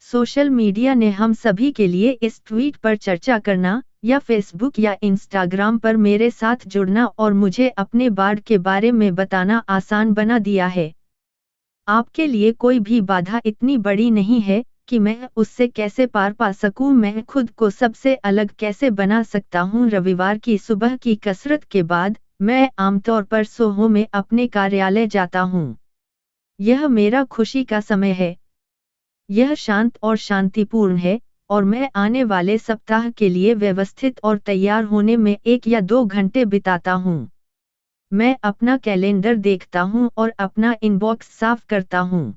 सोशल मीडिया ने हम सभी के लिए इस ट्वीट पर चर्चा करना या फेसबुक या इंस्टाग्राम पर मेरे साथ जुड़ना और मुझे अपने बाढ़ के बारे में बताना आसान बना दिया है। आपके लिए कोई भी बाधा इतनी बड़ी नहीं है कि मैं उससे कैसे पार पा सकूं, मैं खुद को सबसे अलग कैसे बना सकता हूं। रविवार की सुबह की कसरत के बाद मैं आमतौर पर सोहो में अपने कार्यालय जाता हूं। यह मेरा खुशी का समय है। यह शांत और शांतिपूर्ण है और मैं आने वाले सप्ताह के लिए व्यवस्थित और तैयार होने में 1 या 2 घंटे बिताता हूं। मैं अपना कैलेंडर देखता हूं और अपना इनबॉक्स साफ करता हूं।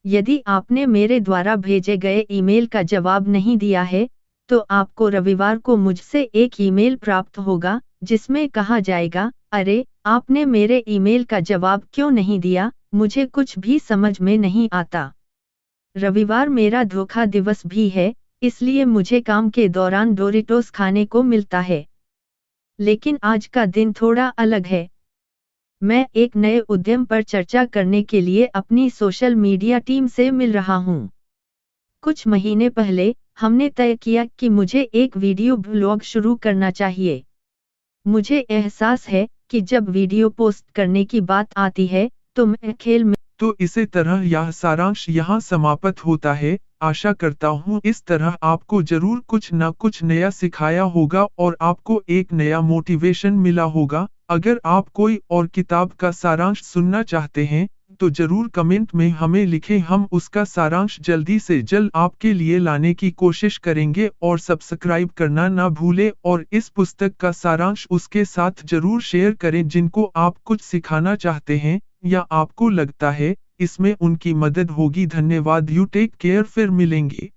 यदि आपने मेरे द्वारा भेजे गए ईमेल का जवाब नहीं दिया है, तो आपको रविवार को मुझसे एक ईमेल प्राप्त होगा जिसमें कहा जाएगा, अरे, आपने मेरे ईमेल का जवाब क्यों नहीं दिया, मुझे कुछ भी समझ में नहीं आता। रविवार मेरा धोखा दिवस भी है, इसलिए मुझे काम के दौरान डोरिटोस खाने को मिलता है। लेकिन आज का दिन थोड़ा अलग है। मैं एक नए उद्यम पर चर्चा करने के लिए अपनी सोशल मीडिया टीम से मिल रहा हूँ। कुछ महीने पहले, हमने तय किया कि मुझे एक वीडियो ब्लॉग शुरू करना चाहिए। मुझे एहसास है कि जब वीडियो पोस्ट करने की बात आती है, तो मैं खेल में तो इसी तरह यह सारांश यहाँ समाप्त होता है। आशा करता हूँ इस तरह आपको जरूर कुछ न कुछ नया सिखाया होगा और आपको एक नया मोटिवेशन मिला होगा। अगर आप कोई और किताब का सारांश सुनना चाहते हैं, तो जरूर कमेंट में हमें लिखें। हम उसका सारांश जल्दी से जल्द आपके लिए लाने की कोशिश करेंगे और सब्सक्राइब करना ना भूलें और इस पुस्तक का सारांश उसके साथ जरूर शेयर करें जिनको आप कुछ सिखाना चाहते हैं या आपको लगता है इसमें उनकी मदद होगी। धन्यवाद। You take care. फिर मिलेंगे।